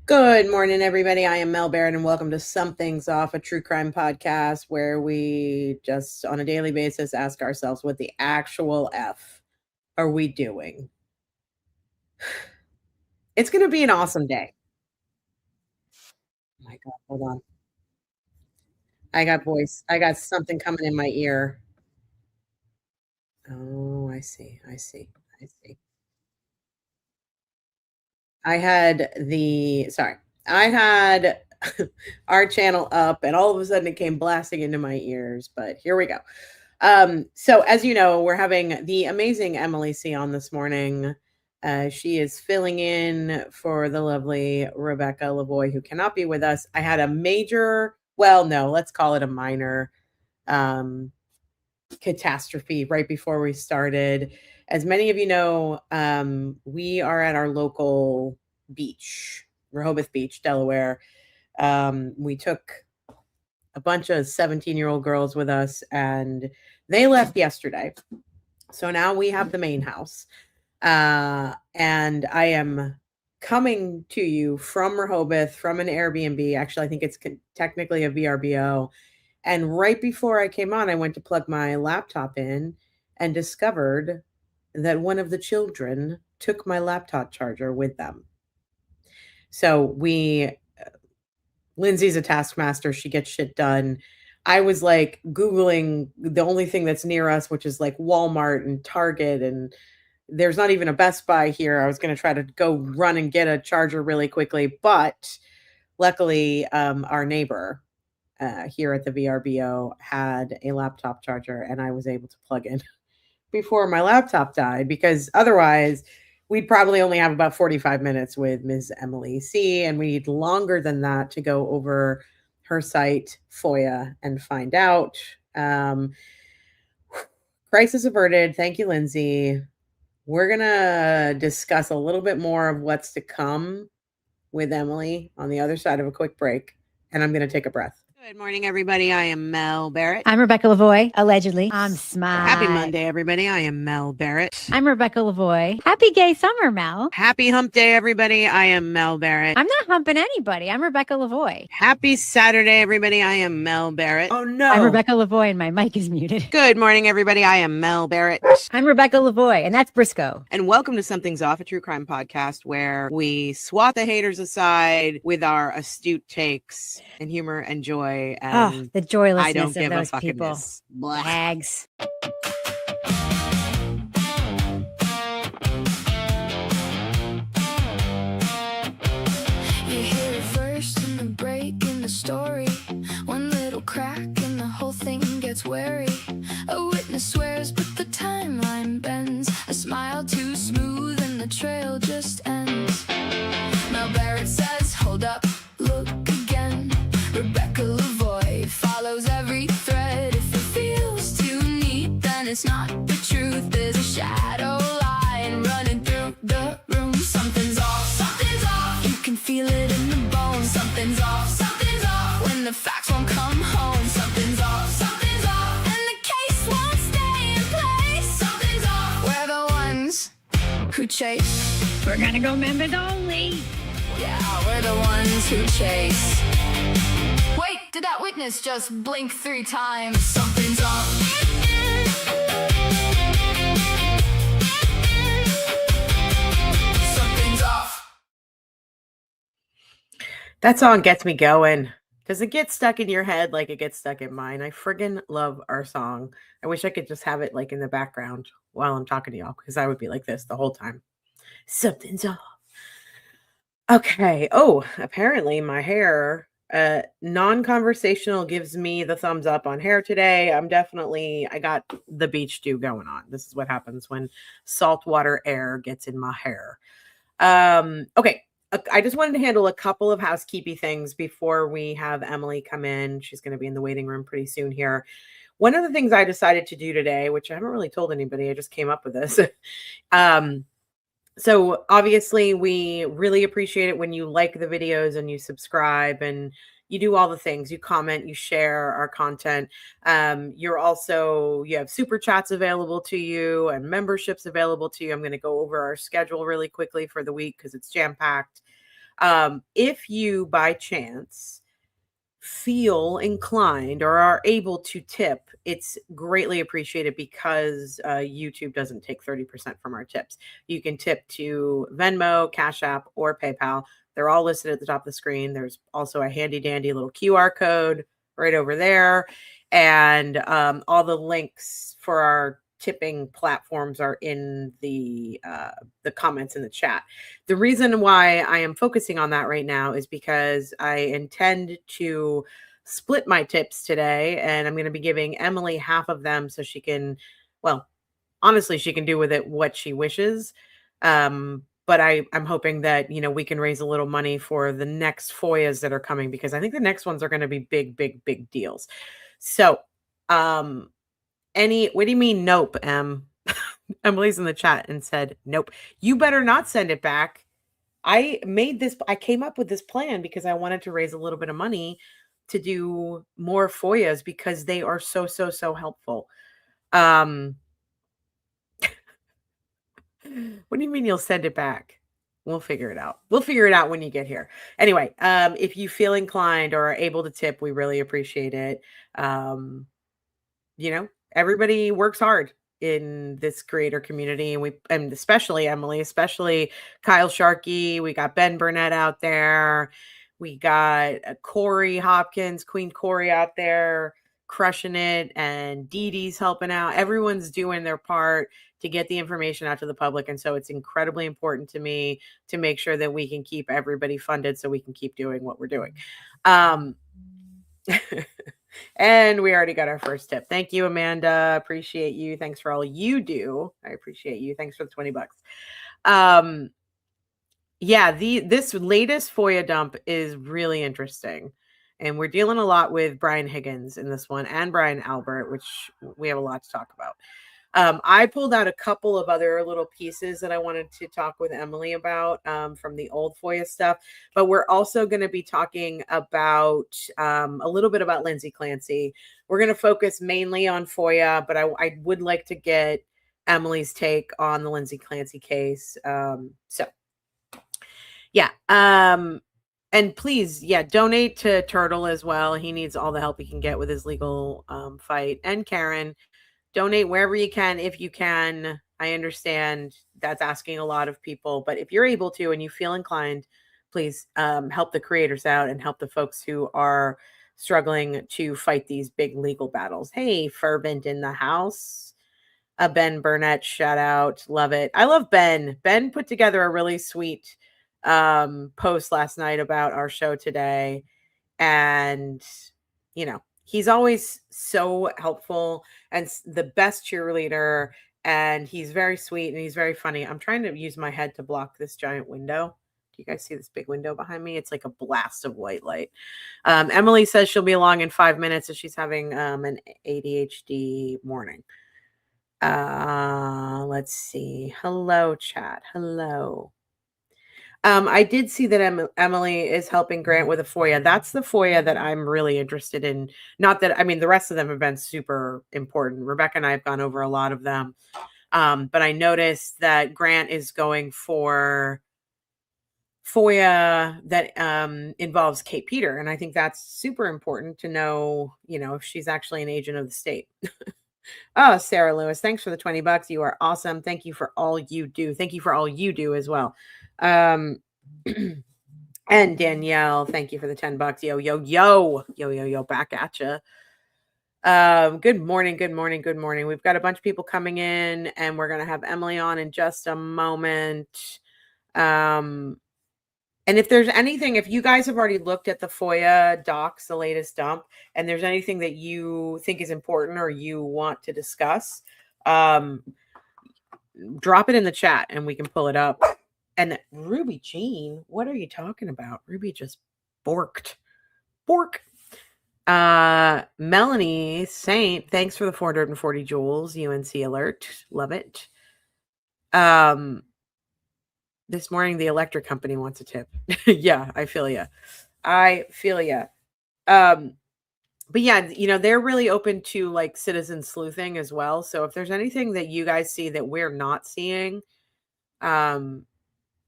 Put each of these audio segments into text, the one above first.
Good morning, everybody. I am Mel Barrett, and welcome to Something's Off, a true crime podcast where we just on a daily basis ask ourselves, what the actual F are we doing? It's going to be an awesome day. Oh my God, hold on. I got something coming in my ear. Oh, I see. I see. I see. I had our channel up and all of a sudden it came blasting into my ears, but here we go. So as you know, we're having the amazing Emily C on this morning. She is filling in for the lovely Rebecca Lavoie, who cannot be with us. I had a major, well, no, let's call it a minor um, catastrophe right before we started. As many of you know, we are at our local beach, Rehoboth Beach, Delaware. We took a bunch of 17-year-old girls with us, and they left yesterday. So now we have the main house. And I am coming to you from Rehoboth from an Airbnb. Actually, I think it's technically a VRBO. And right before I came on, I went to plug my laptop in and discovered that one of the children took my laptop charger with them. So Lindsay's a taskmaster. She gets shit done. I was like Googling the only thing that's near us, which is like Walmart and Target, and there's not even a Best Buy here. I was going to try to go run and get a charger really quickly, but luckily, our neighbor here at the VRBO had a laptop charger, and I was able to plug in before my laptop died, because otherwise we'd probably only have about 45 minutes with Ms. Emily C, and we need longer than that to go over her site, FOIA, and find out. Crisis averted. Thank you, Lindsay. We're going to discuss a little bit more of what's to come with Emily on the other side of a quick break, and I'm going to take a breath. Good morning, everybody. I am Mel Barrett. I'm Rebecca Lavoie, allegedly. I'm Smile. Happy Monday, everybody. I am Mel Barrett. I'm Rebecca Lavoie. Happy gay summer, Mel. Happy hump day, everybody. I am Mel Barrett. I'm not humping anybody. I'm Rebecca Lavoie. Happy Saturday, everybody. I am Mel Barrett. Oh, no. I'm Rebecca Lavoie, and my mic is muted. Good morning, everybody. I am Mel Barrett. I'm Rebecca Lavoie, and that's Briscoe. And welcome to Something's Off, a true crime podcast where we swat the haters aside with our astute takes and humor and joy. And the joylessness I don't give of those a people. fucking blah. Hags. You hear it first in the break in the story. One little crack and the whole thing gets wary. A witness swears but the timeline bends. A smile too smooth and the trail just ends. Mel Barrett says, hold up, look again. Rebecca Lavoie follows every thread. If it feels too neat, then it's not the truth. There's a shadow line running through the room. Something's off, something's off. You can feel it in the bones. Something's off, something's off. When the facts won't come home. Something's off, something's off. And the case won't stay in place. Something's off. We're the ones who chase. We're gonna go members only. Yeah, we're the ones who chase. Wait, did that witness just blink 3 times? Something's off. Something's off. That song gets me going. Does it get stuck in your head like it gets stuck in mine? I friggin' love our song. I wish I could just have it like in the background while I'm talking to y'all, because I would be like this the whole time. Something's off. Okay. Oh, apparently my hair, non-conversational gives me the thumbs up on hair today. I got the beach dew going on. This is what happens when saltwater air gets in my hair. Okay. I just wanted to handle a couple of housekeeping things before we have Emily come in. She's going to be in the waiting room pretty soon here. One of the things I decided to do today, which I haven't really told anybody, I just came up with this. So obviously we really appreciate it when you like the videos and you subscribe and you do all the things. You comment, you share our content. You have super chats available to you and memberships available to you. I'm going to go over our schedule really quickly for the week because it's jam-packed. If you by chance feel inclined or are able to tip, it's greatly appreciated because YouTube doesn't take 30% from our tips. You can tip to Venmo, Cash App, or PayPal. They're all listed at the top of the screen. There's also a handy dandy little QR code right over there. And all the links for our tipping platforms are in the comments in the chat. The reason why I am focusing on that right now is because I intend to split my tips today, and I'm going to be giving Emily half of them so she can, well, honestly, she can do with it what she wishes. But I'm hoping that, we can raise a little money for the next FOIAs that are coming, because I think the next ones are going to be big, big, big deals. So, what do you mean, nope, Em? Emily's in the chat and said, nope, you better not send it back. I came up with this plan because I wanted to raise a little bit of money to do more FOIAs because they are so, so, so helpful. What do you mean you'll send it back? We'll figure it out. We'll figure it out when you get here. Anyway, if you feel inclined or are able to tip, we really appreciate it. Everybody works hard in this creator community, and especially Emily, especially Kyle Sharkey. We got Ben Burnett out there. We got Corey Hopkins, Queen Corey out there crushing it, and Dee Dee's helping out. Everyone's doing their part to get the information out to the public. And so it's incredibly important to me to make sure that we can keep everybody funded so we can keep doing what we're doing. And we already got our first tip. Thank you, Amanda. Appreciate you. Thanks for all you do. I appreciate you. Thanks for the $20. This latest FOIA dump is really interesting. And we're dealing a lot with Brian Higgins in this one and Brian Albert, which we have a lot to talk about. I pulled out a couple of other little pieces that I wanted to talk with Emily about from the old FOIA stuff, but we're also going to be talking about a little bit about Lindsay Clancy. We're going to focus mainly on FOIA, but I would like to get Emily's take on the Lindsay Clancy case. And please, donate to Turtle as well. He needs all the help he can get with his legal fight. And Karen, donate wherever you can, if you can. I understand that's asking a lot of people, but if you're able to and you feel inclined, please help the creators out and help the folks who are struggling to fight these big legal battles. Hey, Fervent in the house. Ben Burnett, shout out. Love it. I love Ben. Ben put together a really sweet post last night about our show today. And, he's always so helpful and the best cheerleader, and he's very sweet and he's very funny. I'm trying to use my head to block this giant window. Do you guys see this big window behind me? It's like a blast of white light. Emily says she'll be along in 5 minutes as she's having an ADHD morning. Let's see. Hello, chat. Hello. I did see that Emily is helping Grant with a FOIA. That's the FOIA that I'm really interested in. Not that, the rest of them have been super important. Rebecca and I have gone over a lot of them. But I noticed that Grant is going for FOIA that involves Kate Peter. And I think that's super important to know, if she's actually an agent of the state. Oh, Sarah Lewis, thanks for the $20. You are awesome. Thank you for all you do. Thank you for all you do as well. And Danielle, thank you for the $10. Yo, back at you. Good morning. We've got a bunch of people coming in, and we're going to have Emily on in just a moment. And if there's anything, if you guys have already looked at the FOIA docs, the latest dump, and there's anything that you think is important or you want to discuss, drop it in the chat and we can pull it up. And Ruby Jean, what are you talking about? Ruby just borked. Bork. Melanie Saint, thanks for the 440 joules. UNC alert. Love it. This morning, the electric company wants a tip. Yeah, I feel ya. But yeah, they're really open to like citizen sleuthing as well. So if there's anything that you guys see that we're not seeing,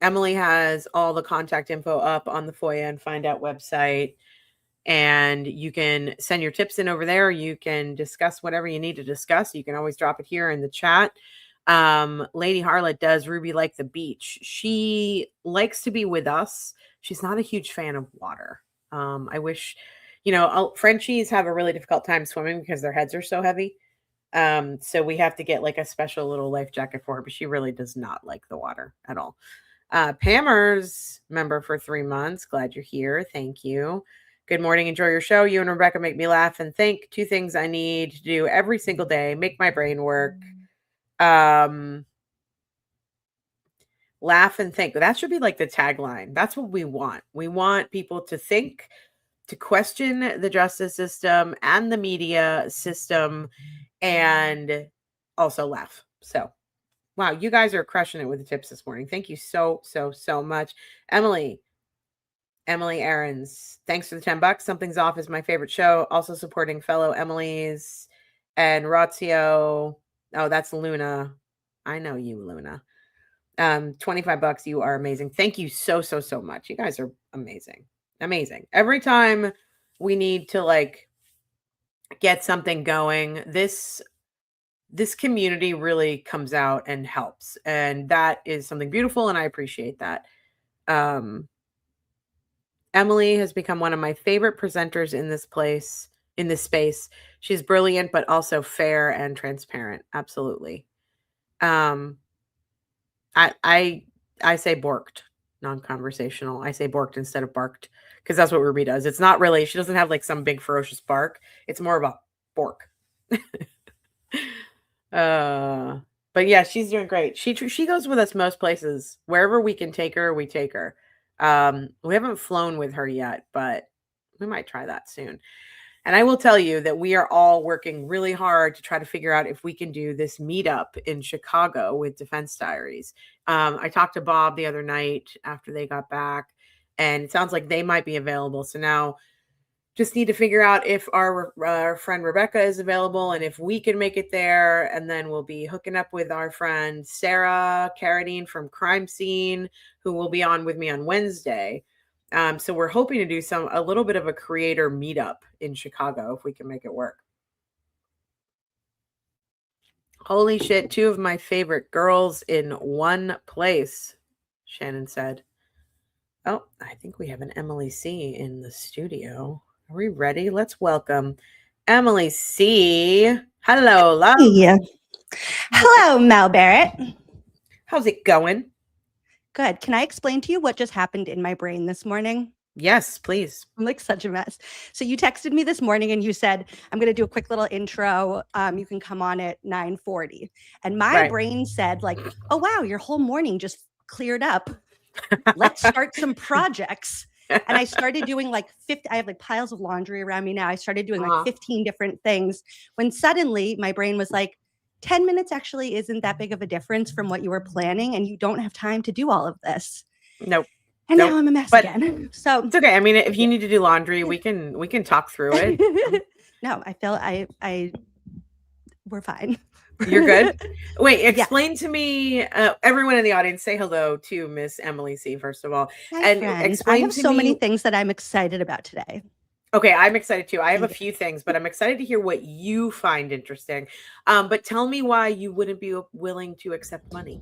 Emily has all the contact info up on the FOIA and Find Out website. And you can send your tips in over there. You can discuss whatever you need to discuss. You can always drop it here in the chat. Lady Harlot, does Ruby like the beach? She likes to be with us. She's not a huge fan of water. I wish, Frenchies have a really difficult time swimming because their heads are so heavy. So we have to get like a special little life jacket for her, but she really does not like the water at all. Pammer's member for 3 months. Glad you're here. Thank you. Good morning. Enjoy your show. You and Rebecca make me laugh and think. 2 things I need to do every single day. Make my brain work. Laugh and think. That should be like the tagline. That's what we want. We want people to think, to question the justice system and the media system, and also laugh. So, wow, you guys are crushing it with the tips this morning. Thank you so much. Emily Aarons, thanks for the $10. Something's Off is my favorite show. Also supporting fellow Emily's and Razio. Oh, that's Luna. I know you, Luna. $25. You are amazing. Thank you so much. You guys are amazing. Amazing. Every time we need to like get something going, this community really comes out and helps. And that is something beautiful. And I appreciate that. Emily has become one of my favorite presenters in this space. She's brilliant, but also fair and transparent. Absolutely. I say borked, non-conversational. I say borked instead of barked because that's what Ruby does. It's not really, she doesn't have like some big ferocious bark. It's more of a bork. But yeah, she's doing great. She goes with us most places. Wherever we can take her, we take her. We haven't flown with her yet, but we might try that soon. And I will tell you that we are all working really hard to try to figure out if we can do this meetup in Chicago with Defense Diaries. I talked to Bob the other night after they got back, and it sounds like they might be available. So now just need to figure out if our friend Rebecca is available and if we can make it there. And then we'll be hooking up with our friend Sarah Carradine from Crime Scene, who will be on with me on Wednesday. So we're hoping to do a little bit of a creator meetup in Chicago if we can make it work. Holy shit, 2 of my favorite girls in one place, Shannon said. Oh, I think we have an Emily C in the studio. Are we ready? Let's welcome Emily C. Hello, love. Yeah. Hello, Mel Barrett. How's it going? Good. Can I explain to you what just happened in my brain this morning? Yes, please. I'm like such a mess. So you texted me this morning and you said, I'm going to do a quick little intro. You can come on at 9:40. And my brain said like, oh, wow, your whole morning just cleared up. Let's start some projects. And I started doing like 50, I have like piles of laundry around me now. I started doing like 15 different things when suddenly my brain was like, 10 minutes actually isn't that big of a difference from what you were planning. And you don't have time to do all of this. Nope. And now I'm a mess again. So it's okay. I mean, if you need to do laundry, we can talk through it. No, I feel we're fine. You're good. Wait, explain to me, everyone in the audience, say hello to Miss Emily C. First of all. Hi, and friends. Explain I have so many things that I'm excited about today. Okay, I'm excited too. I have a few things, but I'm excited to hear what you find interesting. But tell me why you wouldn't be willing to accept money.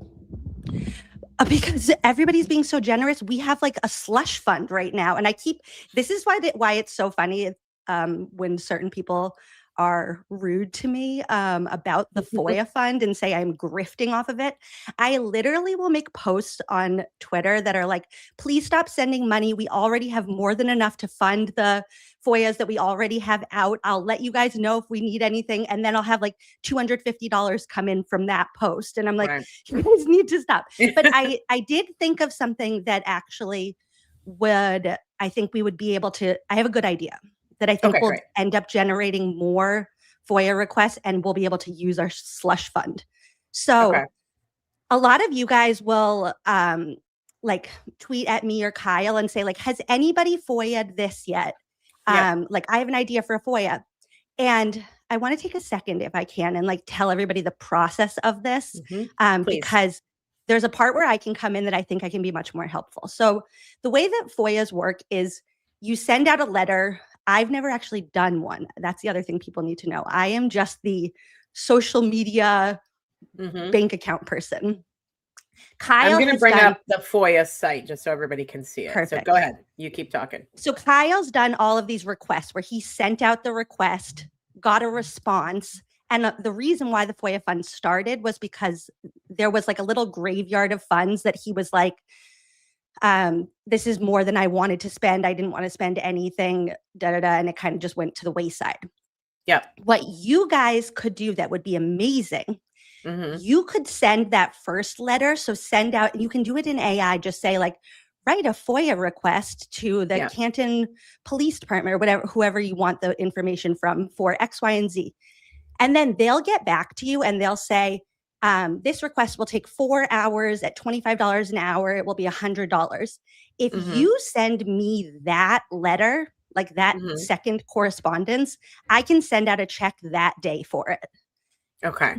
Because everybody's being so generous. We have like a slush fund right now. And this is why it's so funny when certain people are rude to me about the FOIA fund and say I'm grifting off of it. I literally will make posts on Twitter that are like, please stop sending money. We already have more than enough to fund the FOIAs that we already have out. I'll let you guys know if we need anything. And then I'll have like $250 come in from that post. And I'm like, you guys need to stop. But I did think of something that actually I think we would be able to, I have a good idea that I think will end up generating more FOIA requests and we'll be able to use our slush fund. So a lot of you guys will like tweet at me or Kyle and say like, has anybody FOIA'd this yet? Like I have an idea for a FOIA. And I want to take a second if I can and like tell everybody the process of this because there's a part where I can come in that I think I can be much more helpful. So the way that FOIAs work is you send out a letter. I've never actually done one. That's the other thing people need to know. I am just the social media bank account person. Kyle I'm going to has bring done, up the FOIA site just so everybody can see it. Perfect. So go ahead. You keep talking. So Kyle's done all of these requests where he sent out the request, got a response. And the reason why the FOIA fund started was because there was like a little graveyard of funds that he was like, this is more than I wanted to spend. I didn't want to spend anything, and it kind of just went to the wayside. Yep. What you guys could do that would be amazing, you could send that first letter. So send out, you can do it in AI, just say like, write a FOIA request to the Canton Police Department or whatever, whoever you want the information from for X, Y, and Z. And then they'll get back to you and they'll say, this request will take 4 hours at $25 an hour. It will be $100. If you send me that letter, like that second correspondence, I can send out a check that day for it. Okay.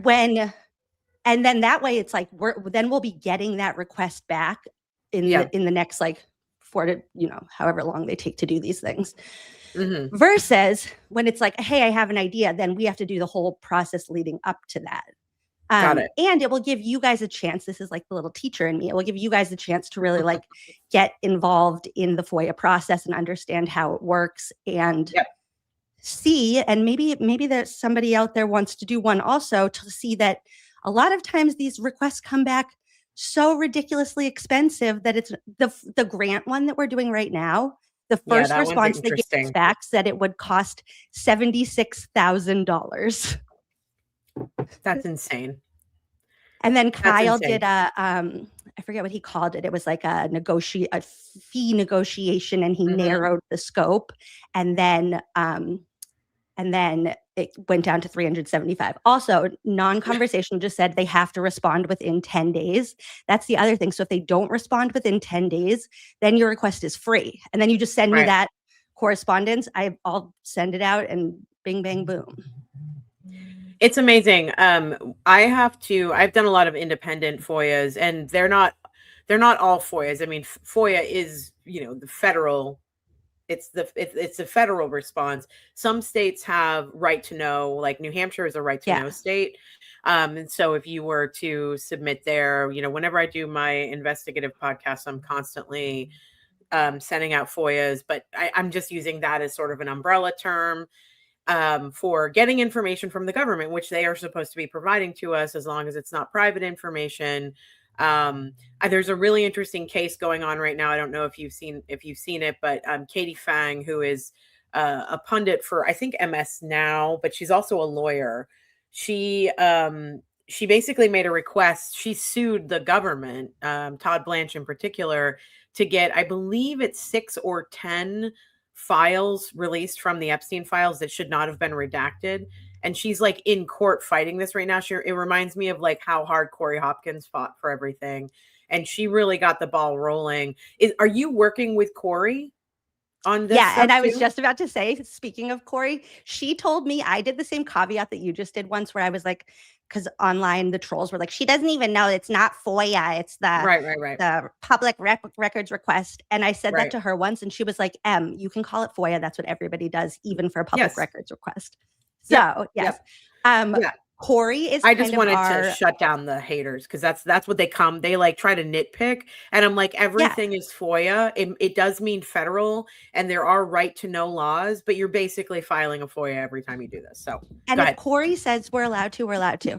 And then that way it's like, we'll be getting that request back in the next like 4 to, however long they take to do these things. Versus when it's like, hey, I have an idea, then we have to do the whole process leading up to that. Got it. And it will give you guys a chance. This is like the little teacher in me. It will give you guys a chance to really like get involved in the FOIA process and understand how it works and see. And maybe there's somebody out there wants to do one also, to see that a lot of times these requests come back so ridiculously expensive that it's the grant one that we're doing right now. The first response they gave back said it would cost $76,000. That's insane. And then Kyle did I forget what he called it. It was like a fee negotiation, and he narrowed the scope. And then it went down to $375. Also, non-conversational just said they have to respond within 10 days. That's the other thing. So if they don't respond within 10 days, then your request is free. And then you just send me that correspondence. I'll send it out and bing, bang, boom. It's amazing. I've done a lot of independent FOIAs, and they're not all FOIAs. I mean, FOIA is, the federal, it's the federal response. Some states have right to know, like New Hampshire is a right to know state. And so if you were to submit there, whenever I do my investigative podcast, I'm constantly sending out FOIAs, but I'm just using that as sort of an umbrella term for getting information from the government, which they are supposed to be providing to us as long as it's not private information. There's a really interesting case going on right now. I don't know if you've seen it, but Katie Fang, who is a pundit for, I think, MS Now, but she's also a lawyer. She basically made a request. She sued the government, Todd Blanche in particular, to get, I believe it's 6 or 10 files released from the Epstein files that should not have been redacted. And she's like in court fighting this right now. It reminds me of like how hard Corey Hopkins fought for everything. And she really got the ball rolling. Are you working with Corey on this? Yeah. And I was just about to say, speaking of Corey, she told me, I did the same caveat that you just did once, where I was like, because online the trolls were like, she doesn't even know, it's not FOIA, it's the the public records request. And I said that to her once, and she was like, you can call it FOIA. That's what everybody does, even for a public records request. So Corey is. I just wanted to shut down the haters, because that's what they like try to nitpick, and I'm like, everything is FOIA. It does mean federal, and there are right to know laws, but you're basically filing a FOIA every time you do this. So, and if Corey says we're allowed to, we're allowed to.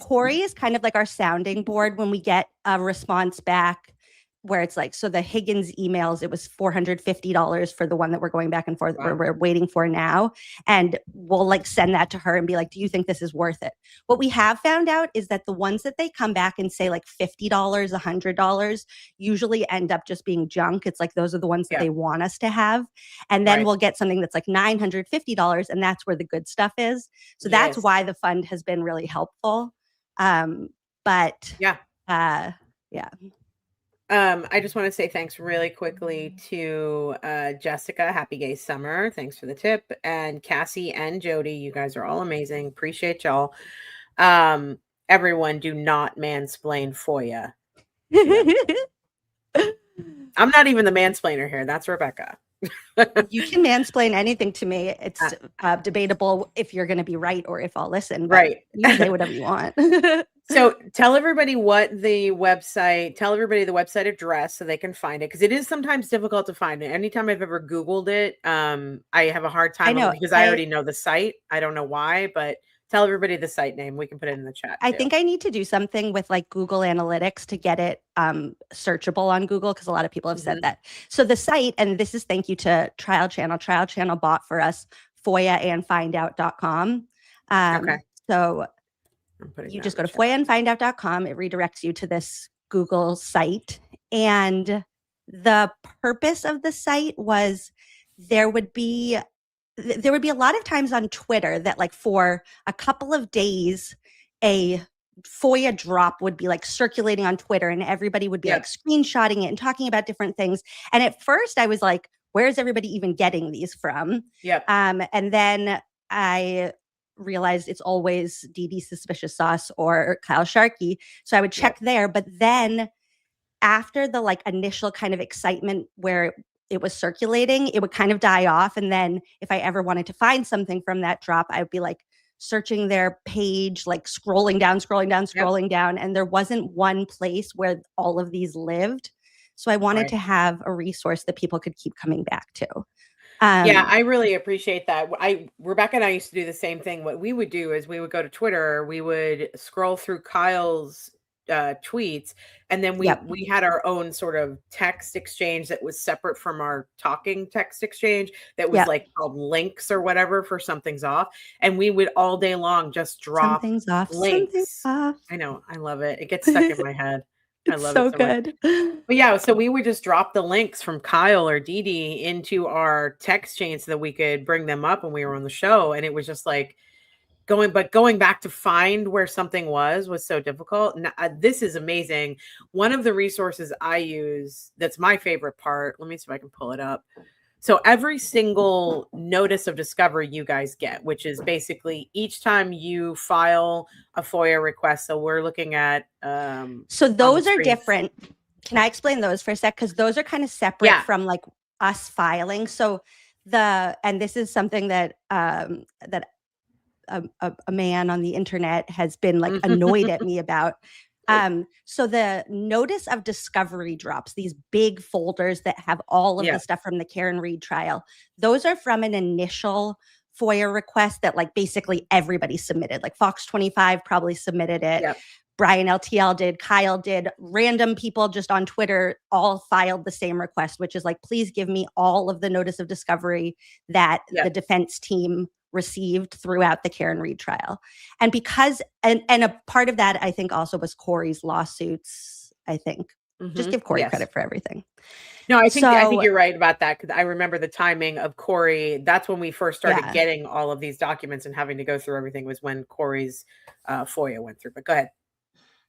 Corey is kind of like our sounding board when we get a response back, where it's like, so the Higgins emails, it was $450 for the one that we're going back and forth, where we're waiting for now. And we'll like send that to her and be like, do you think this is worth it? What we have found out is that the ones that they come back and say like $50, $100 usually end up just being junk. It's like, those are the ones that they want us to have. And then we'll get something that's like $950, and that's where the good stuff is. So that's why the fund has been really helpful. I just want to say thanks really quickly to Jessica. Happy gay summer. Thanks for the tip. And Cassie and Jody, you guys are all amazing. Appreciate y'all. Everyone, do not mansplain FOIA. I'm not even the mansplainer here. That's Rebecca. You can mansplain anything to me. It's debatable if you're going to be right or if I'll listen. But Right. you can say whatever you want. So tell everybody the website address so they can find it, because it is sometimes difficult to find it. Anytime I've ever Googled it, I have a hard time because I already know the site. I don't know why, but tell everybody the site name. We can put it in the chat. I think I need to do something with like Google Analytics to get it searchable on Google, because a lot of people have said that. So the site, and this is thank you to Trial Channel. Trial Channel bought for us FOIAandFindOut.com. Okay. So you just go to FOIAandFindOut.com. It redirects you to this Google site. And the purpose of the site was there would be a lot of times on Twitter that like for a couple of days, a FOIA drop would be like circulating on Twitter and everybody would be like screenshotting it and talking about different things. And at first I was like, where's everybody even getting these from? And then I realized it's always Dee Suspicious Sauce or Kyle Sharkey. So I would check there. But then after the like initial kind of excitement where it was circulating, it would kind of die off. And then if I ever wanted to find something from that drop, I would be like searching their page, like scrolling down. And there wasn't one place where all of these lived. So I wanted to have a resource that people could keep coming back to. Yeah, I really appreciate that. Rebecca and I used to do the same thing. What we would do is we would go to Twitter, we would scroll through Kyle's tweets, and then we had our own sort of text exchange that was separate from our talking text exchange that was like called links or whatever for something's off, and we would all day long just drop something's off, links. Something's off. I know, I love it. It gets stuck in my head. I love so it so good. Much. But yeah, so we would just drop the links from Kyle or Dee into our text chain so that we could bring them up when we were on the show. And it was just like going back to find where something was so difficult. And this is amazing. One of the resources I use, that's my favorite part. Let me see if I can pull it up. So every single notice of discovery you guys get, which is basically each time you file a FOIA request. So we're looking at so those are different. Can I explain those for a sec? Because those are kind of separate from like us filing. So and this is something that that a man on the internet has been like annoyed at me about. So the notice of discovery drops, these big folders that have all of the stuff from the Karen Read trial, those are from an initial FOIA request that like basically everybody submitted. Like Fox 25 probably submitted it. Brian LTL did, Kyle did, random people just on Twitter all filed the same request, which is like, please give me all of the notice of discovery that the defense team received throughout the Karen Read trial. And because, and a part of that, I think also was Corey's lawsuits, I think. Just give Corey credit for everything. No, I think you're right about that, because I remember the timing of Corey. That's when we first started getting all of these documents and having to go through everything, was when Corey's FOIA went through. But go ahead.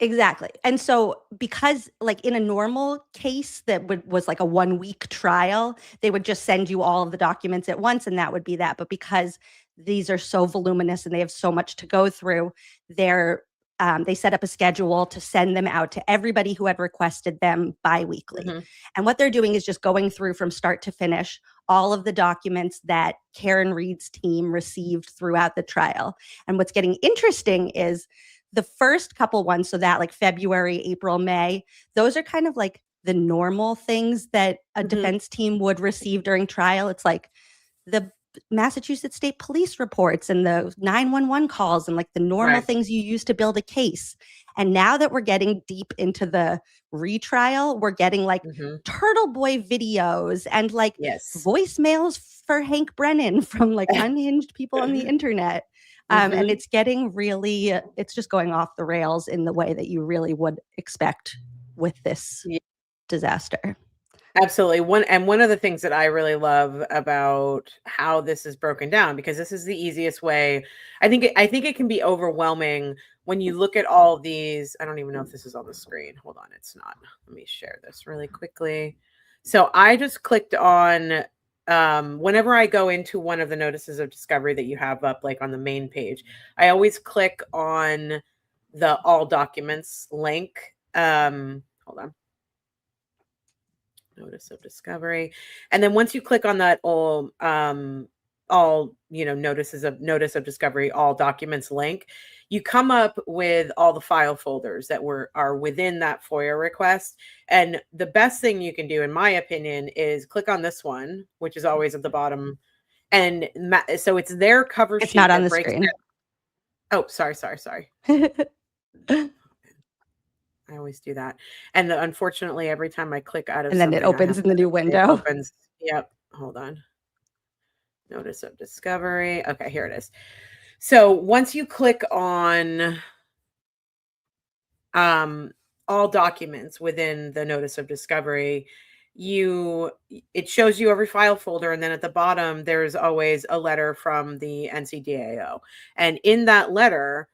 Exactly. And so because like in a normal case that was like a 1-week trial, they would just send you all of the documents at once and that would be that. But because these are so voluminous and they have so much to go through, they set up a schedule to send them out to everybody who had requested them bi-weekly. And what they're doing is just going through from start to finish all of the documents that Karen Read's team received throughout the trial. And what's getting interesting is the first couple ones, so that like February, April, May, those are kind of like the normal things that a defense team would receive during trial. It's like the Massachusetts State Police reports and the 911 calls and like the normal things you use to build a case. And now that we're getting deep into the retrial, we're getting like Turtle Boy videos and like voicemails for Hank Brennan from like unhinged people on the internet. And it's getting really, it's just going off the rails in the way that you really would expect with this disaster. Absolutely. One of the things that I really love about how this is broken down, because this is the easiest way. I think it can be overwhelming when you look at all these. I don't even know if this is on the screen. Hold on, it's not. Let me share this really quickly. So I just clicked on whenever I go into one of the notices of discovery that you have up, like on the main page, I always click on the all documents link. hold on. Notice of discovery. And then once you click on that all notice of discovery, all documents link, you come up with all the file folders that are within that FOIA request. And the best thing you can do, in my opinion, is click on this one, which is always at the bottom. And so it's their cover sheet. It's not on the screen. Oh, sorry. I always do that. And unfortunately, every time I click out of and then it opens in the new window. It opens. Yep. Hold on. Notice of discovery. Okay, here it is. So once you click on all documents within the notice of discovery, it shows you every file folder, and then at the bottom there's always a letter from the NCDAO. And in that letter,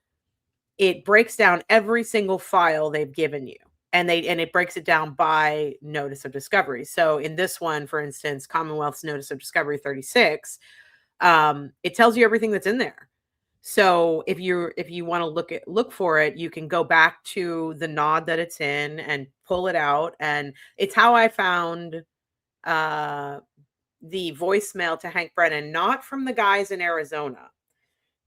it breaks down every single file they've given you, and it breaks it down by notice of discovery. So in this one, for instance, Commonwealth's notice of discovery 36, it tells you everything that's in there. So if you want to look for it, you can go back to the nod that it's in and pull it out. And it's how I found the voicemail to Hank Brennan, not from the guys in Arizona.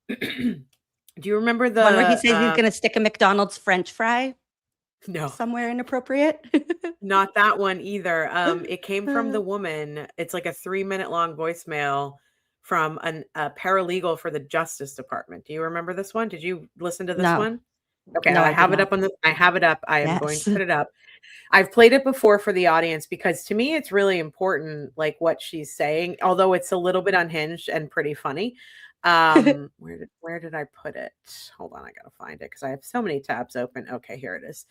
Do you remember the one where he said he's going to stick a McDonald's French fry? No, somewhere inappropriate. Not that one either. It came from the woman. It's like a 3-minute long voicemail from a paralegal for the Justice Department. Do you remember this one? Did you listen to this one? Okay, no, I have it up on I have it up. I am going to put it up. I've played it before for the audience because to me it's really important, like what she's saying, although it's a little bit unhinged and pretty funny. Where did I put it? Hold on, I gotta find it because I have so many tabs open. Okay, here it is.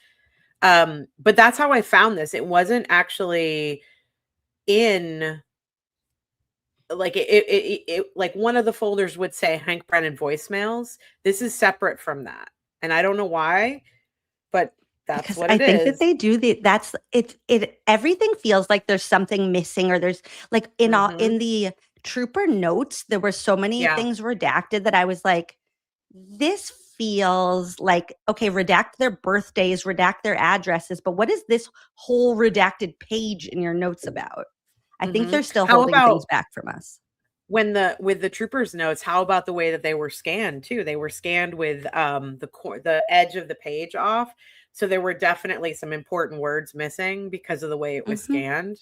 But that's how I found this. It wasn't actually in like it like one of the folders would say Hank Brennan voicemails. This is separate from that, and I don't know why, but that's because what it is. I think that they do that's it. Everything feels like there's something missing, or there's like in the trooper notes, there were so many things redacted that I was like, this feels like, okay, redact their birthdays, redact their addresses, but what is this whole redacted page in your notes about? I think they're still holding things back from us. With the troopers' notes, how about the way that they were scanned too? They were scanned with the edge of the page off, so there were definitely some important words missing because of the way it was scanned.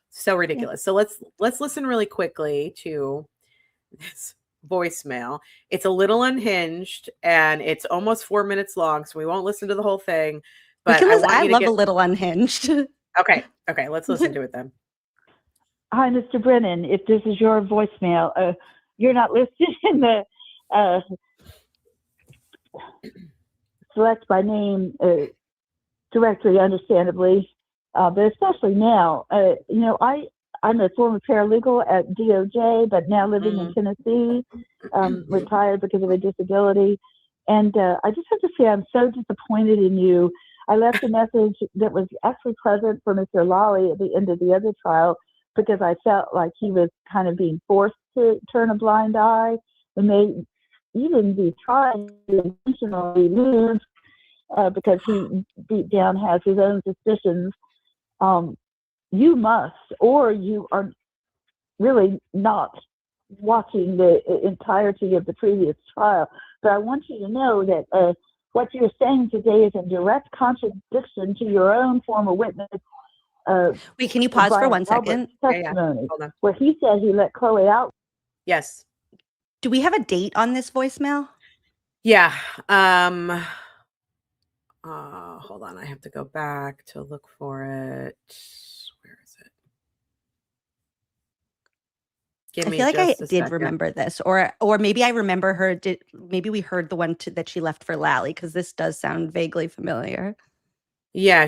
So ridiculous. So let's listen really quickly to this voicemail. It's a little unhinged and it's almost 4 minutes long, so we won't listen to the whole thing. But I love a little unhinged. Okay, let's listen to it then. Hi, Mr. Brennan. If this is your voicemail, you're not listed in the select by name directory, understandably. But especially now, I'm a former paralegal at DOJ, but now living in Tennessee, retired because of a disability. And I just have to say I'm so disappointed in you. I left a message that was actually present for Mr. Lawley at the end of the other trial because I felt like he was kind of being forced to turn a blind eye and may even be trying to intentionally lose because he deep down has his own suspicions. You must, or you are really not watching the entirety of the previous trial. But I want you to know that what you're saying today is in direct contradiction to your own former witness. Wait, can you pause for 1 second? Testimony, where he said he let Chloe out. Yes. Do we have a date on this voicemail? Yeah. Hold on. I have to go back to look for it. Where is it? I feel like I did remember this, or maybe I remember her. Maybe we heard the one that she left for Lally, because this does sound vaguely familiar. Yeah,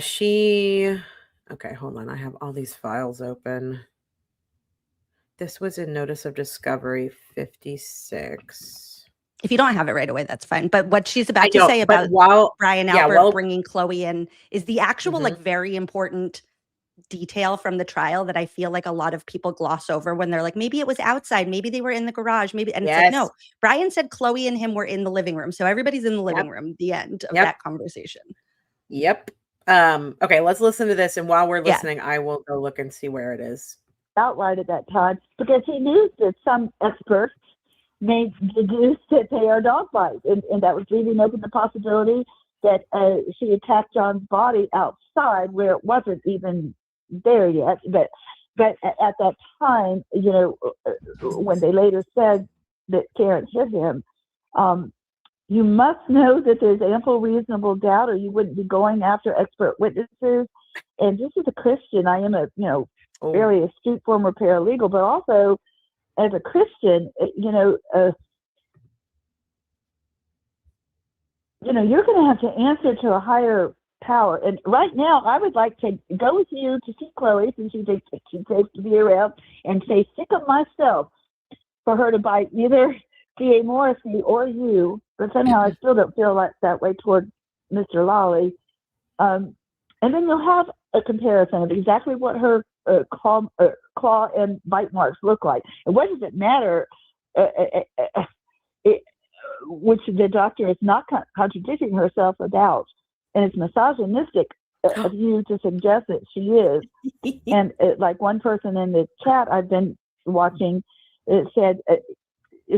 okay, hold on. I have all these files open. This was in Notice of Discovery 56. If you don't have it right away, that's fine. But what she's about to say about Brian Albert bringing Chloe in is the actual, like, very important detail from the trial that I feel like a lot of people gloss over when they're like, maybe it was outside, maybe they were in the garage, maybe. And it's like, no, Brian said Chloe and him were in the living room. So everybody's in the living room, the end of that conversation. Yep. Okay, let's listen to this. And while we're Yeah. listening, I will go look and see where it is. Outright at that time because he knew that some experts may deduce that they are dog bites, and that was leaving open the possibility that she attacked John's body outside where it wasn't even there yet. But at that time, when they later said that Karen hit him, you must know that there's ample reasonable doubt, or you wouldn't be going after expert witnesses. And just as a Christian, I am a very astute former paralegal, but also as a Christian, you're going to have to answer to a higher power. And right now, I would like to go with you to see Chloe, since she takes to be around, and say, sick of myself for her to bite either D.A. Morrissey or you. But somehow I still don't feel like that way toward Mr. Lawley. And then you'll have a comparison of exactly what her claw and bite marks look like. And what does it matter which the doctor is not contradicting herself about? And it's misogynistic of you to suggest that she is. And like one person in the chat I've been watching, it said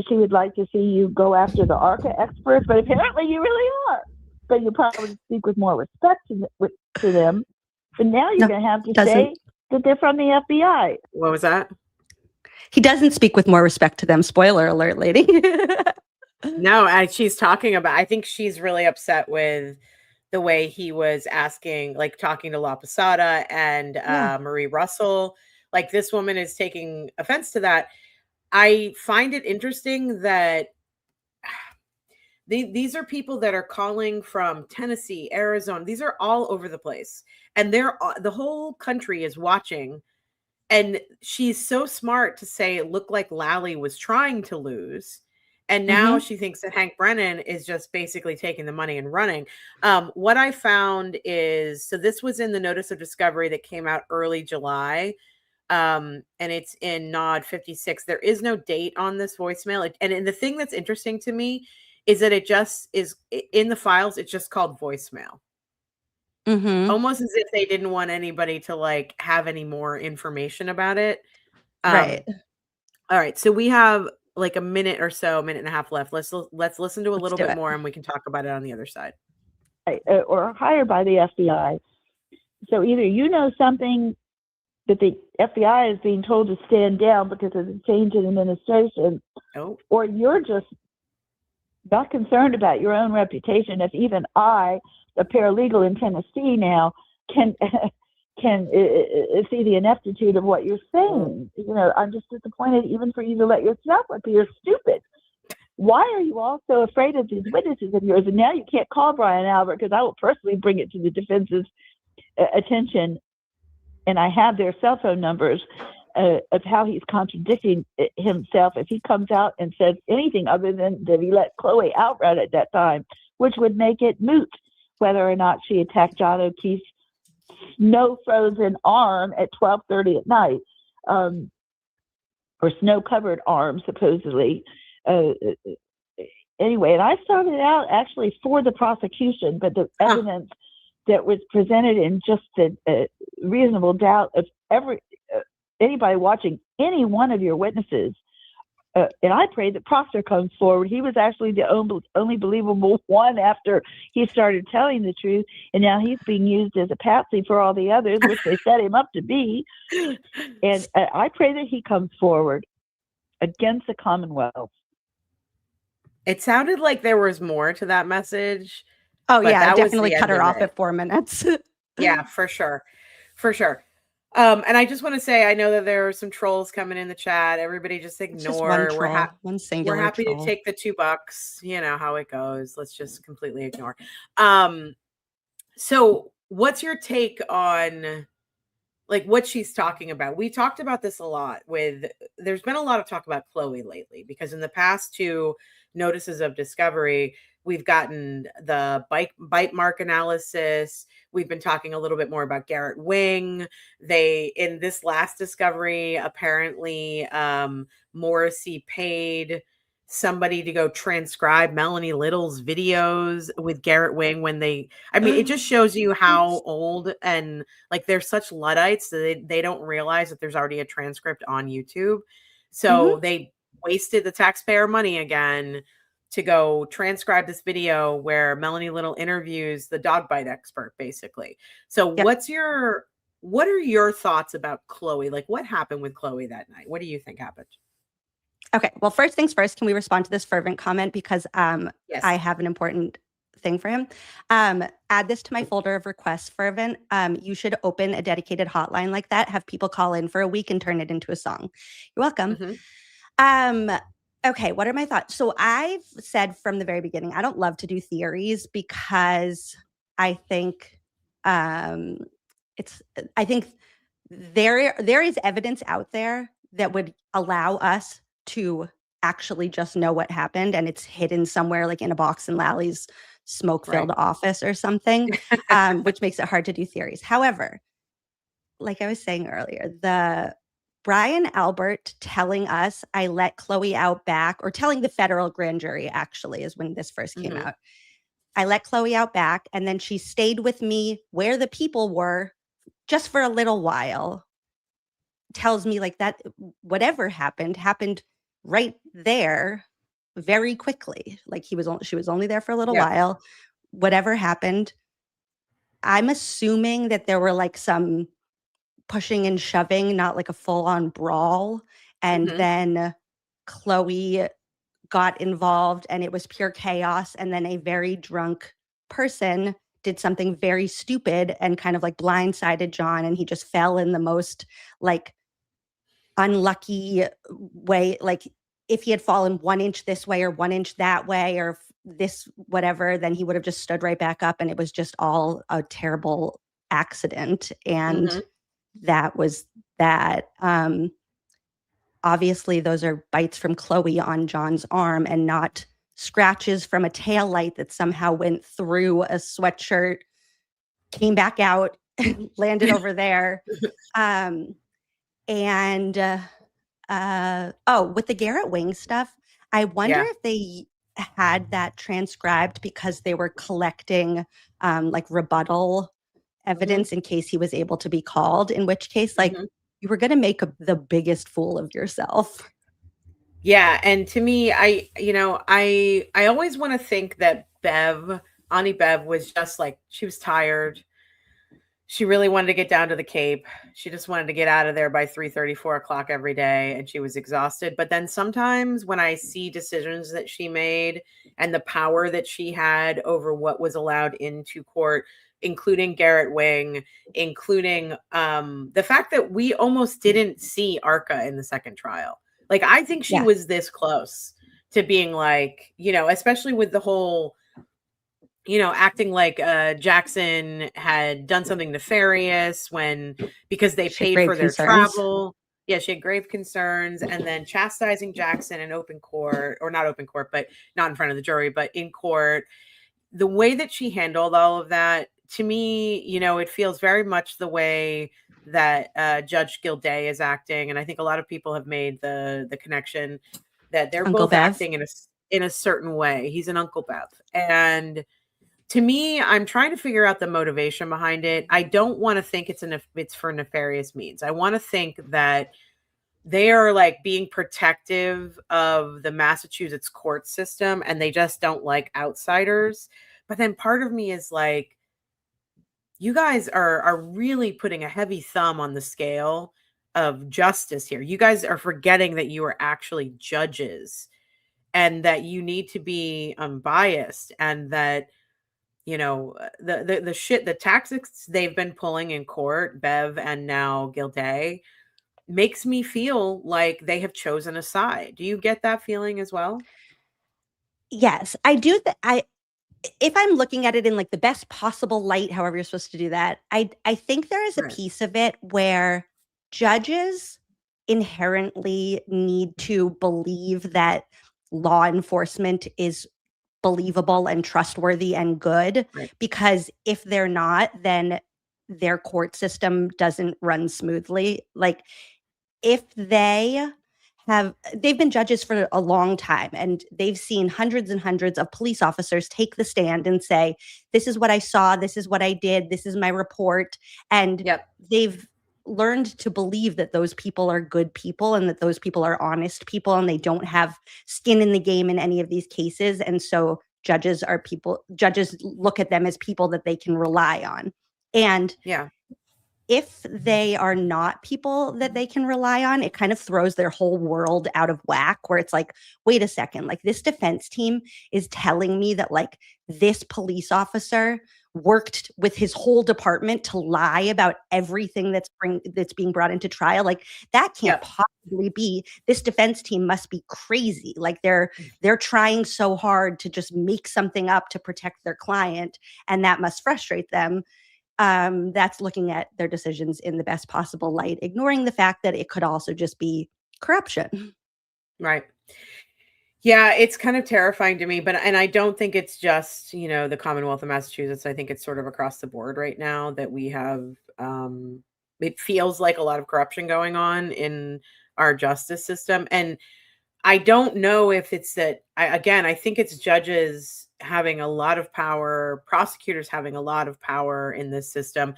she would like to see you go after the ARCA experts, but apparently you really are. But you probably speak with more respect to them. But now you're going to have to say that they're from the FBI. What was that? He doesn't speak with more respect to them. Spoiler alert, lady. No, she's talking about, I think she's really upset with the way he was asking, like talking to La Posada and Marie Russell. Like, this woman is taking offense to that. I find it interesting that these are people that are calling from Tennessee, Arizona. These are all over the place. And the whole country is watching. And she's so smart to say it looked like Lally was trying to lose. And now she thinks that Hank Brennan is just basically taking the money and running. What I found is, so this was in the notice of discovery that came out early July. And it's in NOD 56. There is no date on this voicemail. And the thing that's interesting to me is that it just is in the files. It's just called voicemail. Almost as if they didn't want anybody to like have any more information about it. Right. All right. So we have like a minute or so, minute and a half left. Let's listen to a little bit more, and we can talk about it on the other side. Or hired by the FBI. So either you know something that the FBI is being told to stand down because of the change in administration, or you're just not concerned about your own reputation. If even I, a paralegal in Tennessee now, can see the ineptitude of what you're saying. I'm just disappointed even for you to let yourself appear stupid. Why are you all so afraid of these witnesses of yours? And now you can't call Brian Albert, because I will personally bring it to the defense's attention, and I have their cell phone numbers of how he's contradicting himself if he comes out and says anything other than that he let Chloe outrun at that time, which would make it moot whether or not she attacked John O'Keefe's snow-frozen arm at 12:30 at night, or snow-covered arm, supposedly. Anyway, and I started out actually for the prosecution, but the evidence that was presented in just the reasonable doubt of anybody watching any one of your witnesses. And I pray that Proctor comes forward. He was actually the only believable one after he started telling the truth. And now he's being used as a patsy for all the others, which they set him up to be. And I pray that he comes forward against the Commonwealth. It sounded like there was more to that message. Oh, yeah, I definitely cut her off at 4 minutes. Yeah, for sure. For sure. And I just want to say, I know that there are some trolls coming in the chat. Everybody just ignore. Just one singular we're happy troll. to take the $2. You know how it goes. Let's just completely ignore. So what's your take on like what she's talking about? We talked about this a lot there's been a lot of talk about Chloe lately, because in the past 2 notices of discovery, we've gotten the bite mark analysis. We've been talking a little bit more about Garrett Wing. In this last discovery, apparently Morrissey paid somebody to go transcribe Melanie Little's videos with Garrett Wing when it just shows you how old and like they're such Luddites that they don't realize that there's already a transcript on YouTube. So they wasted the taxpayer money again to go transcribe this video where Melanie Little interviews the dog bite expert, basically. So what are your thoughts about Chloe? Like, what happened with Chloe that night? What do you think happened? Okay. Well, first things first, can we respond to this fervent comment? Because Yes. I have an important thing for him. Add this to my folder of requests, fervent. You should open a dedicated hotline like that, have people call in for a week and turn it into a song. You're welcome. Okay, what are my thoughts? So I've said from the very beginning, I don't love to do theories because I think I think there is evidence out there that would allow us to actually just know what happened, and it's hidden somewhere like in a box in Lally's smoke-filled office or something, which makes it hard to do theories. However, like I was saying earlier, the Brian Albert telling us I let Chloe out back, or telling the federal grand jury actually is when this first came out. I let Chloe out back, and then she stayed with me where the people were just for a little while. Tells me like that whatever happened right there very quickly. Like she was only there for a little while. Whatever happened, I'm assuming that there were like some pushing and shoving, not like a full-on brawl. And then Chloe got involved and it was pure chaos. And then a very drunk person did something very stupid and kind of like blindsided John. And he just fell in the most like unlucky way. Like if he had fallen 1 inch this way or 1 inch that way or this whatever, then he would have just stood right back up. And it was just all a terrible accident. And that was that. Obviously, those are bites from Chloe on John's arm and not scratches from a taillight that somehow went through a sweatshirt, came back out, landed over there. With the Garrett Wing stuff, I wonder if they had that transcribed because they were collecting like rebuttal evidence in case he was able to be called, in which case like you were going to make the biggest fool of yourself. Yeah. And to me, I always want to think that Ani Bev was just like, she was tired. She really wanted to get down to the Cape. She just wanted to get out of there by 3:30, 4 o'clock every day. And she was exhausted. But then sometimes when I see decisions that she made and the power that she had over what was allowed into court, including Garrett Wing, including the fact that we almost didn't see Arca in the second trial. Like, I think she was this close to being like, especially with the whole, acting like Jackson had done something nefarious because they paid for their travel. Yeah, she had grave concerns, and then chastising Jackson in open court, or not open court, but not in front of the jury, but in court. The way that she handled all of that, to me, it feels very much the way that Judge Gilday is acting. And I think a lot of people have made the connection that they're Uncle both Bev. acting in a certain way. He's an Uncle Bev. And to me, I'm trying to figure out the motivation behind it. I don't want to think it's for nefarious means. I want to think that they are like being protective of the Massachusetts court system and they just don't like outsiders. But then part of me is like, you guys are really putting a heavy thumb on the scale of justice here. You guys are forgetting that you are actually judges and that you need to be unbiased, and that, the tactics they've been pulling in court, Bev and now Gilday, makes me feel like they have chosen a side. Do you get that feeling as well? Yes, I do. If I'm looking at it in like the best possible light, however you're supposed to do that, I think there is a piece of it where judges inherently need to believe that law enforcement is believable and trustworthy and good, because if they're not, then their court system doesn't run smoothly. Like if they they've been judges for a long time, and they've seen hundreds and hundreds of police officers take the stand and say, this is what I saw, this is what I did, this is my report. And they've learned to believe that those people are good people and that those people are honest people and they don't have skin in the game in any of these cases. And so judges look at them as people that they can rely on. And if they are not people that they can rely on, it kind of throws their whole world out of whack, where it's like, wait a second, like this defense team is telling me that like this police officer worked with his whole department to lie about everything that's being brought into trial. Like that can't possibly be. This defense team must be crazy. Like they're trying so hard to just make something up to protect their client, and that must frustrate them. That's looking at their decisions in the best possible light, ignoring the fact that it could also just be corruption. Right. Yeah, it's kind of terrifying to me, and I don't think it's just, the Commonwealth of Massachusetts. I think it's sort of across the board right now that we have, it feels like a lot of corruption going on in our justice system. And I don't know if it's that, I think it's judges having a lot of power, prosecutors having a lot of power in this system.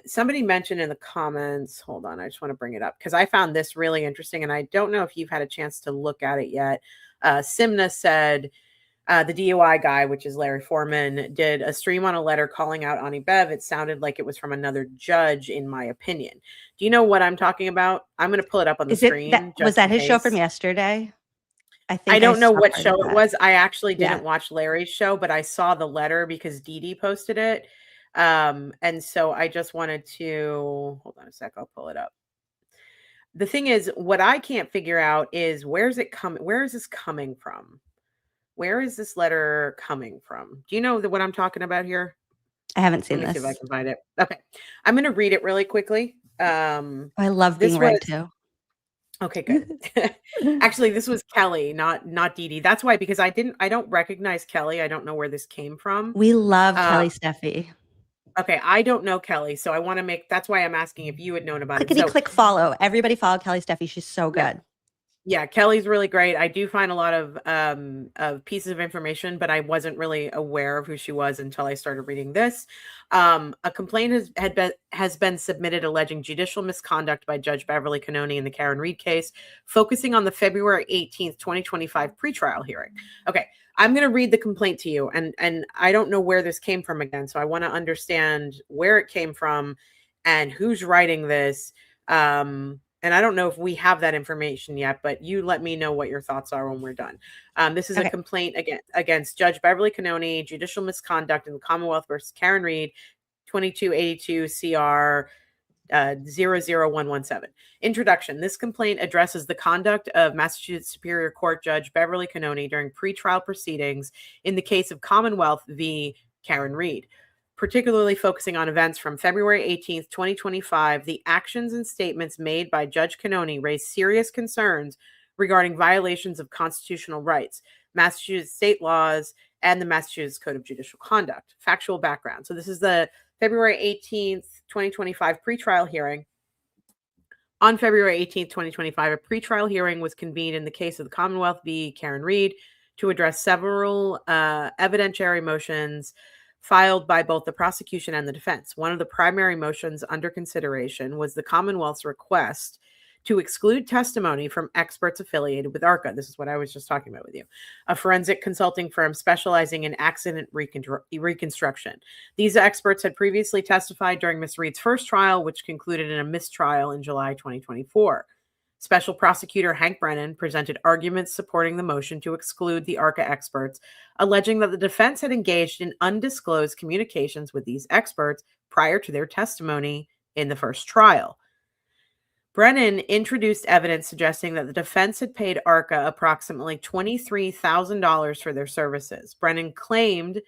Somebody mentioned in the comments, hold on, I just want to bring it up because I found this really interesting, and I don't know if you've had a chance to look at it yet. Simna said, the DUI guy, which is Larry Foreman, did a stream on a letter calling out Ani Bev. It sounded like it was from another judge, in my opinion. Do you know what I'm talking about? I'm going to pull it up on the screen. Was that his show from yesterday? I don't know what show it was. I actually didn't watch Larry's show, but I saw the letter because Dee Dee posted it. And so I just wanted to, hold on a sec, I'll pull it up. The thing is, what I can't figure out is where is this coming from? Where is this letter coming from? Do you know what I'm talking about here? I haven't seen Let me this. see if I can find it. Okay. I'm going to read it really quickly. I love being read too. Okay, good. Actually, this was Kelly, not Dee Dee. That's why, because I don't recognize Kelly. I don't know where this came from. We love Kelly Steffi. Okay, I don't know Kelly, so I want to that's why I'm asking if you had known about it. Click follow. Everybody follow Kelly Steffi. She's so good. Yeah, Kelly's really great. I do find a lot of pieces of information, but I wasn't really aware of who she was until I started reading this. A complaint has been submitted alleging judicial misconduct by Judge Beverly Cannoni in the Karen Reed case, focusing on the February 18th, 2025 pretrial hearing. Okay, I'm going to read the complaint to you, and I don't know where this came from again, so I want to understand where it came from and who's writing this. And I don't know if we have that information yet, but you let me know what your thoughts are when we're done. This is a complaint against Judge Beverly Cannoni, judicial misconduct in the Commonwealth versus Karen Reed, 2282 CR 00117. Introduction. This complaint addresses the conduct of Massachusetts Superior Court Judge Beverly Cannoni during pretrial proceedings in the case of Commonwealth v. Karen Reed. Particularly focusing on events from February 18th, 2025, the actions and statements made by Judge Cannoni raised serious concerns regarding violations of constitutional rights, Massachusetts state laws, and the Massachusetts Code of Judicial Conduct. Factual background. So this is the February 18th, 2025 pretrial hearing. On February 18th, 2025, a pretrial hearing was convened in the case of the Commonwealth v. Karen Reed to address several evidentiary motions filed by both the prosecution and the defense. One of the primary motions under consideration was the Commonwealth's request to exclude testimony from experts affiliated with ARCA. This is what I was just talking about with you, a forensic consulting firm specializing in accident reconstruction. These experts had previously testified during Ms. Reed's first trial, which concluded in a mistrial in July 2024. Special Prosecutor Hank Brennan presented arguments supporting the motion to exclude the ARCA experts, alleging that the defense had engaged in undisclosed communications with these experts prior to their testimony in the first trial. Brennan introduced evidence suggesting that the defense had paid ARCA approximately $23,000 for their services. Brennan claimed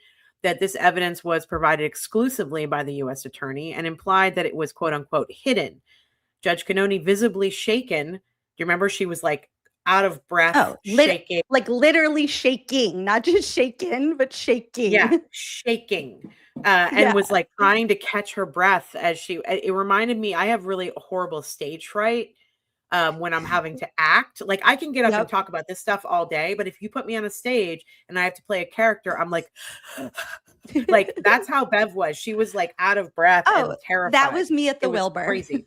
that this evidence was provided exclusively by the U.S. attorney and implied that it was quote unquote hidden. Judge Cannoni, visibly shaken. Do you remember she was like out of breath, shaking? Like literally shaking, not just shaken, but shaking. Yeah, shaking. And was like trying to catch her breath as it reminded me, I have really horrible stage fright. when I'm having to act. Like I can get up and Yep. talk about this stuff all day, but if you put me on a stage and I have to play a character, I'm like, like that's how Bev was. She was like out of breath Oh, and terrified. that was me at the It was Wilbur. crazy.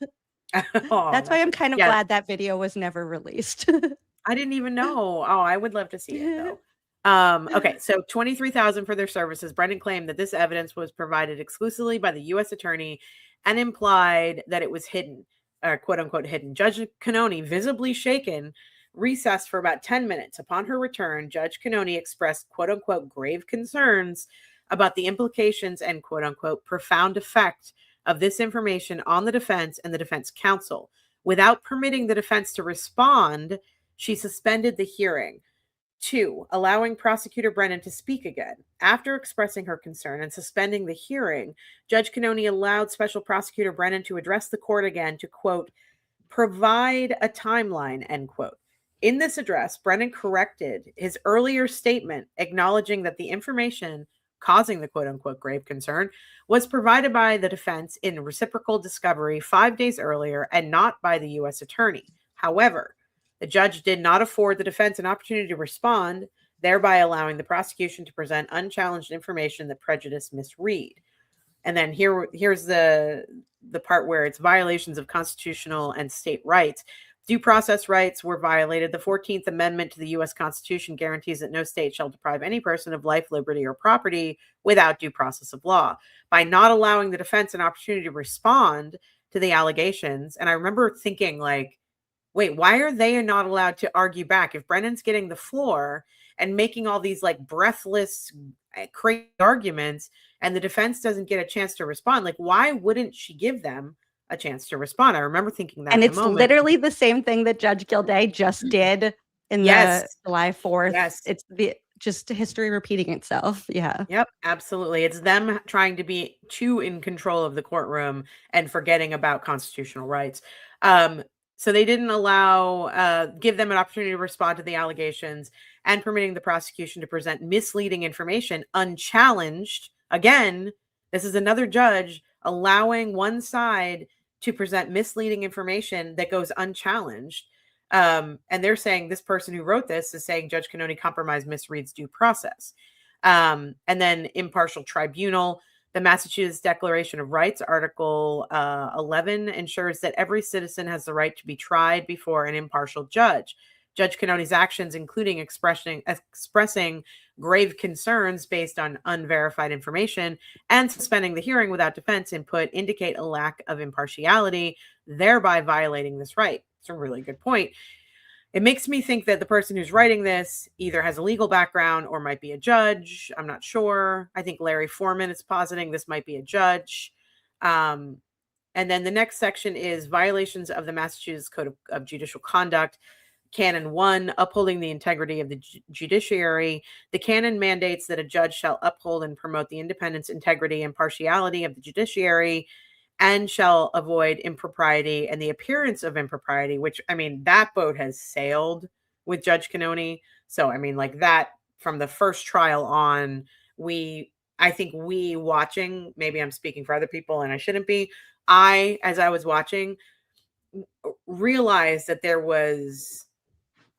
That's why I'm kind of yeah. glad that video was never released. I didn't even know. Oh, I would love to see it though. Okay, so $23,000 for their services. Brennan claimed that this evidence was provided exclusively by the U.S. attorney and implied that it was hidden, quote unquote hidden. Judge Canoni, visibly shaken, recessed for about 10 minutes. Upon her return, Judge Canoni expressed quote unquote grave concerns about the implications and quote unquote profound effect of this information on the defense and the defense counsel. Without permitting the defense to respond, she suspended the hearing. 2, allowing Prosecutor Brennan to speak again. After expressing her concern and suspending the hearing, Judge Canoni allowed Special Prosecutor Brennan to address the court again to, quote, provide a timeline, end quote. In this address, Brennan corrected his earlier statement, acknowledging that the information causing the quote unquote grave concern was provided by the defense in reciprocal discovery 5 days earlier and not by the U.S. attorney. However, the judge did not afford the defense an opportunity to respond, thereby allowing the prosecution to present unchallenged information that prejudiced Miss Reed. And then here's the part where it's violations of constitutional and state rights. Due process rights were violated. The 14th Amendment to the U.S. Constitution guarantees that no state shall deprive any person of life, liberty, or property without due process of law. By not allowing the defense an opportunity to respond to the allegations, and I remember thinking like, wait, why are they not allowed to argue back? If Brennan's getting the floor and making all these like breathless, crazy arguments and the defense doesn't get a chance to respond, like why wouldn't she give them a chance to respond? I remember thinking that. And it's literally the same thing that Judge Gilday just did in the July 4th. Yes. It's just history repeating itself. Yeah. Yep, absolutely. It's them trying to be too in control of the courtroom and forgetting about constitutional rights. So they didn't give them an opportunity to respond to the allegations and permitting the prosecution to present misleading information unchallenged. Again, this is another judge allowing one side to present misleading information that goes unchallenged. And they're saying this person who wrote this is saying Judge Canoni compromised Miss Reed's due process. And then impartial tribunal. The Massachusetts Declaration of Rights, Article 11, ensures that every citizen has the right to be tried before an impartial judge. Judge Canoni's actions, including expressing grave concerns based on unverified information and suspending the hearing without defense input, indicate a lack of impartiality, thereby violating this right. It's a really good point. It makes me think that the person who's writing this either has a legal background or might be a judge. I'm not sure. I think Larry Foreman is positing this might be a judge. And then the next section is violations of the Massachusetts Code of Judicial Conduct. Canon 1, upholding the integrity of the judiciary. The canon mandates that a judge shall uphold and promote the independence, integrity, and impartiality of the judiciary and shall avoid impropriety and the appearance of impropriety, which, I mean, that boat has sailed with Judge Canoni. So, I mean, like that from the first trial on, I think we watching, maybe I'm speaking for other people and I shouldn't be, as I was watching, realized that there was,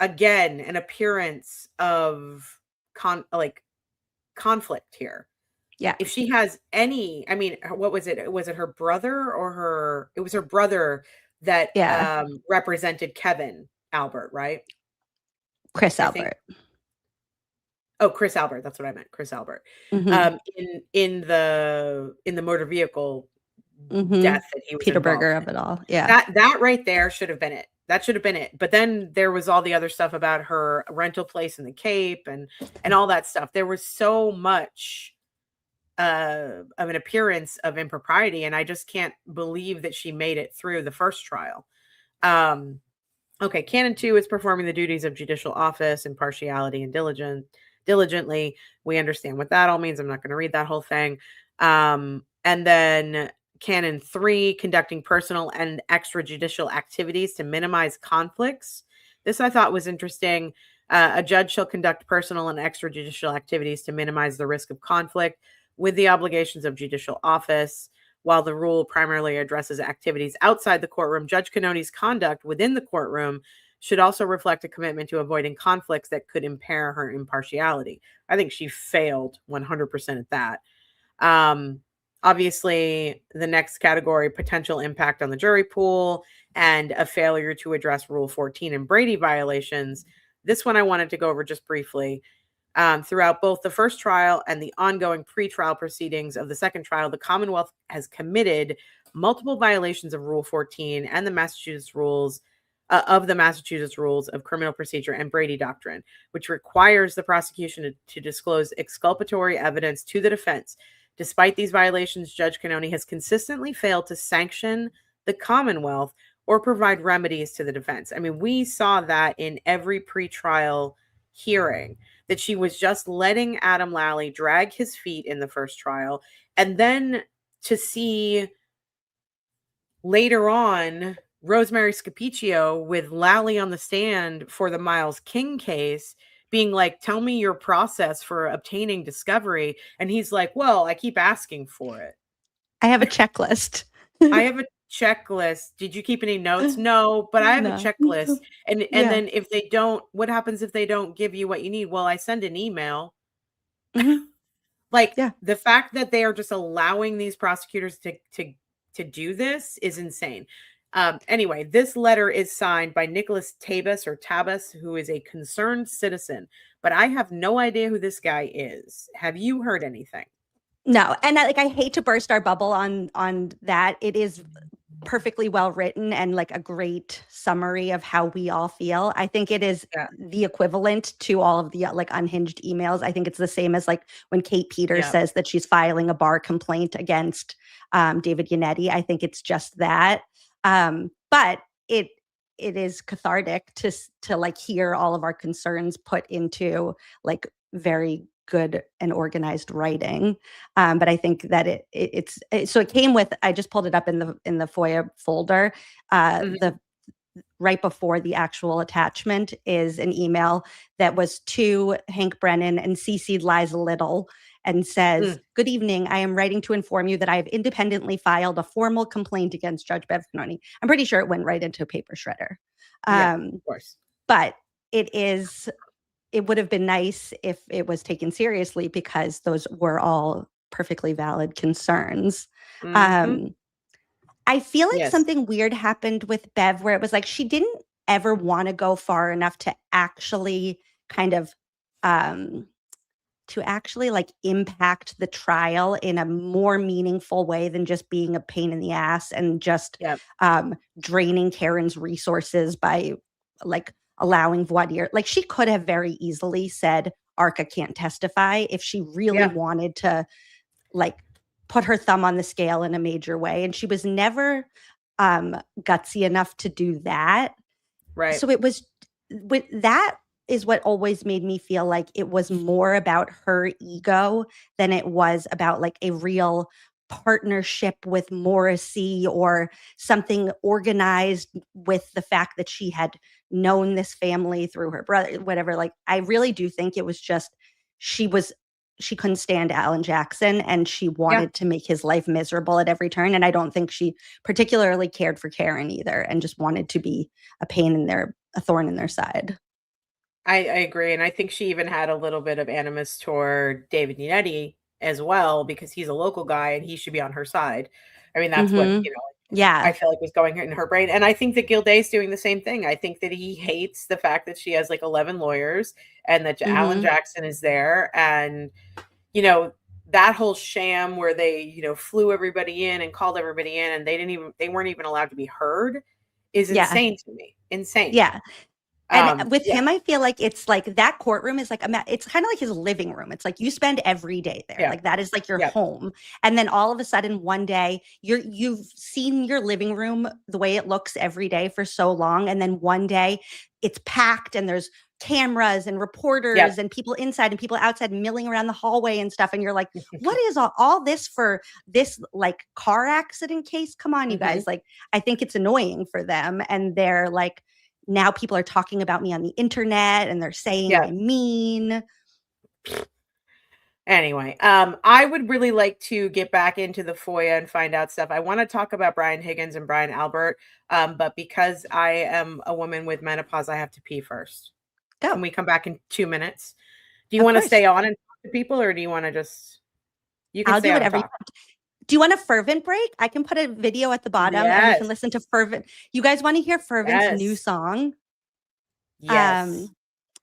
again, an appearance of conflict here. Yeah. If she has any, I mean, what was it? Was it her brother or it was her brother that represented Kevin Albert, right? Chris Albert. Chris Albert. That's what I meant. Chris Albert. Mm-hmm. In the motor vehicle death that he was Peter involved Berger in. of it all. Yeah. That right there should have been it. That should have been it. But then there was all the other stuff about her rental place in the Cape and all that stuff. There was so much of an appearance of impropriety, and I just can't believe that she made it through the first trial. Okay, Canon 2 is performing the duties of judicial office, impartiality, and diligently. We understand what that all means. I'm not going to read that whole thing. And then Canon 3, conducting personal and extrajudicial activities to minimize conflicts. This I thought was interesting. A judge shall conduct personal and extrajudicial activities to minimize the risk of conflict with the obligations of judicial office. While the rule primarily addresses activities outside the courtroom, Judge Cannoni's conduct within the courtroom should also reflect a commitment to avoiding conflicts that could impair her impartiality. I think she failed 100% at that. Obviously, the next category, potential impact on the jury pool and a failure to address Rule 14 and Brady violations. This one I wanted to go over just briefly. Throughout both the first trial and the ongoing pretrial proceedings of the second trial, the Commonwealth has committed multiple violations of Rule 14 and the Massachusetts rules of criminal procedure and Brady doctrine, which requires the prosecution to disclose exculpatory evidence to the defense. Despite these violations, Judge Cannoni has consistently failed to sanction the Commonwealth or provide remedies to the defense. I mean, we saw that in every pretrial hearing, that she was just letting Adam Lally drag his feet in the first trial. And then to see later on Rosemary Scapicchio with Lally on the stand for the Miles King case being like, tell me your process for obtaining discovery. And he's like, well, I keep asking for it. I have a checklist. I have a checklist. Did you keep any notes? No, but I have a checklist. And then if they don't, what happens if they don't give you what you need? Well, I send an email. The fact that they are just allowing these prosecutors to do this is insane. Anyway, this letter is signed by Nicholas Tabus, who is a concerned citizen, but I have no idea who this guy is. Have you heard anything? No. And I hate to burst our bubble on that. It is perfectly well written and like a great summary of how we all feel. I think it is the equivalent to all of the like unhinged emails. I think it's the same as like when Kate Peters says that she's filing a bar complaint against David Yannetti. I think it's just that. But it is cathartic to like hear all of our concerns put into like very good and organized writing. But I think that it's so it came with, I just pulled it up in the FOIA folder. The right before the actual attachment is an email that was to Hank Brennan and CC'd Liza Little and says, good evening. I am writing to inform you that I have independently filed a formal complaint against Judge Bev Cannoni. I'm pretty sure it went right into a paper shredder. Of course. But it would have been nice if it was taken seriously because those were all perfectly valid concerns. I feel like something weird happened with Bev where it was like she didn't ever want to go far enough to actually kind of like impact the trial in a more meaningful way than just being a pain in the ass and just draining Karen's resources by like allowing voir dire. Like she could have very easily said Arca can't testify if she really wanted to like put her thumb on the scale in a major way. And she was never gutsy enough to do that. Right. So it was with that is what always made me feel like it was more about her ego than it was about like a real partnership with Morrissey or something organized with the fact that she had known this family through her brother, whatever. Like, I really do think it was just, she couldn't stand Alan Jackson and she wanted to make his life miserable at every turn. And I don't think she particularly cared for Karen either and just wanted to be a thorn in their side. I agree. And I think she even had a little bit of animus toward David Yannetti as well, because he's a local guy and he should be on her side. I mean, that's what, I feel like was going in her brain. And I think that Gilday's doing the same thing. I think that he hates the fact that she has like 11 lawyers and that Alan Jackson is there. And, that whole sham where they, flew everybody in and called everybody in and they weren't even allowed to be heard is insane to me. Insane. Yeah. And with him, I feel like it's like that courtroom is like, it's kind of like his living room. It's like you spend every day there. Like that is like your home. And then all of a sudden one day you've seen your living room the way it looks every day for so long. And then one day it's packed and there's cameras and reporters and people inside and people outside milling around the hallway and stuff. And you're like, what is all this for this like car accident case? Come on, you guys. Like, I think it's annoying for them. And they're like, now people are talking about me on the internet and they're saying I'm mean. Anyway, I would really like to get back into the FOIA and find out stuff. I want to talk about Brian Higgins and Brian Albert, but because I am a woman with menopause, I have to pee first. Go. Can we come back in 2 minutes? Do you Of want to course. stay on and talk to people, or do you want to just? You can I'll stay do on and whatever you talk. want. Do you want a fervent break? I can put a video at the bottom and we Yes. can listen to Fervent. You guys want to hear Fervent's new Yes. song? Yes.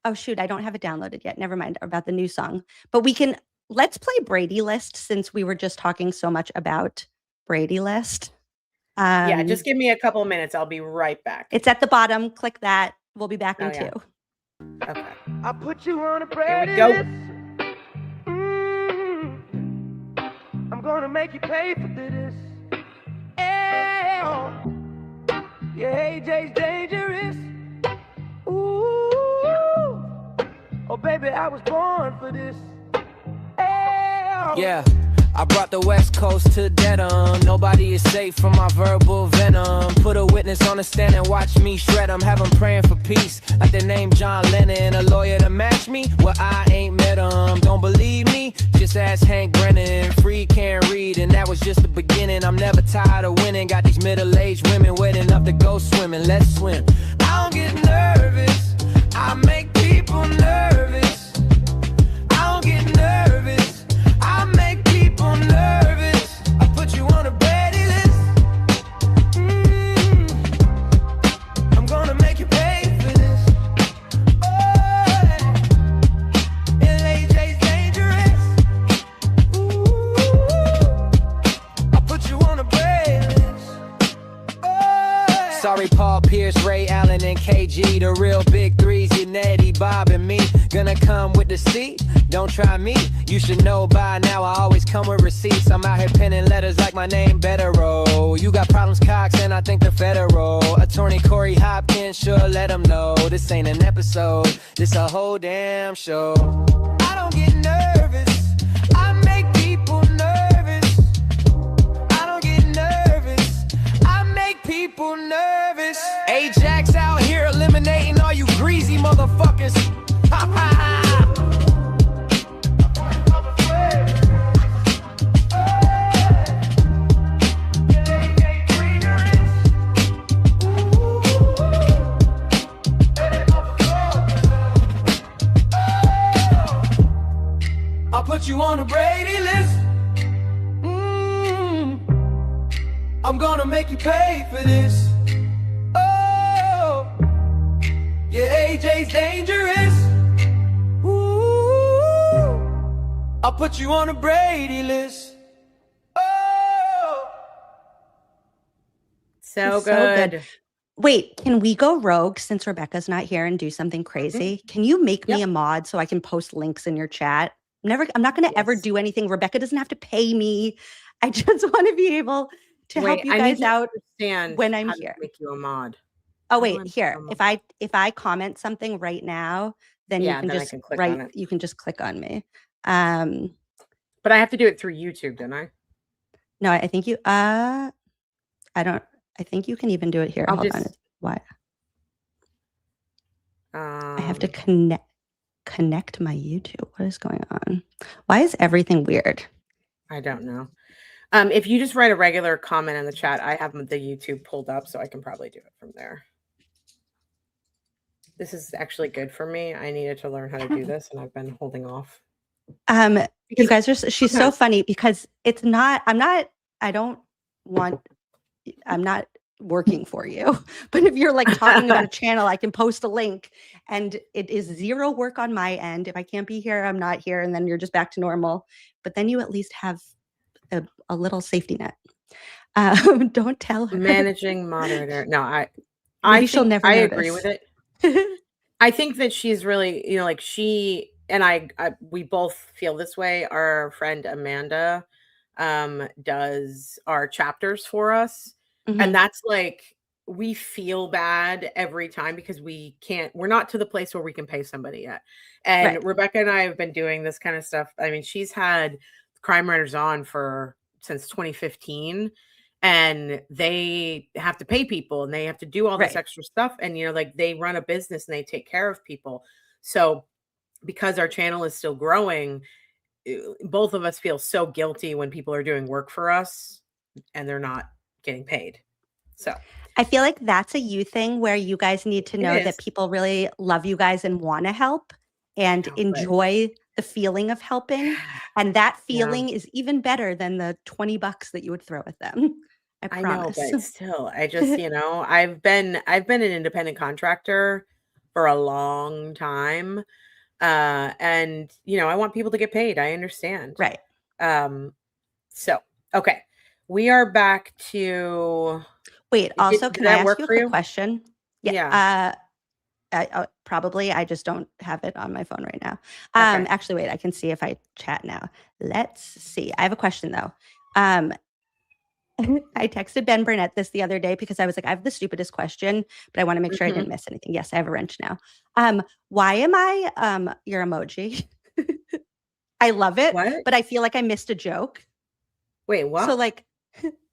Oh shoot, I don't have it downloaded yet. Never mind about the new song. But let's play Brady List since we were just talking so much about Brady List. Yeah, just give me a couple of minutes. I'll be right back. It's at the bottom. Click that. We'll be back in Oh, yeah. 2. Okay. I put you on a Here Brady we go. list. I'm gonna make you pay for this. Yeah, your AJ's dangerous. Ooh, oh baby, I was born for this. Yeah, I brought the West Coast to Dedham. Nobody is safe from my verbal venom. Put a witness on the stand and watch me shred 'em. Have 'em praying for peace, like the name John Lennon. A lawyer to match me? Well, I ain't met 'em. Don't believe me? Just ask Hank Brennan. Free can't read, and that was just the beginning. I'm never tired of winning. Got these middle-aged women waiting up to go swimming. Let's swim. I don't get nervous. I make people nervous. I don't get nervous. I make people nervous. I put you on a Brady list. I'm gonna make you pay for this. Oh, and AJ's dangerous. Ooh, I put you on a Brady list. Oh, sorry, Paul Pierce, Ray Allen, and KG, the real big threes. You Nettie, Bob, and me. Gonna come with the seat. Don't try me, you should know by now I always come with receipts. I'm out here penning letters like my name better roll. You got problems, Cox, and I think they're federal. Attorney Corey Hopkins, sure let them know. This ain't an episode, this a whole damn show. I don't get nervous, I make people nervous. I don't get nervous, I make people nervous. Ajax out here eliminating all you greasy motherfuckers. Ha ha ha. I'll put you on a Brady list. I'm gonna make you pay for this. Oh, yeah, AJ's dangerous. Ooh, I'll put you on a Brady list. Oh, So It's so good. good. Wait, can we go rogue since Rebecca's not here and do something crazy? Can you make me Yep. a mod so I can post links in your chat? I'm not going to ever Yes. do anything. Rebecca doesn't have to pay me. I just want to be able to help you I need guys to out. understand when I'm how to here. make you a mod. Oh How do I wait, make here. you a mod? If I comment something right now, then Yeah, you can then I just can click write. on it. You can just click on me. But I have to do it through YouTube, don't I? No, I think you. I don't. I think you can even do it here. I'll Hold on. just- Why? I have to Um, connect my YouTube. What is going on? Why is everything weird? I don't know. If you just write a regular comment in the chat, I have the YouTube pulled up, so I can probably do it from there. This is actually good for me. I needed to learn how to do this, and I've been holding off. You Because guys are. She's so sometimes- funny because it's not. I'm not. I don't want. I'm not working for you. But if you're like talking about a channel, I can post a link, and it is zero work on my end. If I can't be here, I'm not here, and then you're just back to normal. But then you at least have a little safety net. Don't tell her. managing moderator. No, I Maybe she'll think never I agree with notice. it. I think that she's really, like she and I we both feel this way. Our friend Amanda does our chapters for us. Mhm. And that's like we feel bad every time because we're not to the place where we can pay somebody yet. And Right. Rebecca and I have been doing this kind of stuff. I mean, she's had Crime Writers on since 2015, and they have to pay people and they have to do all this Right. extra stuff. And like they run a business and they take care of people. So because our channel is still growing, both of us feel so guilty when people are doing work for us and they're not getting paid. So I feel like that's a you thing where you guys need to know that people really love you guys and want to help and enjoy the feeling of helping. And that feeling is even better than the $20 that you would throw at them. I promise. know, but still, I just, I've been an independent contractor for a long time. And I want people to get paid. I understand. Right. So, okay. We are back to Wait, also, can I ask you a quick question? Yeah. Probably. I just don't have it on my phone right now. Okay. Actually, wait, I can see if I chat now. Let's see. I have a question though. I texted Ben Burnett this the other day because I was like, I have the stupidest question, but I want to make sure I didn't miss anything. Yes, I have a wrench now. Why am I your emoji? I love it, but I feel like I missed a joke. Wait, what? So like,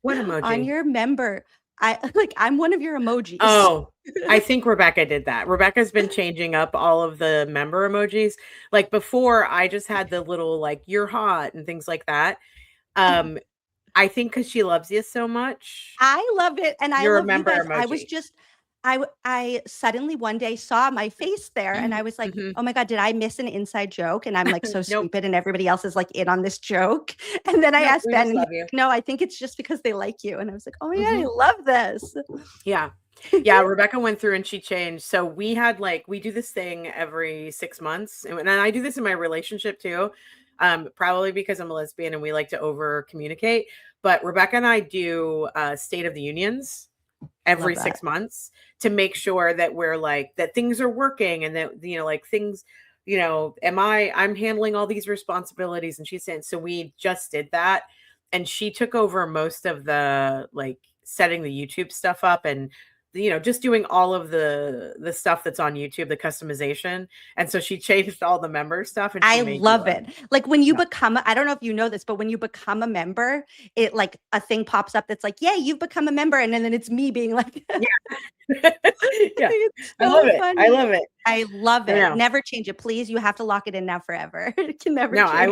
what emoji? On your member, I'm one of your emojis. Oh, I think Rebecca did that. Rebecca's been changing up all of the member emojis. Like before, I just had the little like "you're hot" and things like that. I think because she loves you so much. I love it, and I You're love a member you guys. emoji. I was just, I suddenly one day saw my face there, and I was like, oh my God, did I miss an inside joke? And I'm like so stupid, and everybody else is like in on this joke. And then I asked Ben, and he, no, I think it's just because they like you. And I was like, oh my God, I love this. Yeah. Yeah, Rebecca went through and she changed. So we had we do this thing every 6 months. And I do this in my relationship too. Probably because I'm a lesbian and we like to over communicate. But Rebecca and I do State of the Unions every 6 months to make sure that we're that things are working and that, things, I'm handling all these responsibilities. And she's saying, so we just did that. And she took over most of the setting the YouTube stuff up and just doing all of the stuff that's on YouTube, the customization. And so she changed all the member stuff. And I love it. Like when you become, I don't know if you know this, but when you become a member, it a thing pops up that's like, yeah, you've become a member. And then it's me being like, yeah. I love it. I love it. I love it. Never change it. Please. You have to lock it in now forever. It can never change. I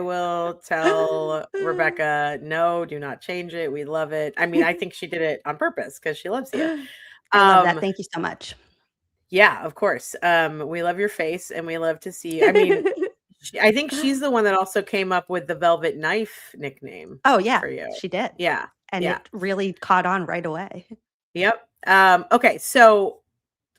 will tell Rebecca, no, do not change it. We love it. I mean, I think she did it on purpose because she loves you. I love that. Thank you so much. Yeah, of course. We love your face and we love to see you. I mean, I think she's the one that also came up with the Velvet Knife nickname. Oh, yeah. For you. She did. Yeah. And it really caught on right away. Yep. Okay. So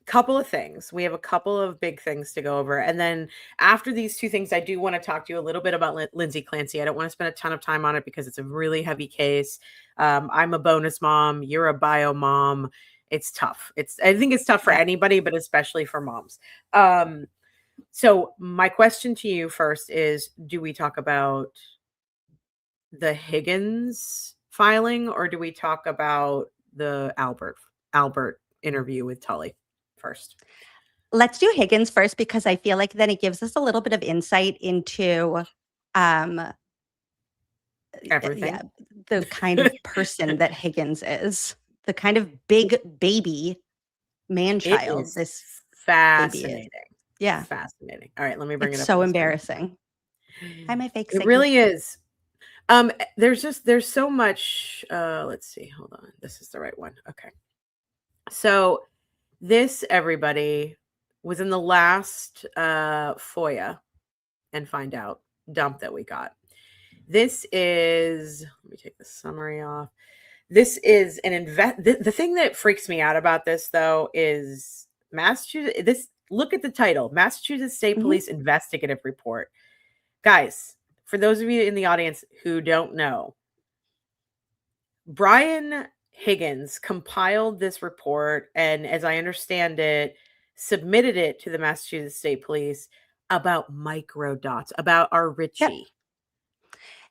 couple of things. We have a couple of big things to go over. And then after these two things, I do want to talk to you a little bit about Lindsay Clancy. I don't want to spend a ton of time on it because it's a really heavy case. I'm a bonus mom. You're a bio mom. It's tough. I think it's tough for anybody, but especially for moms. So my question to you first is, do we talk about the Higgins filing or do we talk about the Albert interview with Tully first? Let's do Higgins first because I feel like then it gives us a little bit of insight into everything. Yeah, the kind of person that Higgins is, the kind of big baby man-child. This fascinating. Yeah, fascinating. All right, let me bring it up. So embarrassing. Hi, my fake. It really is. There's so much. Let's see. Hold on. This is the right one. Okay. So this, everybody, was in the last FOIA and Find Out dump that we got. This is, let me take the summary off. This is the thing that freaks me out about this, though, is Massachusetts. Look at the title, Massachusetts State Police Investigative Report. Guys, for those of you in the audience who don't know, Brian Higgins compiled this report and, as I understand it, submitted it to the Massachusetts State Police about microdots, about our Richie.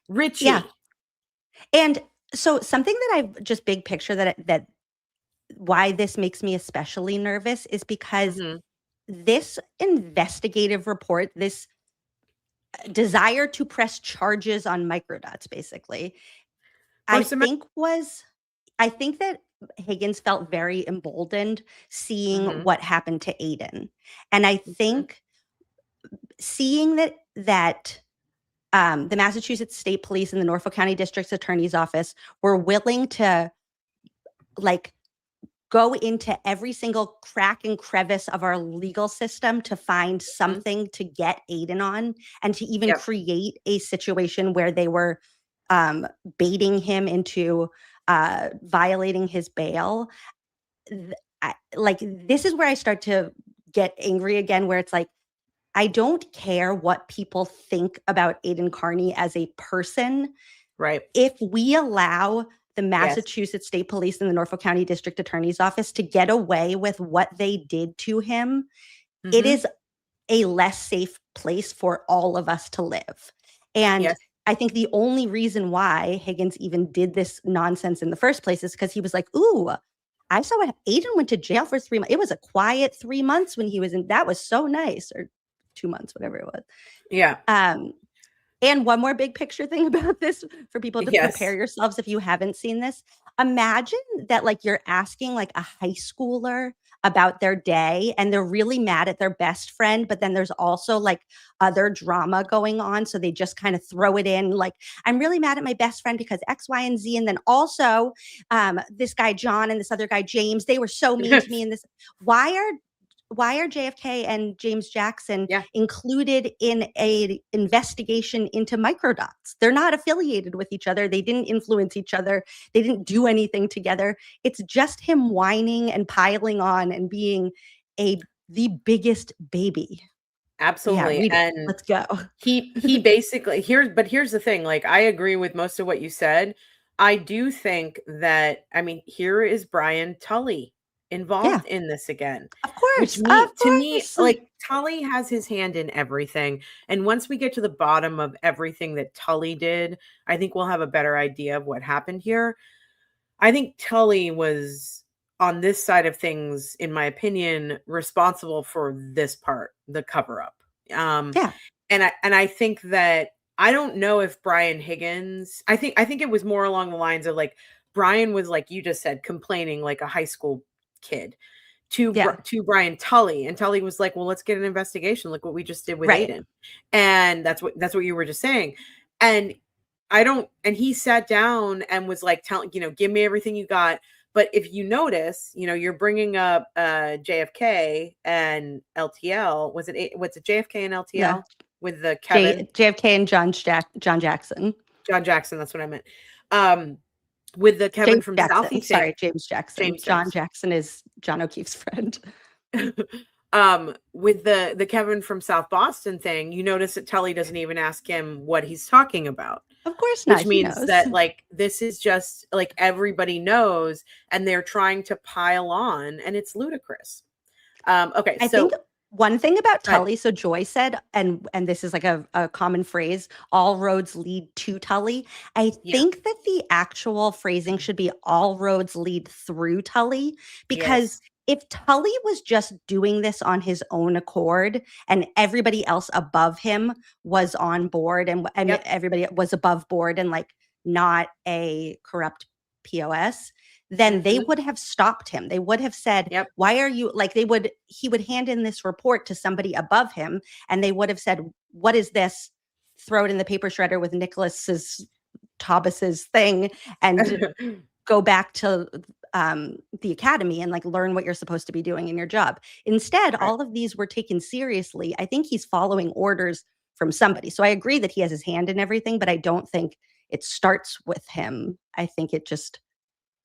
Richie. Yeah. And so something that I've just big picture that why this makes me especially nervous is because this investigative report, this desire to press charges on microdots, basically, I think that Higgins felt very emboldened seeing what happened to Aiden. And I think seeing that the Massachusetts State Police and the Norfolk County District Attorney's Office were willing to like go into every single crack and crevice of our legal system to find something to get Aiden on, and to even create a situation where they were baiting him into violating his bail. This is where I start to get angry again, where it's like, I don't care what people think about Aiden Carney as a person. Right. If we allow the Massachusetts State Police and the Norfolk County District Attorney's Office to get away with what they did to him, it is a less safe place for all of us to live. And I think the only reason why Higgins even did this nonsense in the first place is because he was like, ooh, I saw what Aiden went to jail for 3 months. It was a quiet 3 months when he was in. That was so nice. Or 2 months, whatever it was. Yeah. And one more big picture thing about this for people to prepare yourselves if you haven't seen this. Imagine that like you're asking like a high schooler about their day and they're really mad at their best friend, but then there's also like other drama going on. So they just kind of throw it in like, I'm really mad at my best friend because X, Y, and Z. And then also this guy, John, and this other guy, James, they were so mean to me in this. Why are JFK and James Jackson included in a investigation into microdots? They're not affiliated with each other. They didn't influence each other. They didn't do anything together. It's just him whining and piling on and being the biggest baby. Absolutely. Yeah, and let's go. He basically here's the thing. Like, I agree with most of what you said. I do think that, I mean, here is Brian Tully involved in this again. Of course. Which to me, like, Tully has his hand in everything. And once we get to the bottom of everything that Tully did, I think we'll have a better idea of what happened here. I think Tully was on this side of things, in my opinion, responsible for this part, the cover up. And I think that, I don't know if Brian Higgins, I think it was more along the lines of like, Brian was, like you just said, complaining like a high school kid to Brian Tully, and Tully was like, well, let's get an investigation, like what we just did with Aiden. And that's what you were just saying. And he sat down and was like, give me everything you got. But if you notice, you're bringing up JFK and LTL. What's it JFK and LTL with the Kevin? JFK and John Jackson. John Jackson, that's what I meant. With the Kevin James from Jackson. Southeast. Sorry, James Jackson. John Jackson is John O'Keefe's friend. With the Kevin from South Boston thing, you notice that Tully doesn't even ask him what he's talking about. Of course not. Which means that, like, this is just like everybody knows, and they're trying to pile on, and it's ludicrous. Okay, I think one thing about Tully, so Joy said, and this is like a common phrase, all roads lead to Tully. I think that the actual phrasing should be all roads lead through Tully, because if Tully was just doing this on his own accord and everybody else above him was on board and everybody was above board and like not a corrupt POS, then they would have stopped him. They would have said, why are you like, he would hand in this report to somebody above him and they would have said, what is this? Throw it in the paper shredder with Thomas's thing and go back to the academy and like learn what you're supposed to be doing in your job. Instead, all of these were taken seriously. I think he's following orders from somebody. So I agree that he has his hand in everything, but I don't think it starts with him. I think it just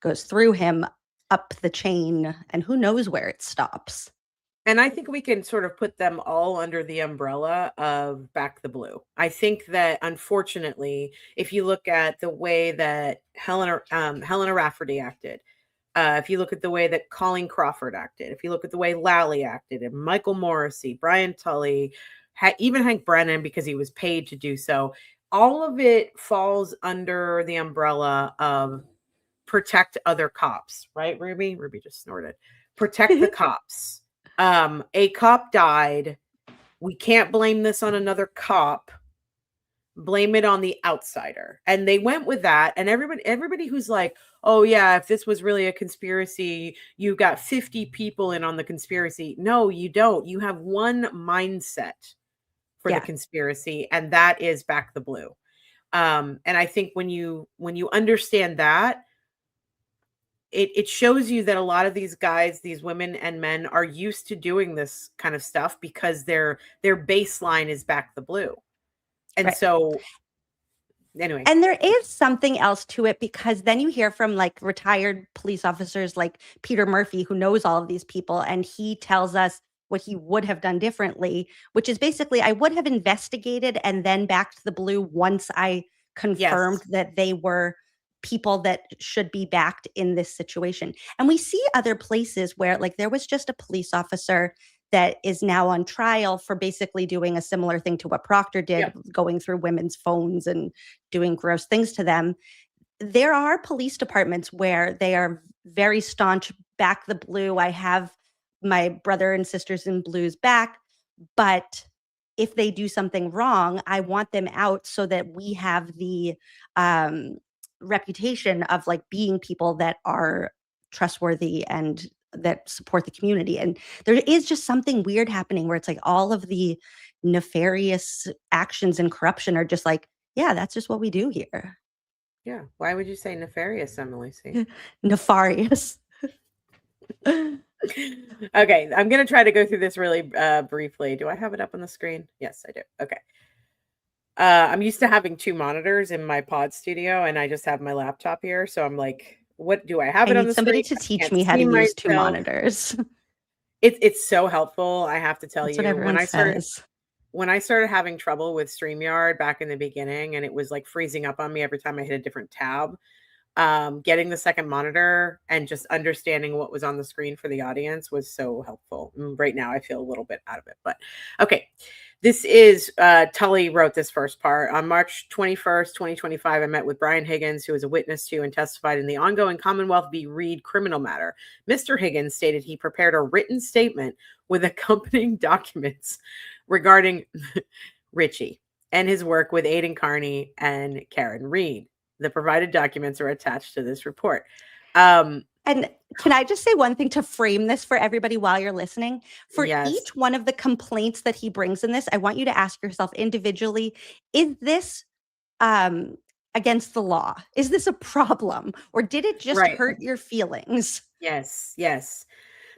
goes through him up the chain, and who knows where it stops. And I think we can sort of put them all under the umbrella of Back the Blue. I think that, unfortunately, if you look at the way that Helena Rafferty acted, if you look at the way that Colleen Crawford acted, if you look at the way Lally acted, and Michael Morrissey, Brian Tully, even Hank Brennan, because he was paid to do so, all of it falls under the umbrella of protect other cops, right, Ruby? Ruby just snorted. Protect the cops. A cop died. We can't blame this on another cop. Blame it on the outsider. And they went with that. And everybody who's like, oh yeah, if this was really a conspiracy, you got 50 people in on the conspiracy. No, you don't. You have one mindset for the Yeah. conspiracy, and that is Back the Blue. And I think when you understand that, it shows you that a lot of these guys, these women and men, are used to doing this kind of stuff because their baseline is Back the Blue. And Right. so anyway. And there is something else to it, because then you hear from like retired police officers like Peter Murphy, who knows all of these people, and he tells us what he would have done differently, which is basically, I would have investigated and then backed the blue once I confirmed that they were people that should be backed in this situation. And we see other places where, like, there was just a police officer that is now on trial for basically doing a similar thing to what Proctor did, Yep. going through women's phones and doing gross things to them. There are police departments where they are very staunch, back the blue. I have my brother and sisters in blues back, but if they do something wrong, I want them out so that we have the reputation of like being people that are trustworthy and that support the community. And there is just something weird happening where it's like all of the nefarious actions and corruption are just like, yeah, that's just what we do here. Yeah. Why would you say nefarious, Emily C? Nefarious. Okay, I'm going to try to go through this really briefly. Do I have it up on the screen? Yes, I do. Okay. I'm used to having two monitors in my pod studio, and I just have my laptop here. So I'm like, what do I have I it on need the somebody screen? to teach me how to use two monitors. It's so helpful. I have to tell That's you, what everyone says. When I started having trouble with StreamYard back in the beginning, and it was like freezing up on me every time I hit a different tab, getting the second monitor and just understanding what was on the screen for the audience was so helpful. Right now, I feel a little bit out of it, but okay. This is Tully wrote this first part. On March 21st, 2025, I met with Brian Higgins, who was a witness to and testified in the ongoing Commonwealth v. Reed criminal matter. Mr. Higgins stated he prepared a written statement with accompanying documents regarding Richie and his work with Aidan Carney and Karen Reed. The provided documents are attached to this report. And can I just say one thing to frame this for everybody while you're listening? For each one of the complaints that he brings in this, I want you to ask yourself individually, is this against the law? Is this a problem? Or did it just hurt your feelings? Yes, yes.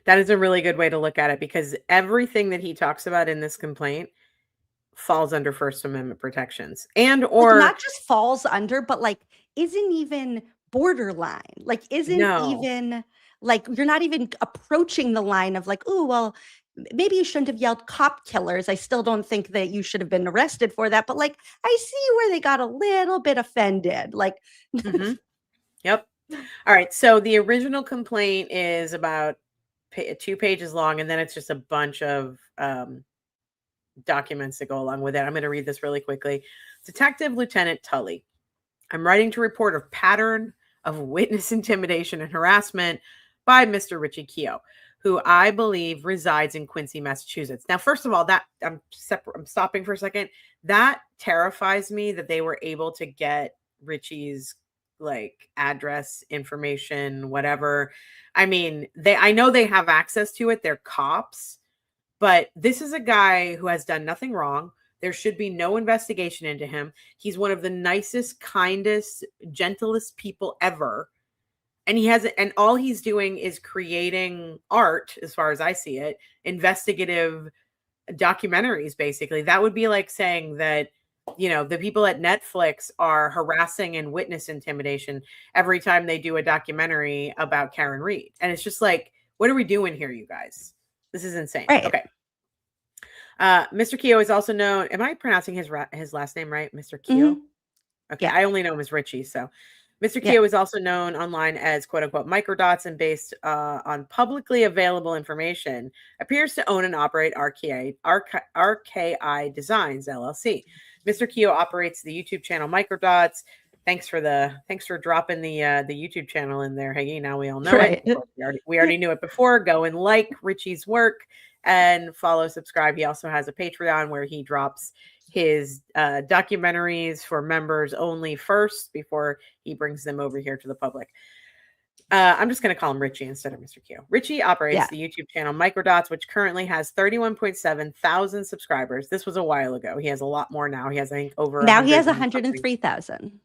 That is a really good way to look at it, because everything that he talks about in this complaint falls under First Amendment protections, and or like, not just falls under, but like isn't even borderline, like isn't even like, you're not even approaching the line of like, oh, well, maybe you shouldn't have yelled cop killers. I still don't think that you should have been arrested for that, but like, I see where they got a little bit offended. Like, Yep. All right. So the original complaint is about 2 pages long, and then it's just a bunch of documents that go along with it. I'm going to read this really quickly. Detective Lieutenant Tully, I'm writing to report a pattern of witness intimidation and harassment by Mr. Richie Keogh, who I believe resides in Quincy, Massachusetts. Now, first of all, that I'm stopping for a second. That terrifies me that they were able to get Richie's like address information, whatever. I mean, I know they have access to it. They're cops, but this is a guy who has done nothing wrong. There should be no investigation into him. He's one of the nicest, kindest, gentlest people ever. And and all he's doing is creating art, as far as I see it, investigative documentaries, basically. That would be like saying that, you know, the people at Netflix are harassing and witness intimidation every time they do a documentary about Karen Reed. And it's just like, what are we doing here, you guys? This is insane. Right. Okay. Mr. Keogh is also known. Am I pronouncing his last name right? Mr. Keogh? Okay. Yeah. I only know him as Richie. So Mr. Keogh is also known online as quote unquote microdots, and based on publicly available information, appears to own and operate RKI Designs LLC. Mr. Keogh operates the YouTube channel Microdots. Thanks for dropping the YouTube channel in there, Haggy. Now we all know it. We already knew it before. Go and like Richie's work and follow, subscribe. He also has a Patreon where he drops his documentaries for members only first before he brings them over here to the public. I'm just going to call him Richie instead of Mr. Q. Richie operates Yeah. the YouTube channel Microdots, which currently has 31.7 thousand subscribers. This was a while ago. He has a lot more now. He has, I think, over Now he has 100 and something. 103,000.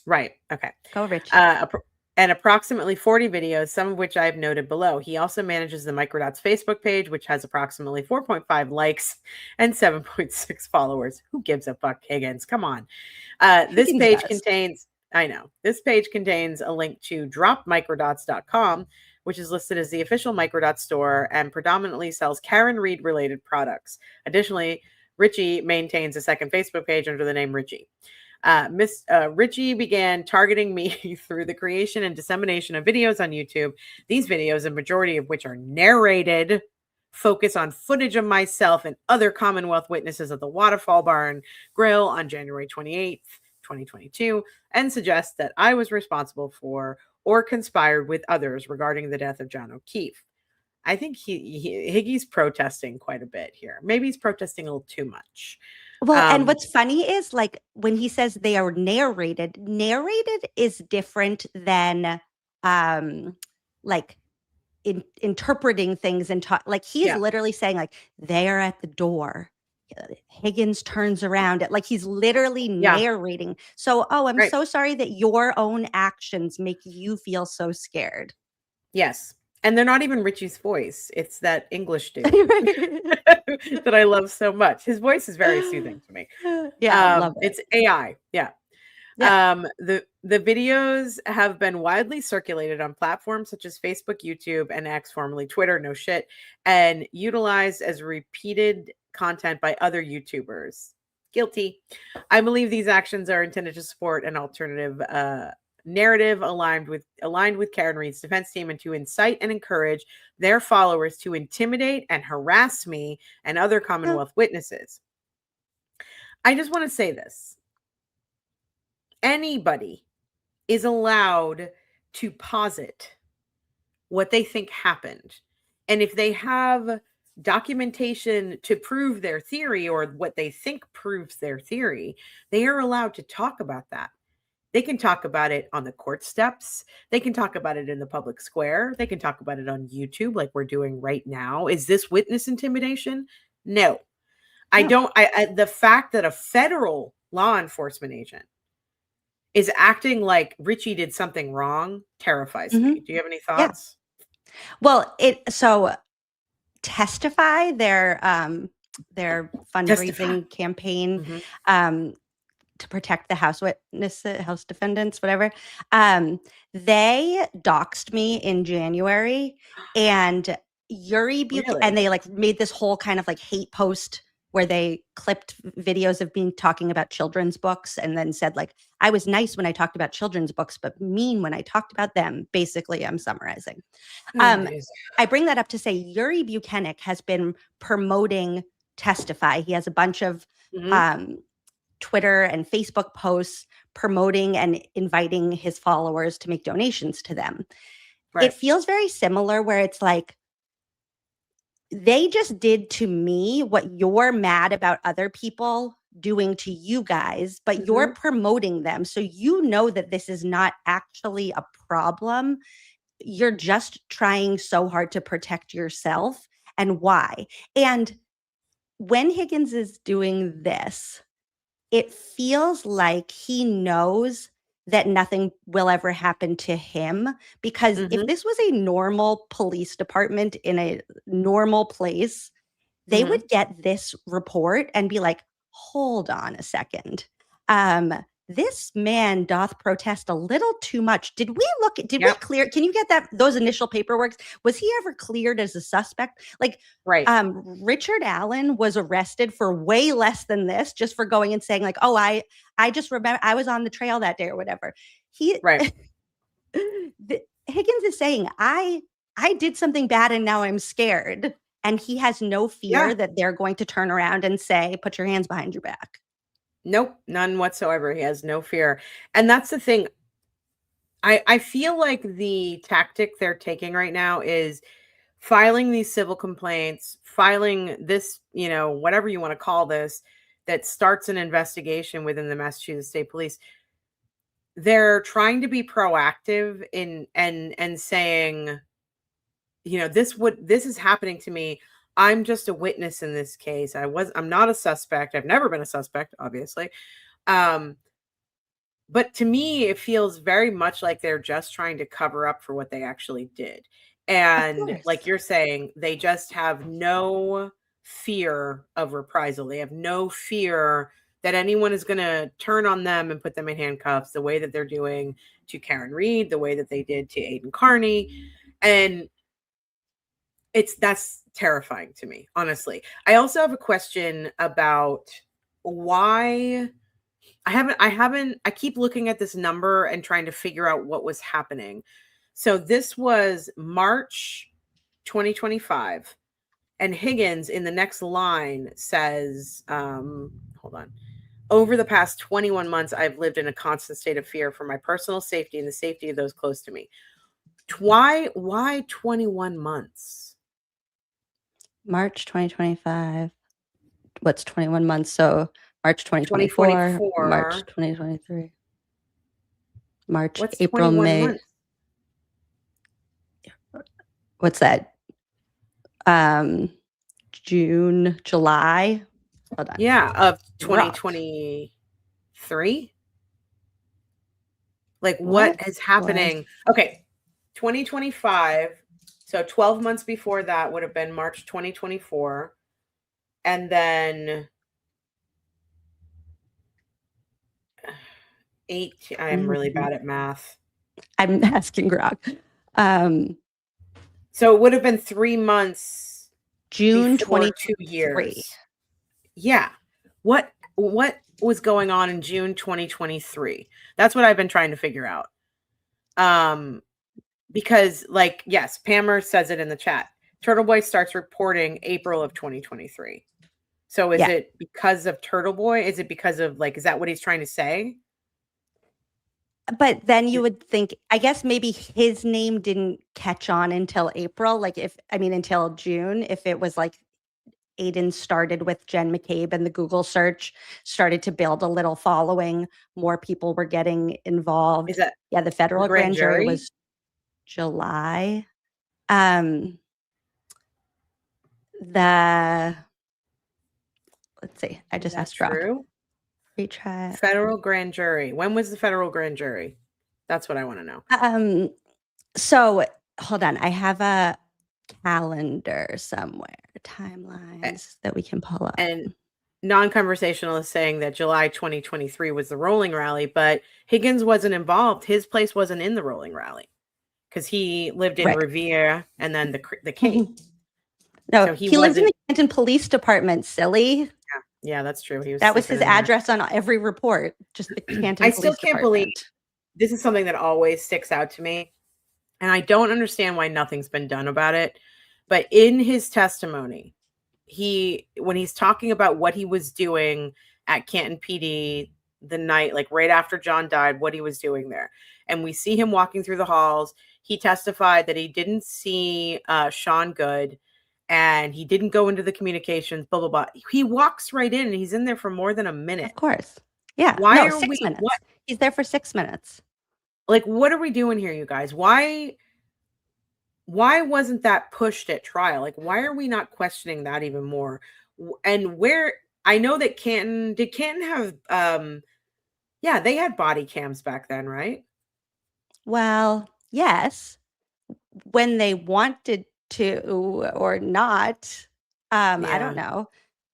Right. Okay. Go Richie. And approximately 40 videos, some of which I've noted below. He also manages the Microdots Facebook page, which has approximately 4.5 likes and 7.6 followers. Who gives a fuck, Higgins? Come on. This Higgins page does. contains, I know, this page contains a link to dropmicrodots.com, which is listed as the official Microdots store and predominantly sells Karen Reed related products. Additionally, Richie maintains a second Facebook page under the name Richie. Richie began targeting me through the creation and dissemination of videos on YouTube. These videos, a majority of which are narrated, focus on footage of myself and other Commonwealth witnesses at the Waterfall Bar and Grill on January 28th, 2022, and suggest that I was responsible for or conspired with others regarding the death of John O'Keefe. I think Higgy's protesting quite a bit here. Maybe he's protesting a little too much. Well, and what's funny is like when he says they are narrated is different than like interpreting things and like he's literally saying like they are at the door. Higgins turns around. Like he's literally narrating. So, I'm so sorry that your own actions make you feel so scared. Yes. And they're not even Richie's voice. It's that English dude that I love so much. His voice is very soothing to me. Yeah, I love it. It's AI. Yeah. The videos have been widely circulated on platforms such as Facebook, YouTube, and X, formerly Twitter, no shit, and utilized as repeated content by other YouTubers. Guilty. I believe these actions are intended to support an alternative narrative aligned with Karen Reed's defense team and to incite and encourage their followers to intimidate and harass me and other Commonwealth witnesses. I just want to say this. Anybody is allowed to posit what they think happened. And if they have documentation to prove their theory or what they think proves their theory, they are allowed to talk about that. They can talk about it on the court steps. They can talk about it in the public square. They can talk about it on YouTube like we're doing right now. Is this witness intimidation? No. I don't. The fact that a federal law enforcement agent is acting like Richie did something wrong terrifies me. Do you have any thoughts? Yeah. Well, Testify, their fundraising campaign, to protect the House defendants, whatever. They doxed me in January, and Yuri Buchanan, and they like made this whole kind of like hate post where they clipped videos of me talking about children's books and then said like, I was nice when I talked about children's books, but mean when I talked about them. Basically, I'm summarizing. I bring that up to say Yuri Buchanan has been promoting Testify. He has a bunch of Twitter and Facebook posts promoting and inviting his followers to make donations to them. Right. It feels very similar where it's like, they just did to me what you're mad about other people doing to you guys, but you're promoting them. So you know that this is not actually a problem. You're just trying so hard to protect yourself. And why? And when Higgins is doing this, it feels like he knows that nothing will ever happen to him, because if this was a normal police department in a normal place, they would get this report and be like, hold on a second. This man doth protest a little too much. Did we clear? Can you get those initial paperworks? Was he ever cleared as a suspect? Like, Richard Allen was arrested for way less than this, just for going and saying like, oh, I just remember I was on the trail that day or whatever. Higgins is saying, I did something bad and now I'm scared. And he has no fear that they're going to turn around and say, put your hands behind your back. Nope, none whatsoever. He has no fear. And that's the thing. I feel like the tactic they're taking right now is filing these civil complaints, filing this, whatever you want to call this, that starts an investigation within the Massachusetts State Police. they're trying to be proactive in and saying, you know, this is happening to me. I'm just a witness in this case. I'm not a suspect. I've never been a suspect, obviously. But to me, it feels very much like they're just trying to cover up for what they actually did. And like course. you're saying, they just have no fear of reprisal. They have no fear that anyone is going to turn on them and put them in handcuffs the way that they're doing to Karen Reed, the way that they did to Aiden Carney. And that's terrifying to me, honestly. I also have a question about why I keep looking at this number and trying to figure out what was happening. So this was March 2025, and Higgins in the next line says, hold on. Over the past 21 months, I've lived in a constant state of fear for my personal safety and the safety of those close to me. Why 21 months? March 2025. What's 21 months? So March 2024, 2024. March 2023, March, What's April, 21 May. months? What's that? June, July. Hold on. Yeah, of Rough. 2023. Like what is happening? Okay, 2025. So 12 months before that would have been March 2024. And then I'm really bad at math. I'm asking Grok. So it would have been 3 months. June before 23. 2 years. Yeah. What was going on in June 2023? That's what I've been trying to figure out. Because like, yes, Pammer says it in the chat. Turtle Boy starts reporting April of 2023. So is it because of Turtle Boy? Is it because of like, is that what he's trying to say? But then you would think, I guess maybe his name didn't catch on until April. Like until June, if it was like Aiden started with Jen McCabe and the Google search started to build a little following, more people were getting involved. Is that the federal grand jury was July. Let's see. I just asked Rock. Retry. Federal grand jury. When was the federal grand jury? That's what I want to know. So hold on. I have a calendar somewhere, timelines that we can pull up. And non-conversationalist saying that July 2023 was the rolling rally, but Higgins wasn't involved. His place wasn't in the rolling rally because he lived in Revere and then the Cape. No, so he lived in the Canton Police Department, silly. Yeah, that's true. That was his address on every report, just the Canton Police Department. I still can't believe this is something that always sticks out to me. And I don't understand why nothing's been done about it. But in his testimony, when he's talking about what he was doing at Canton PD the night, like right after John died, what he was doing there. And we see him walking through the halls. He testified that he didn't see Sean Good and he didn't go into the communications, blah, blah, blah. He walks right in and he's in there for more than a minute. Of course. Yeah. Why are 6 we, minutes. He's there for 6 minutes. Like, what are we doing here, you guys? Why wasn't that pushed at trial? Like, why are we not questioning that even more? And where I know that did Canton have, they had body cams back then, right? Well, yes, when they wanted to or not. I don't know.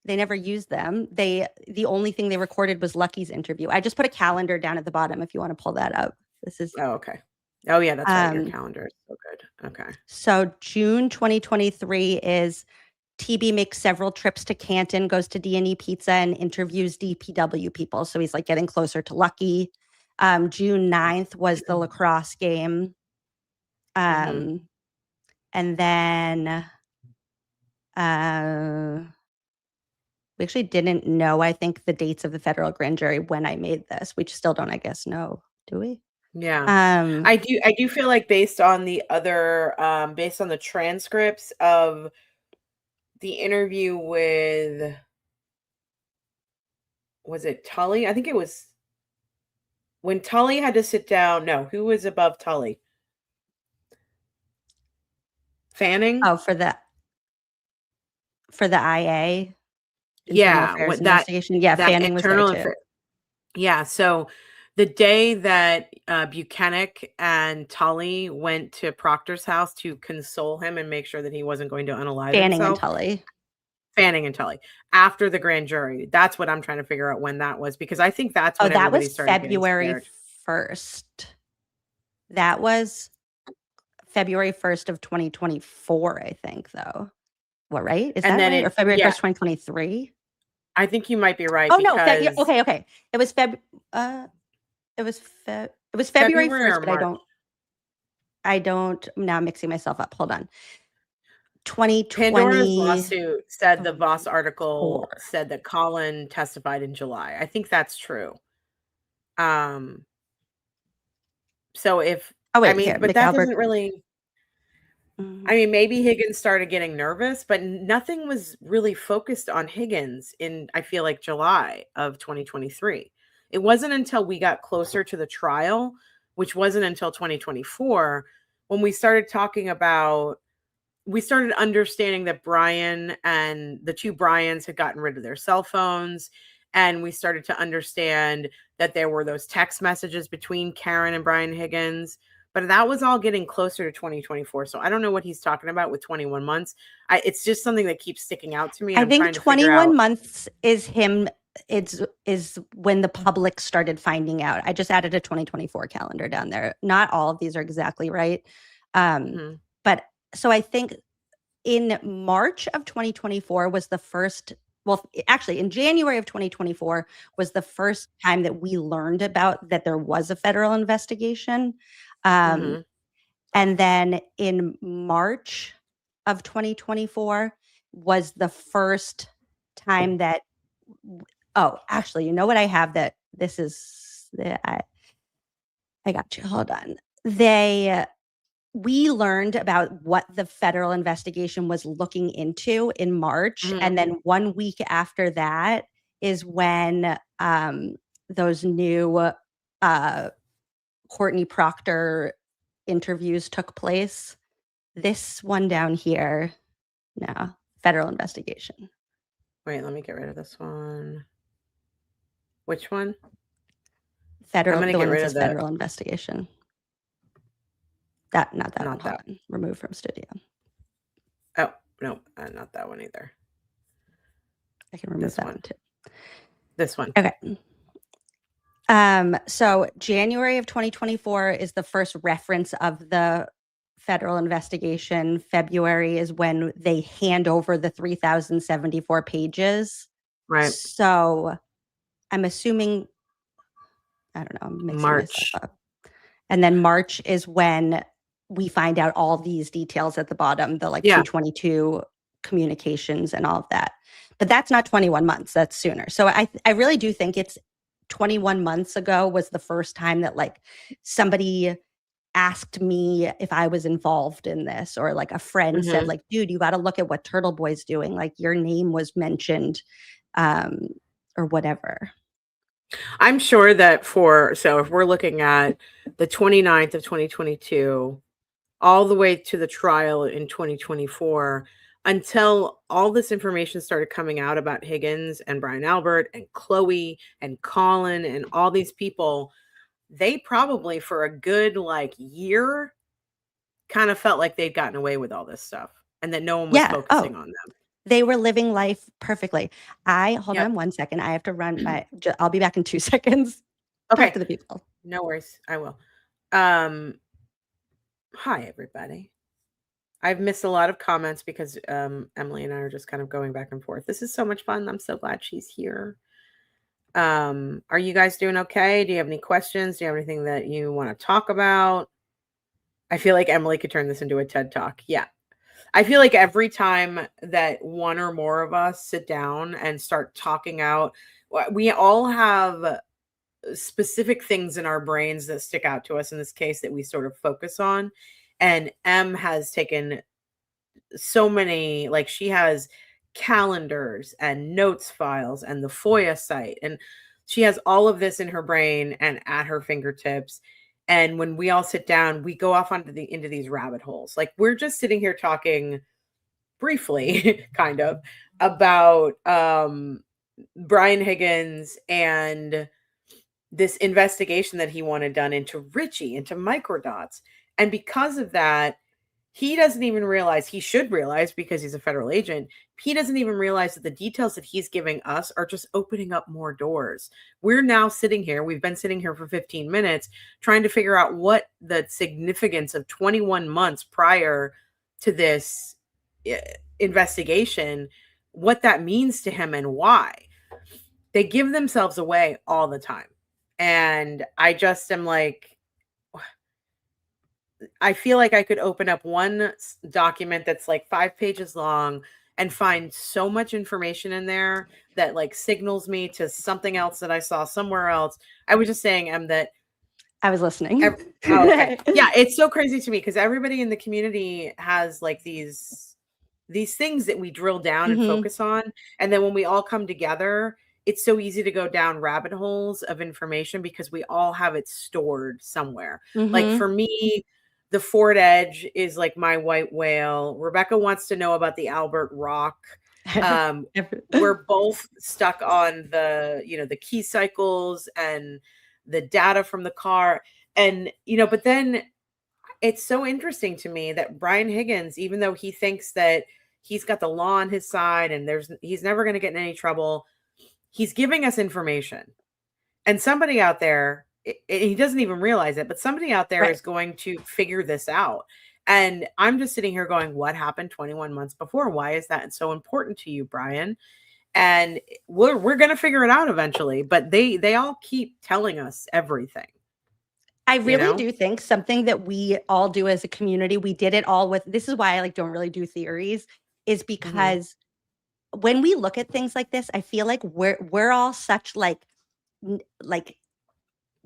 They never used them. The only thing they recorded was Lucky's interview. I just put a calendar down at the bottom if you want to pull that up. This is okay. Oh yeah, that's right. Your calendar is so good. Okay. So June 2023 is TB makes several trips to Canton, goes to D&E Pizza and interviews DPW people. So he's like getting closer to Lucky. June 9th was the lacrosse game. And then we actually didn't know, I think, the dates of the federal grand jury when I made this. We still don't, I guess, know, do we? Yeah. I do feel like based on the transcripts of the interview with, was it Tully? I think it was when Tully had to sit down. No, who was above Tully? Fanning? Oh, for the IA internal Yeah, affairs what that investigation. Yeah, that Fanning was there internal too. affair. Yeah, so the day that Buchanan and Tully went to Proctor's house to console him and make sure that he wasn't going to unalive Fanning and himself, Tully. Fanning and Tully, after the grand jury. That's what I'm trying to figure out when that was, because I think that's Oh, when that everybody was started getting February scared. 1st. That was February 1st of 2024, I think, though. What, right? Is And that then right? Or it, February yeah, 1st, 2023? I think you might be right Oh no, because okay. It was it was February February 1st, or but March. I don't now I'm mixing myself up. Hold on. 2020. Pandora's lawsuit said the Voss article said that Colin testified in July. I think that's true. So if Oh wait, I mean, here, but that McAlbert. doesn't really. I mean, maybe Higgins started getting nervous, but nothing was really focused on Higgins in, I feel like, July of 2023. It wasn't until we got closer to the trial, which wasn't until 2024, when we started talking about, we started understanding that Brian and the two Bryans had gotten rid of their cell phones. And we started to understand that there were those text messages between Karen and Brian Higgins. But that was all getting closer to 2024. So I don't know what he's talking about with 21 months. It's just something that keeps sticking out to me. And I I'm think trying to figure 21 out. months is him. Is when the public started finding out. I just added a 2024 calendar down there. Not all of these are exactly right. But so I think in March of 2024 was the first, well, actually in January of 2024 was the first time that we learned about that there was a federal investigation. And then in March of 2024 was the first time that, oh, actually, you know what I have that this is, I got you. Hold on. We learned about what the federal investigation was looking into in March. And then 1 week after that is when those new Courtney Proctor interviews took place. This one down here, no, federal investigation. Wait, let me get rid of this one. Which one? Federal, I'm going the to one get that rid says of the federal investigation. Not that Not one. that. Hold on. Remove from studio. Oh, no, not that one either. I can remove This that one. one too. This one. Okay. So January of 2024 is the first reference of the federal investigation. February is when they hand over the 3,074 pages. Right. So I'm assuming, I don't know, I'm mixing March. myself up. And then March is when we find out all these details at the bottom, the 222 communications and all of that. But that's not 21 months, that's sooner. So I really do think it's 21 months ago was the first time that somebody asked me if I was involved in this, or a friend said dude, you got to look at what Turtle Boy's doing. Your name was mentioned or whatever. I'm sure that so if we're looking at the 29th of 2022 all the way to the trial in 2024, until all this information started coming out about Higgins and Brian Albert and Chloe and Colin and all these people, they probably for a good year kind of felt like they'd gotten away with all this stuff and that no one was focusing on them. They were living life perfectly. Hold on 1 second. I have to run. I'll be back in 2 seconds. Okay. Talk to the people. No worries. I will. Hi, everybody. I've missed a lot of comments because Emily and I are just kind of going back and forth. This is so much fun. I'm so glad she's here. Are you guys doing okay? Do you have any questions? Do you have anything that you want to talk about? I feel like Emily could turn this into a TED Talk. Yeah. I feel like every time that one or more of us sit down and start talking out, we all have specific things in our brains that stick out to us in this case that we sort of focus on. And Em has taken so many, she has calendars and notes files and the FOIA site. And she has all of this in her brain and at her fingertips. And when we all sit down, we go off into these rabbit holes. Like we're just sitting here talking briefly, kind of, about Brian Higgins and this investigation that he wanted done into Richie, into microdots. And because of that, he doesn't even realize, he should realize because he's a federal agent, he doesn't even realize that the details that he's giving us are just opening up more doors. We're now sitting here, we've been sitting here for 15 minutes trying to figure out what the significance of 21 months prior to this investigation, what that means to him and why. They give themselves away all the time. And I just am like, I feel like I could open up one document that's like 5 pages long and find so much information in there that like signals me to something else that I saw somewhere else. I was just saying, that I was listening. okay. Yeah, it's so crazy to me because everybody in the community has like these things that we drill down and focus on. And then when we all come together, it's so easy to go down rabbit holes of information because we all have it stored somewhere. Like for me, the Ford Edge is like my white whale. Rebecca wants to know about the Albert Rock. We're both stuck on the, the key cycles and the data from the car. And, but then it's so interesting to me that Brian Higgins, even though he thinks that he's got the law on his side and he's never going to get in any trouble, he's giving us information. And somebody out there, he doesn't even realize it, but somebody out there is going to figure this out. And I'm just sitting here going, what happened 21 months before? Why is that so important to you, Brian? And we're going to figure it out eventually, but they all keep telling us everything. I really do think something that we all do as a community, we did it all with, this is why I don't really do theories, is because when we look at things like this, I feel like we're all such like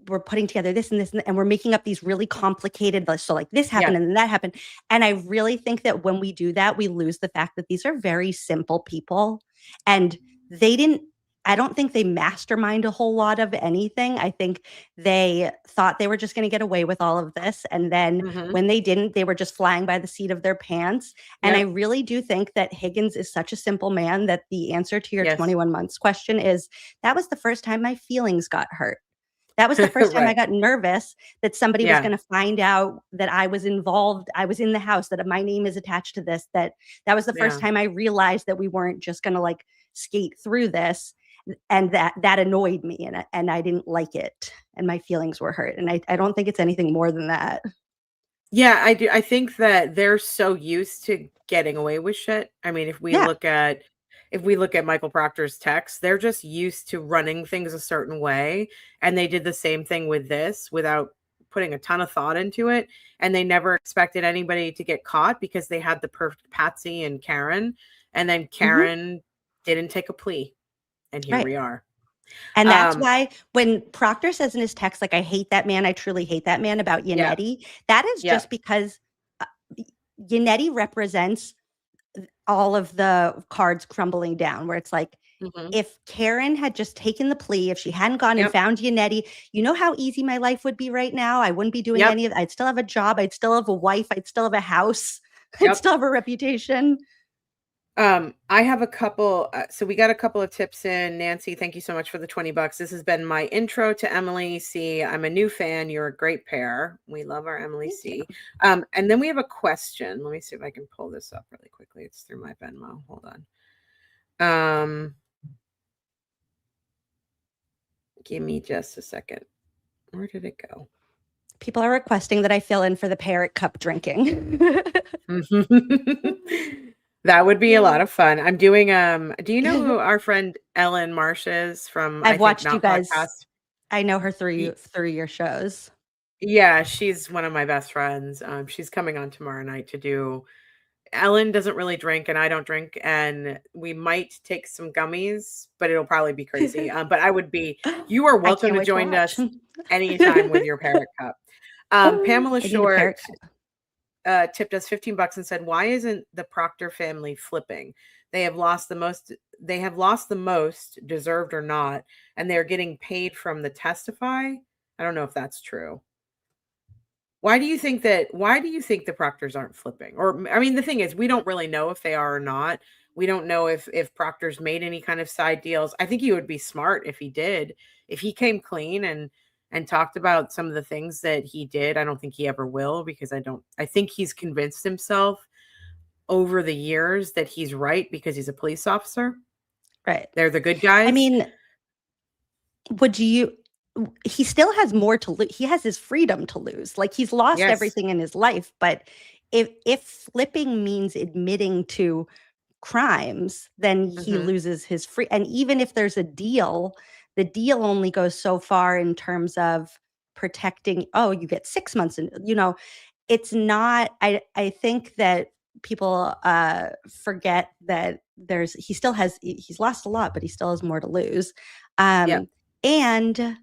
we're putting together this and this and we're making up these really complicated, so like this happened and then that happened. And I really think that when we do that, we lose the fact that these are very simple people and I don't think they mastermind a whole lot of anything. I think they thought they were just going to get away with all of this. And then when they didn't, they were just flying by the seat of their pants. And I really do think that Higgins is such a simple man that the answer to your 21 months question is, that was the first time my feelings got hurt. That was the first time I got nervous that somebody was going to find out that I was involved. I was in the house, that my name is attached to this, that was the first time I realized that we weren't just going to like skate through this. And that annoyed me and I didn't like it and my feelings were hurt. And I don't think it's anything more than that. Yeah, I do. I think that they're so used to getting away with shit. I mean, if we look at Michael Proctor's text, they're just used to running things a certain way. And they did the same thing with this without putting a ton of thought into it. And they never expected anybody to get caught because they had the perfect Patsy and Karen. And then Karen didn't take a plea. And here we are. And that's why when Proctor says in his text, like, I hate that man, I truly hate that man about Yannetti, that is just because Yannetti represents all of the cards crumbling down, where it's like, if Karen had just taken the plea, if she hadn't gone and found Yannetti, you know how easy my life would be right now? I wouldn't be doing any of that. I'd still have a job. I'd still have a wife. I'd still have a house. I'd still have a reputation. I have a couple, so we got a couple of tips in. Nancy, thank you so much for the $20. This has been my intro to Emily C. I'm a new fan. You're a great pair. We love our Emily C. And then we have a question. Let me see if I can pull this up really quickly. It's through my Venmo. Hold on. Give me just a second. Where did it go? People are requesting that I fill in for the parrot cup drinking. That would be a lot of fun. I'm doing do you know who our friend Ellen Marsh is from I've watched you guys. Podcast? I know her through your shows. Yeah, she's one of my best friends. She's coming on tomorrow night to do. Ellen doesn't really drink and I don't drink, and we might take some gummies, but it'll probably be crazy. But you are welcome to join us anytime with your parrot cup. Pamela Short tipped us $15 and said, why isn't the Proctor family flipping? they have lost the most, deserved or not, and they're getting paid from the testify. I don't know if that's true. Why do you think the proctors aren't flipping? Or, I mean, the thing is, we don't really know if they are or not. We don't know if proctors made any kind of side deals. I think he would be smart if he did. If he came clean and talked about some of the things that he did. I don't think he ever will, because I think he's convinced himself over the years that he's right because he's a police officer. Right. They're the good guys. I mean, he still has more to lose. He has his freedom to lose. Like, he's lost Yes. everything in his life. But if flipping means admitting to crimes, then he loses his free. And even if there's a deal, the deal only goes so far in terms of protecting. Oh, you get 6 months, and it's not. I think that people forget that he's lost a lot, but he still has more to lose. And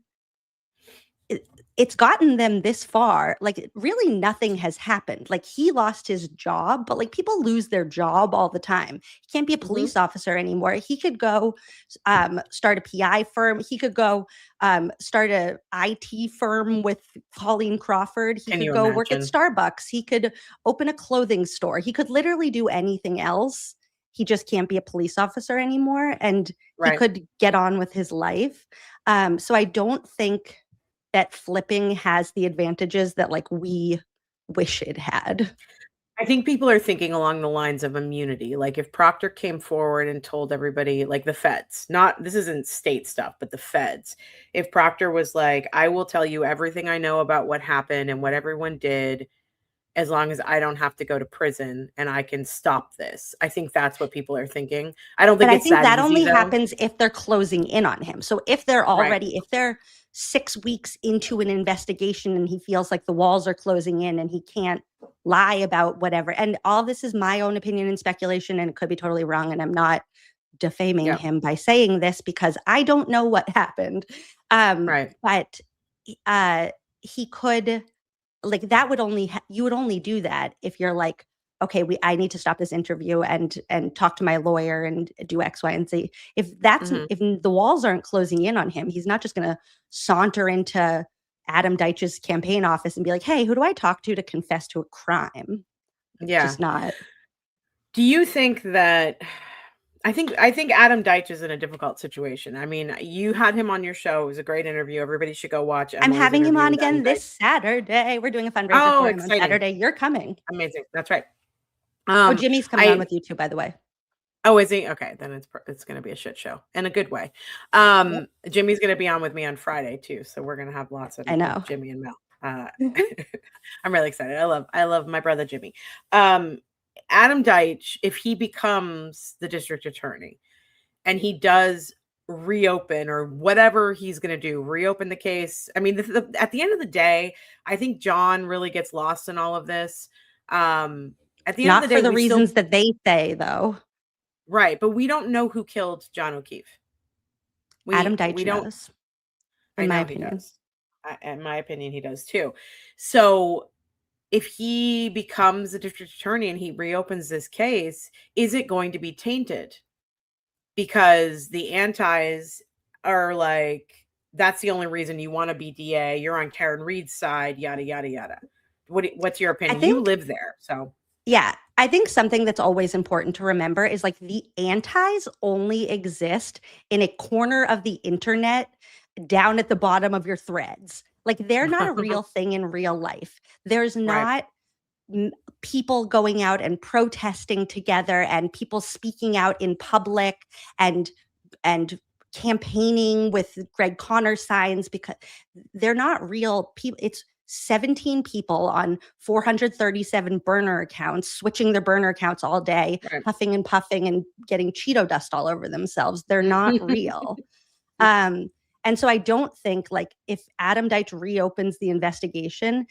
it's gotten them this far. Like, really nothing has happened. Like, he lost his job, but like, people lose their job all the time. He can't be a police officer anymore. He could go start a PI firm. He could go start a IT firm with Colleen Crawford. He could go work at Starbucks. He could open a clothing store. He could literally do anything else. He just can't be a police officer anymore. And he could get on with his life. So I don't think that flipping has the advantages that like we wish it had. I think people are thinking along the lines of immunity. Like, if Proctor came forward and told everybody, like the feds, this isn't state stuff, but the feds, if Proctor was like, I will tell you everything I know about what happened and what everyone did, as long as I don't have to go to prison and I can stop this. I think that's what people are thinking. I don't think but it's I think that easy, only though. happens if they're closing in on him. So if they're already, if they're 6 weeks into an investigation and he feels like the walls are closing in and he can't lie about whatever. And all this is my own opinion and speculation, and it could be totally wrong. And I'm not defaming him by saying this because I don't know what happened. But he could, like, that would only, you would only do that if you're like, okay, I need to stop this interview and talk to my lawyer and do X, Y, and Z. If that's if the walls aren't closing in on him, he's not just going to saunter into Adam Deitch's campaign office and be like, hey, who do I talk to confess to a crime? It's just not. Do you think that? I think Adam Deitch is in a difficult situation. I mean, you had him on your show. It was a great interview. Everybody should go watch. I'm having him on again this Saturday. We're doing a fundraiser for him on Saturday. You're coming. Amazing. That's right. Jimmy's coming on with you too, by the way. Oh, is he? Okay, then it's going to be a shit show in a good way. Jimmy's going to be on with me on Friday too, so we're going to have lots of Jimmy and Mel. I'm really excited. I love my brother Jimmy. Adam Deitch, if he becomes the district attorney and he does reopen or whatever he's going to do, reopen the case. I mean, at the end of the day, I think John really gets lost in all of this. At the end of the day, not for the reasons that they say, though. Right, but we don't know who killed John O'Keefe. Adam Deitch does. In my opinion. In my opinion, he does too. So if he becomes a district attorney and he reopens this case, is it going to be tainted? Because the antis are like, that's the only reason you want to be DA. You're on Karen Reed's side, yada, yada, yada. What's your opinion? You live there, so. Yeah, I think something that's always important to remember is like the antis only exist in a corner of the internet down at the bottom of your threads. Like, they're not a real thing in real life. There's not people going out and protesting together and people speaking out in public and campaigning with Greg Connor signs, because they're not real people. It's 17 people on 437 burner accounts, switching their burner accounts all day, puffing and puffing and getting Cheeto dust all over themselves. They're not real. And so I don't think, like, if Adam Deitch reopens the investigation,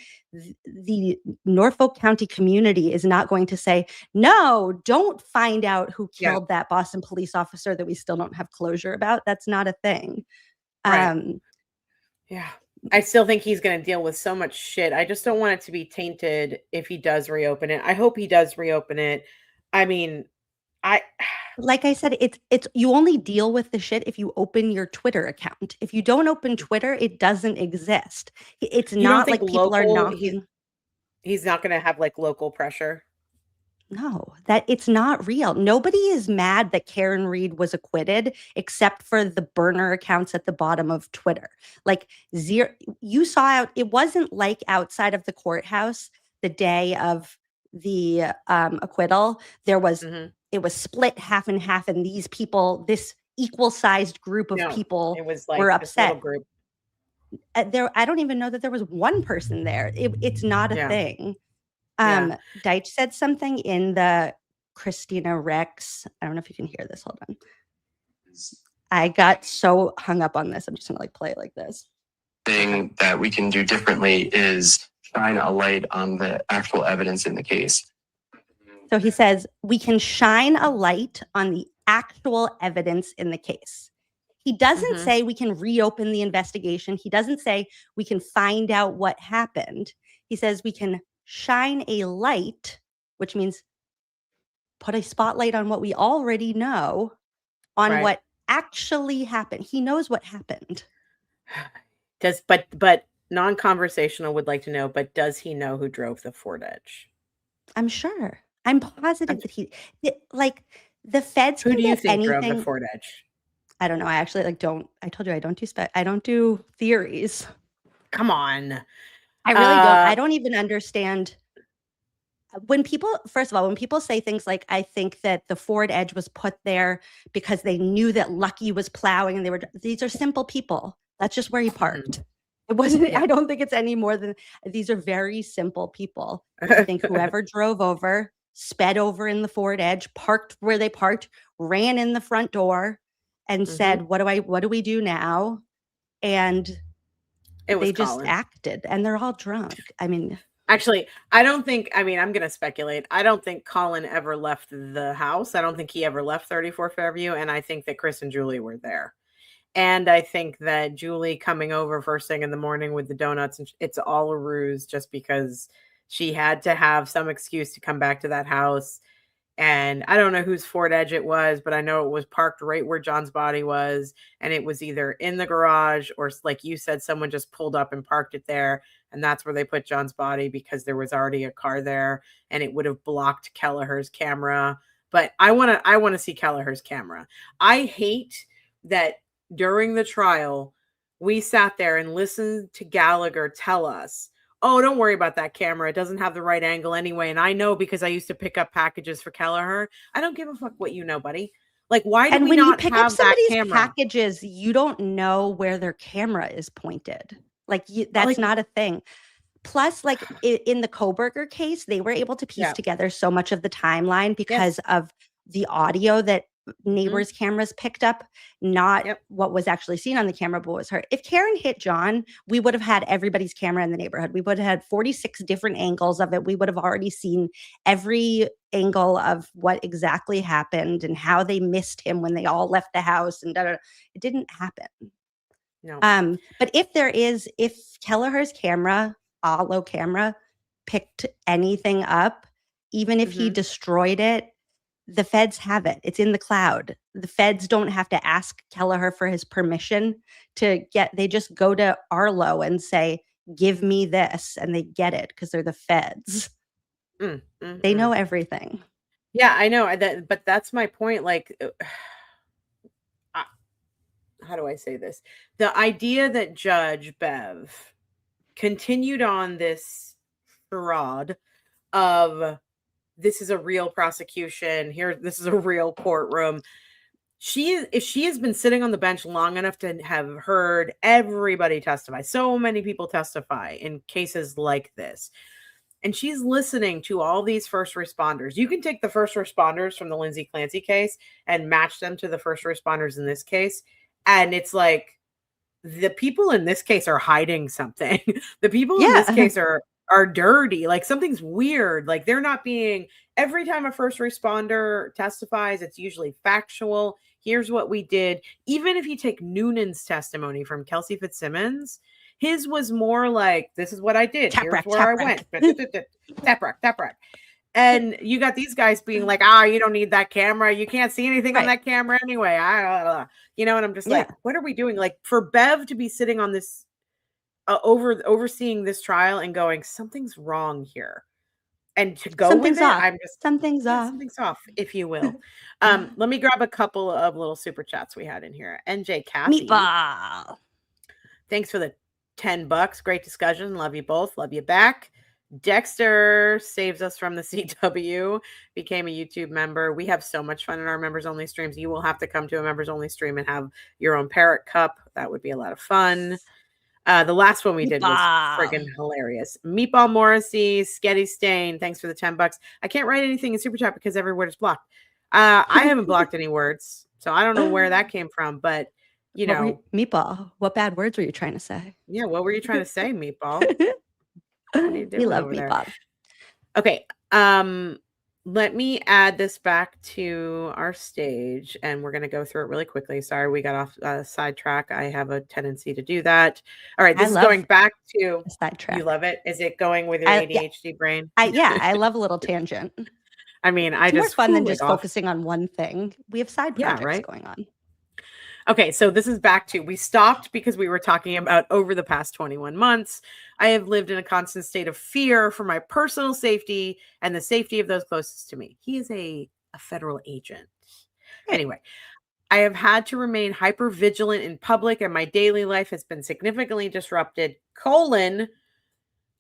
the Norfolk County community is not going to say, no, don't find out who killed that Boston police officer that we still don't have closure about. That's not a thing. Yeah. I still think he's going to deal with so much shit. I just don't want it to be tainted if he does reopen it. I hope he does reopen it. I mean, I Like I said, it's you only deal with the shit if you open your Twitter account. If you don't open Twitter, it doesn't exist. It's you don't not think like people are local knocking. he's not gonna have like local pressure? No, that it's not real. Nobody is mad that Karen Reed was acquitted except for the burner accounts at the bottom of Twitter. Like zero, you saw out, it wasn't like outside of the courthouse the day of the acquittal. There was, Mhm. it was split half and half, and these people, this equal sized group of No, people it was were like this little upset. group. There, I don't even know that there was one person there. It's not a Yeah. thing. Yeah. Deitch said something in the Christina Rex. I don't know if you can hear this. Hold on. I got so hung up on this. I'm just gonna like play it like this. Thing that we can do differently is shine a light on the actual evidence in the case. So he says we can shine a light on the actual evidence in the case. He doesn't Mhm. say we can reopen the investigation. He doesn't say we can find out what happened. He says we can shine a light, which means put a spotlight on what we already know, on Right. what actually happened. He knows what happened. But non-conversational would like to know, but does he know who drove the Ford Edge? I'm sure. I'm positive that like the feds Who can do you get think drove the anything. Ford Edge? I don't know. I actually like don't. I told you I don't do I don't do theories. Come on. I really don't. I don't even understand when people. First of all, when people say things like, "I think that the Ford Edge was put there because they knew that Lucky was plowing," and they were. These are simple people. That's just where he parked. It wasn't. Yeah. I don't think it's any more than these are very simple people. I think whoever drove over, sped over in the Ford Edge, parked where they parked, ran in the front door, and said, "What do we do now?" And It was they just Colin. acted, and they're all drunk. I mean, Actually, I don't think, I mean, I'm going to speculate. I don't think Colin ever left the house. I don't think he ever left 34 Fairview. And I think that Chris and Julie were there. And I think that Julie coming over first thing in the morning with the donuts, and it's all a ruse just because she had to have some excuse to come back to that house. And I don't know whose Ford Edge it was, but I know it was parked right where John's body was. And it was either in the garage or, like you said, someone just pulled up and parked it there. And that's where they put John's body because there was already a car there and it would have blocked Kelleher's camera. But I want to see Kelleher's camera. I hate that during the trial, we sat there and listened to Gallagher tell us, oh, don't worry about that camera. It doesn't have the right angle anyway. And I know because I used to pick up packages for Kelleher. I don't give a fuck what you know, buddy. Like, why do and we when you not pick up have that somebody's camera? packages, you don't know where their camera is pointed. Like that's not a thing. Plus, like in the Koberger case, they were able to piece together so much of the timeline because of the audio that neighbors' cameras picked up, not what was actually seen on the camera, but what was heard. If Karen hit John, we would have had everybody's camera in the neighborhood. We would have had 46 different angles of it. We would have already seen every angle of what exactly happened and how they missed him when they all left the house and it didn't happen. No. But if Kelleher's camera, Allo camera, picked anything up, even if he destroyed it, the feds have it. It's in the cloud. The feds don't have to ask Kelleher for his permission they just go to Arlo and say, give me this, and they get it because they're the feds. They know everything. Yeah, I know that, but that's my point. Like, how do I say this? The idea that Judge Bev continued on this charade of this is a real prosecution here, this is a real courtroom. If she has been sitting on the bench long enough to have heard everybody testify, so many people testify in cases like this, and she's listening to all these first responders. You can take the first responders from the Lindsay Clancy case and match them to the first responders in this case, and it's like the people in this case are hiding something. The people in this case are dirty. Like something's weird. Like they're not being, every time a first responder testifies, it's usually factual. Here's what we did. Even if you take Noonan's testimony from Kelsey Fitzsimmons, his was more like, this is what I did. Here's where I went. Tap rack. And you got these guys being like, you don't need that camera. You can't see anything on Right. that camera anyway. And I'm just like, Yeah. what are we doing? Like, for Bev to be sitting on this, overseeing this trial and going, something's wrong here. And to go with Something's it, off. I'm just, Something's off. something's off, if you will. Let me grab a couple of little super chats we had in here. NJ Kathy. Meatball. Thanks for the $10. Great discussion. Love you both. Love you back. Dexter saves us from the CW, became a YouTube member. We have so much fun in our members only streams. You will have to come to a members only stream and have your own parrot cup. That would be a lot of fun. The last one we did was friggin' hilarious. Meatball Morrissey, Sketty Stain, thanks for the $10. I can't write anything in super chat because every word is blocked. I haven't blocked any words, so I don't know where that came from, but Meatball, what bad words were you trying to say? Yeah, what were you trying to say, Meatball? What are you doing We love over there? Meatball. Okay. Let me add this back to our stage, and we're going to go through it really quickly. Sorry, we got off sidetrack. I have a tendency to do that. All right, this is going back to sidetrack. You love it? Is it going with your ADHD brain? I love a little tangent. I mean, it's more fun than just focusing on one thing. We have side projects going on. Okay, so this is back to, we stopped because we were talking about over the past 21 months. I have lived in a constant state of fear for my personal safety and the safety of those closest to me. He is a federal agent. Anyway, I have had to remain hyper vigilant in public, and my daily life has been significantly disrupted. I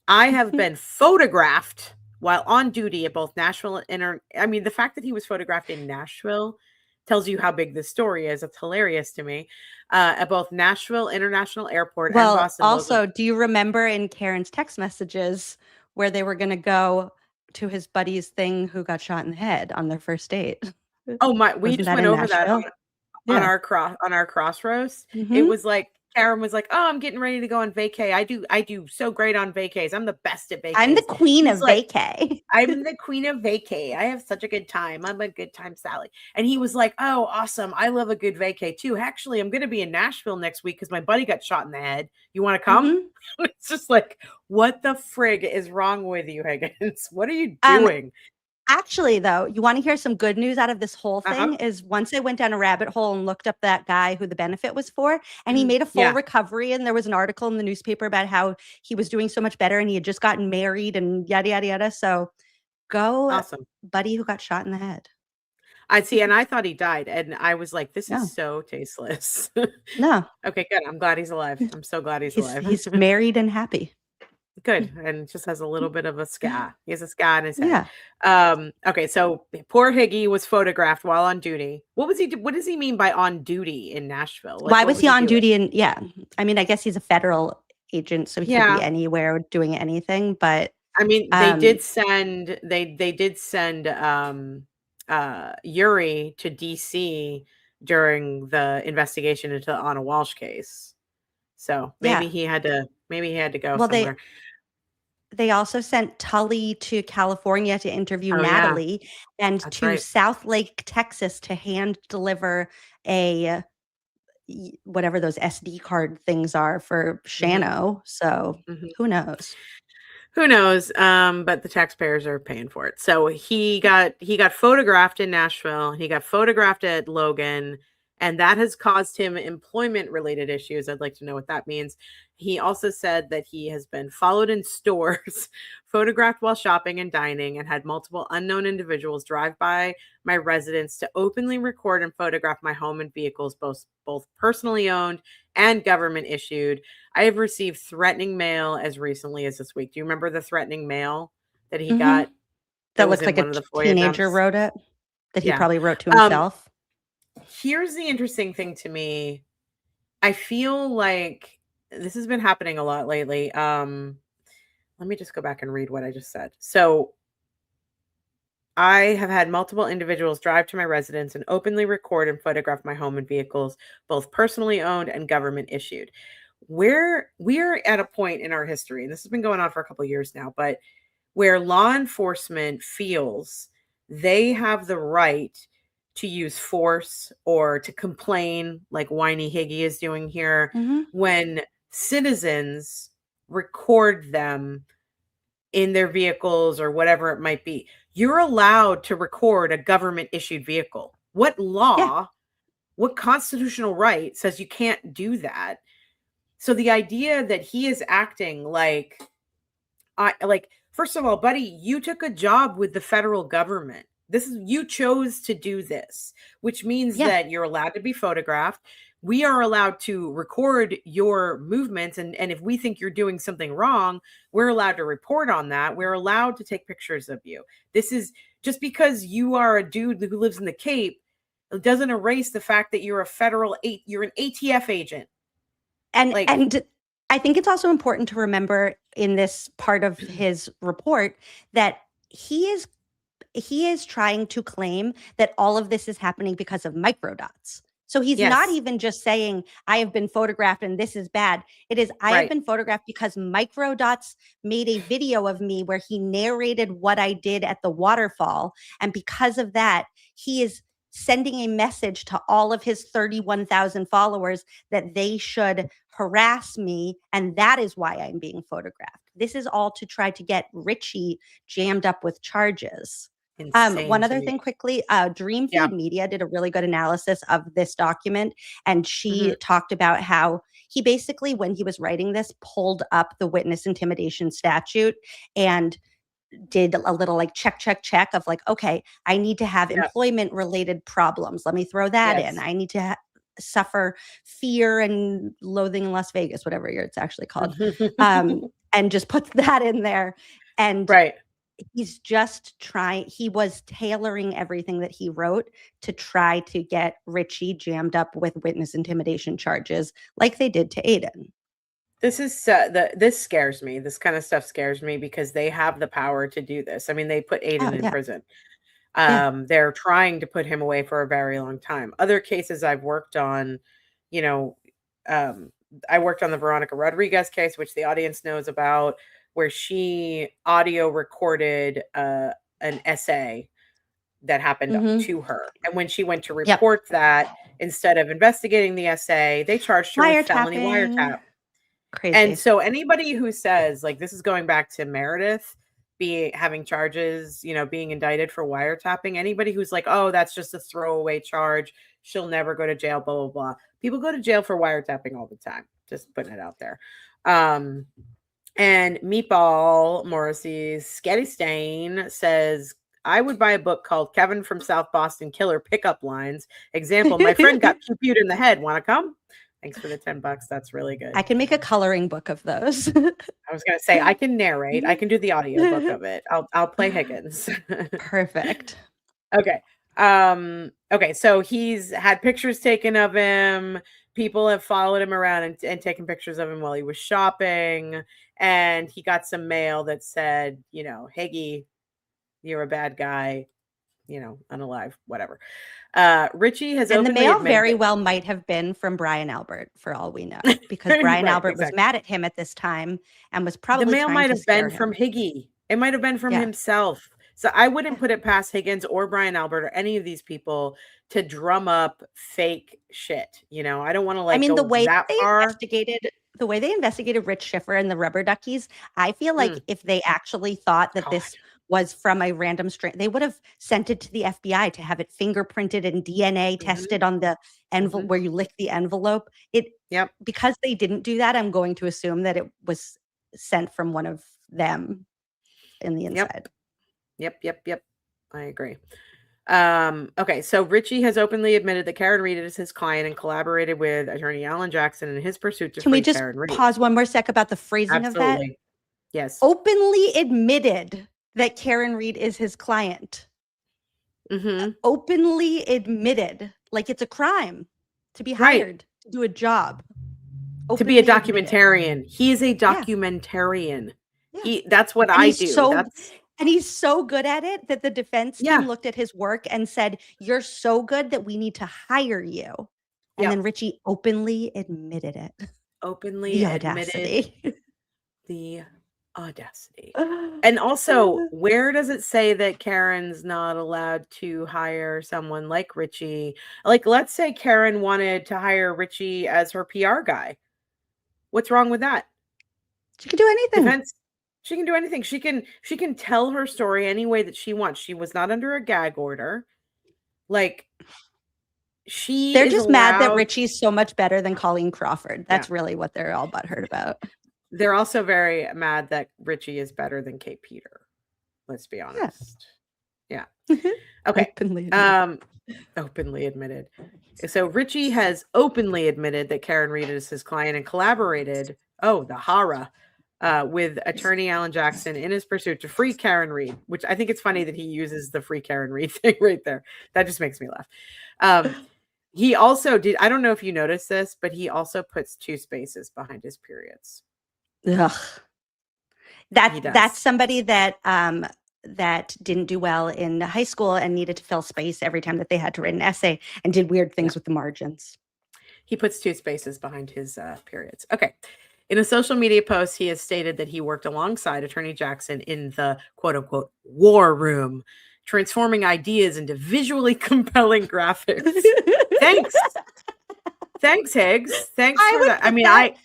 have been photographed while on duty at both Nashville and the fact that he was photographed in Nashville tells you how big this story is. It's hilarious to me. At both Nashville International Airport and Boston. Also, do you remember in Karen's text messages where they were going to go to his buddy's thing who got shot in the head on their first date? Oh my! We just went over that on our cross roast. It was like Karen was like, "Oh, I'm getting ready to go on vacay. I do so great on vacays. I'm the best at vacays. I'm the queen of vacay. I'm the queen of vacay. I have such a good time. I'm a good time Sally." And he was like, "Oh, awesome. I love a good vacay too. Actually, I'm going to be in Nashville next week because my buddy got shot in the head. You want to come?" It's just like, what the frig is wrong with you, Higgins? What are you doing? Actually, though, you want to hear some good news out of this whole thing is once I went down a rabbit hole and looked up that guy who the benefit was for, and he made a full recovery, and there was an article in the newspaper about how he was doing so much better and he had just gotten married and yada, yada, yada. So go, buddy who got shot in the head. I see. And I thought he died. And I was like, this is so tasteless. No. Okay, good. I'm glad he's alive. I'm so glad he's alive. He's married and happy. Good. And just has a little bit of a scar. He has a scar in his head. Yeah. Okay. So poor Higgy was photographed while on duty. What does he mean by on duty in Nashville? Why was he on duty? I mean, I guess he's a federal agent, so he could be anywhere doing anything. But I mean, they did send Yuri to DC during the investigation into the Anna Walsh case. So maybe he had to go somewhere. They also sent Tully to California to interview Natalie and to South Lake, Texas to hand deliver whatever those SD card things are for Shano. So who knows? Who knows? But the taxpayers are paying for it. So he got photographed in Nashville. He got photographed at Logan. And that has caused him employment-related issues. I'd like to know what that means. He also said that he has been followed in stores, photographed while shopping and dining, and had multiple unknown individuals drive by my residence to openly record and photograph my home and vehicles, both personally owned and government issued. I have received threatening mail as recently as this week. Do you remember the threatening mail that he got? That looked like a teenager wrote it, that he probably wrote to himself. Here's the interesting thing to me. I feel like this has been happening a lot lately. Let me just go back and read what I just said. So I have had multiple individuals drive to my residence and openly record and photograph my home and vehicles, both personally owned and government issued. We're at a point in our history, and this has been going on for a couple of years now, but where law enforcement feels they have the right to use force or to complain like whiny Higgy is doing here when citizens record them in their vehicles or whatever it might be. You're allowed to record a government issued vehicle. What law, what constitutional right says you can't do that? So the idea that he is acting like, first of all, buddy, you took a job with the federal government. You chose to do this, which means that you're allowed to be photographed. We are allowed to record your movements. And if we think you're doing something wrong, we're allowed to report on that. We're allowed to take pictures of you. This is just because you are a dude who lives in the Cape, it doesn't erase the fact that you're you're an ATF agent. And I think it's also important to remember in this part of his report that he is trying to claim that all of this is happening because of microdots. So he's not even just saying, I have been photographed and this is bad. It is, I have been photographed because microdots made a video of me where he narrated what I did at the waterfall. And because of that, he is sending a message to all of his 31,000 followers that they should harass me. And that is why I'm being photographed. This is all to try to get Richie jammed up with charges. One other thing quickly, Dream Feed Media did a really good analysis of this document. And she talked about how he basically, when he was writing this, pulled up the witness intimidation statute and did a little like check of like, okay, I need to have employment related problems. Let me throw that in. I need to suffer fear and loathing in Las Vegas, whatever it's actually called. And just puts that in there. And he's just he was tailoring everything that he wrote to try to get Richie jammed up with witness intimidation charges like they did to Aiden. This is this scares me. This kind of stuff scares me because they have the power to do this. I mean, they put Aiden in prison. They're trying to put him away for a very long time. Other cases I've worked on, I worked on the Veronica Rodriguez case, which the audience knows about, where she audio recorded an essay that happened to her. And when she went to report that, instead of investigating the essay, they charged her with felony wiretap. Crazy. And so anybody who says, like, this is going back to Meredith having charges, being indicted for wiretapping, anybody who's like, oh, that's just a throwaway charge, she'll never go to jail, blah, blah, blah. People go to jail for wiretapping all the time. Just putting it out there. And Meatball Morrissey's Sketty Stain says, I would buy a book called Kevin from South Boston Killer Pickup Lines. Example, my friend got pew-pewed in the head. Want to come? Thanks for the $10. That's really good. I can make a coloring book of those. I was going to say, I can narrate. I can do the audio book of it. I'll play Higgins. Perfect. Okay. Okay. So he's had pictures taken of him. People have followed him around and taken pictures of him while he was shopping. And he got some mail that said, Higgy, you're a bad guy, unalive, whatever. Richie has and the mail very well might have been from Brian Albert, for all we know, because Brian Albert was mad at him at this time and was probably the mail might have been from Higgy. It might have been from himself. So I wouldn't put it past Higgins or Brian Albert or any of these people to drum up fake shit. I don't want to go the way that they far. The way they investigated Rich Schiffer and the Rubber Duckies, I feel like if they actually thought that this was from a random strain, they would have sent it to the FBI to have it fingerprinted and DNA tested on the envelope where you lick the envelope. Because they didn't do that, I'm going to assume that it was sent from one of them in the inside. Yep. I agree. Okay, so Richie has openly admitted that Karen Reed is his client and collaborated with attorney Alan Jackson in his pursuit to free Karen Reed. Can we just pause one more sec about the phrasing of that? Yes. Openly admitted that Karen Reed is his client. Openly admitted, like it's a crime to be hired to do a job. To be a documentarian. He is a documentarian. That's what I do. And he's so good at it that the defense team looked at his work and said, you're so good that we need to hire you. And then Richie openly admitted it. Openly admitted the audacity. And also, where does it say that Karen's not allowed to hire someone like Richie? Like, let's say Karen wanted to hire Richie as her PR guy. What's wrong with that? She could do anything. She can do anything. She can tell her story any way that she wants. She was not under a gag order. Like, she They're is just mad that allowed. Richie's so much better than Colleen Crawford. That's Yeah. really what they're all butthurt about. They're also very mad that Richie is better than Kate Peter. Let's be honest. Yeah. Okay. Openly admitted. Openly admitted. So Richie has openly admitted that Karen Reed is his client and collaborated. Oh, the horror. With attorney Alan Jackson in his pursuit to free Karen Reed, which I think it's funny that he uses the free Karen Reed thing right there. That just makes me laugh. He also did, I don't know if you noticed this, but he also puts 2 spaces behind his periods. Ugh. He does. That's somebody that that didn't do well in high school and needed to fill space every time that they had to write an essay and did weird things with the margins. He puts 2 spaces behind his periods. Okay. In a social media post, he has stated that he worked alongside Attorney Jackson in the quote unquote war room, transforming ideas into visually compelling graphics. Thanks. Thanks, Higgs. Thanks for that. I mean, I agree.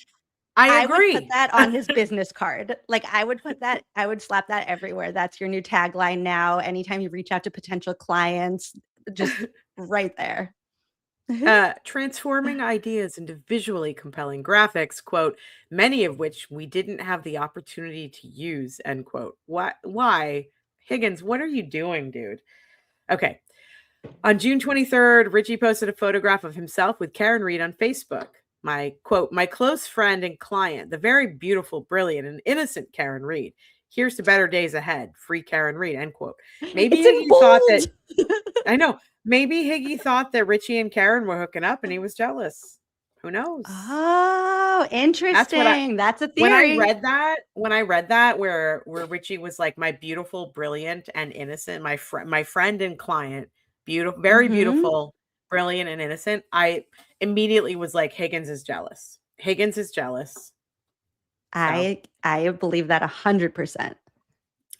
I would put that on his business card. Like, I would slap that everywhere. That's your new tagline now. Anytime you reach out to potential clients, just right there. Transforming ideas into visually compelling graphics, quote, many of which we didn't have the opportunity to use, end quote. Why? Higgins, what are you doing, dude? Okay. On June 23rd, Richie posted a photograph of himself with Karen Reed on Facebook. My quote, my close friend and client, the very beautiful, brilliant, and innocent Karen Reed. Here's to better days ahead. Free Karen Reed, end quote. Maybe he thought that, I know. Maybe Higgy thought that Richie and Karen were hooking up and he was jealous. Who knows? Oh, interesting. That's a theory. When I read that where Richie was like, my beautiful, brilliant, and innocent, my friend and client, beautiful, very beautiful, brilliant, and innocent, I immediately was like, Higgins is jealous. Higgins is jealous. So, I believe that 100%.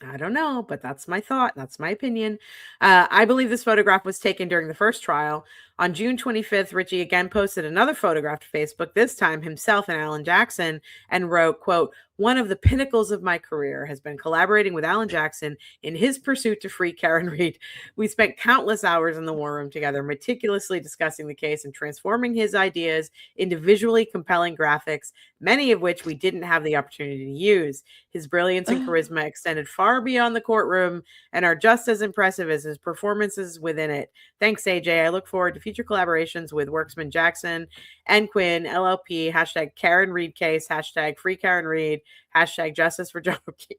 I don't know, but that's my thought. That's my opinion. I believe this photograph was taken during the first trial. On June 25th, Richie again posted another photograph to Facebook, this time himself and Alan Jackson, and wrote, quote, one of the pinnacles of my career has been collaborating with Alan Jackson in his pursuit to free Karen Reed. We spent countless hours in the war room together, meticulously discussing the case and transforming his ideas into visually compelling graphics, many of which we didn't have the opportunity to use. His brilliance and charisma extended far beyond the courtroom and are just as impressive as his performances within it. Thanks, AJ. I look forward to future collaborations with Worksman Jackson and Quinn, LLP, hashtag Karen Reed case, hashtag free Karen Reed, hashtag justice for John O'Keefe.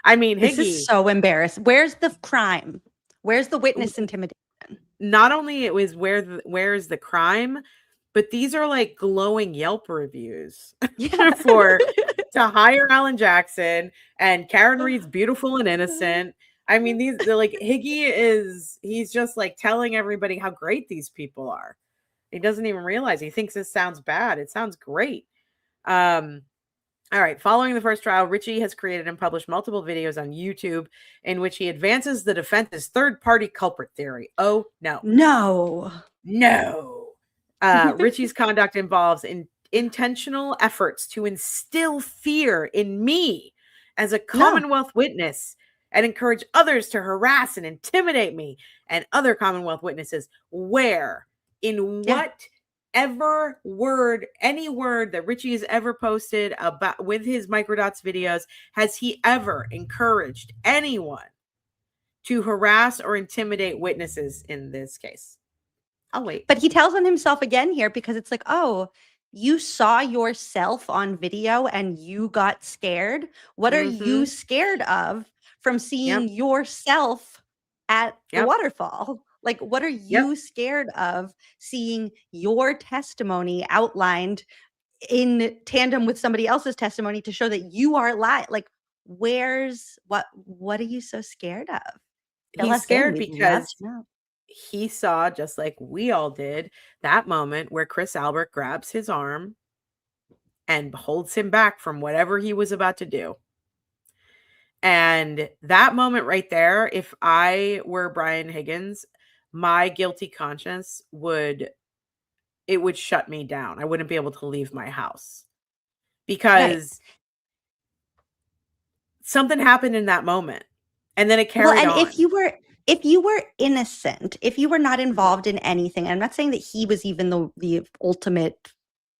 I mean, this Higgy, is so embarrassing. Where's the crime? Where's the witness intimidation? Not only it was where's the crime, but these are like glowing Yelp reviews to hire Alan Jackson, and Karen Reed's beautiful and innocent. I mean, they're like, he's just like telling everybody how great these people are. He doesn't even realize. He thinks this sounds bad. It sounds great. All right. Following the first trial, Richie has created and published multiple videos on YouTube in which he advances the defense's third-party culprit theory. Oh, no. No. Richie's conduct involves intentional efforts to instill fear in me as a Commonwealth witness and encourage others to harass and intimidate me and other Commonwealth witnesses. Where? In whatever word, any word that Richie has ever posted about with his Microdots videos, has he ever encouraged anyone to harass or intimidate witnesses in this case? I'll wait. But he tells on himself again here because it's like, oh, you saw yourself on video and you got scared. What are you scared of from seeing yourself at the waterfall? Like, what are you scared of seeing your testimony outlined in tandem with somebody else's testimony to show that you are lying? Like, what are you so scared of? He's scared because he saw, just like we all did, that moment where Chris Albert grabs his arm and holds him back from whatever he was about to do. And that moment right there, if I were Brian Higgins, my guilty conscience would shut me down. I wouldn't be able to leave my house because something happened in that moment, and then it Well, carried and on. if you were innocent, if you were not involved in anything, I'm not saying that he was even the ultimate,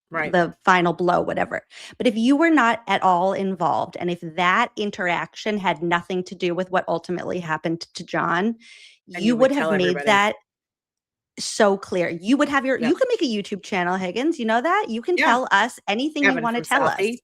Right. the final blow, whatever. But if you were not at all involved, and if that interaction had nothing to do with what ultimately happened to John, And you you would would have tell made everybody. that so clear. You would have Yep. you can make a YouTube channel, Higgins. You know that? You can Yeah. tell us anything you Kevin want to from tell us. Southie.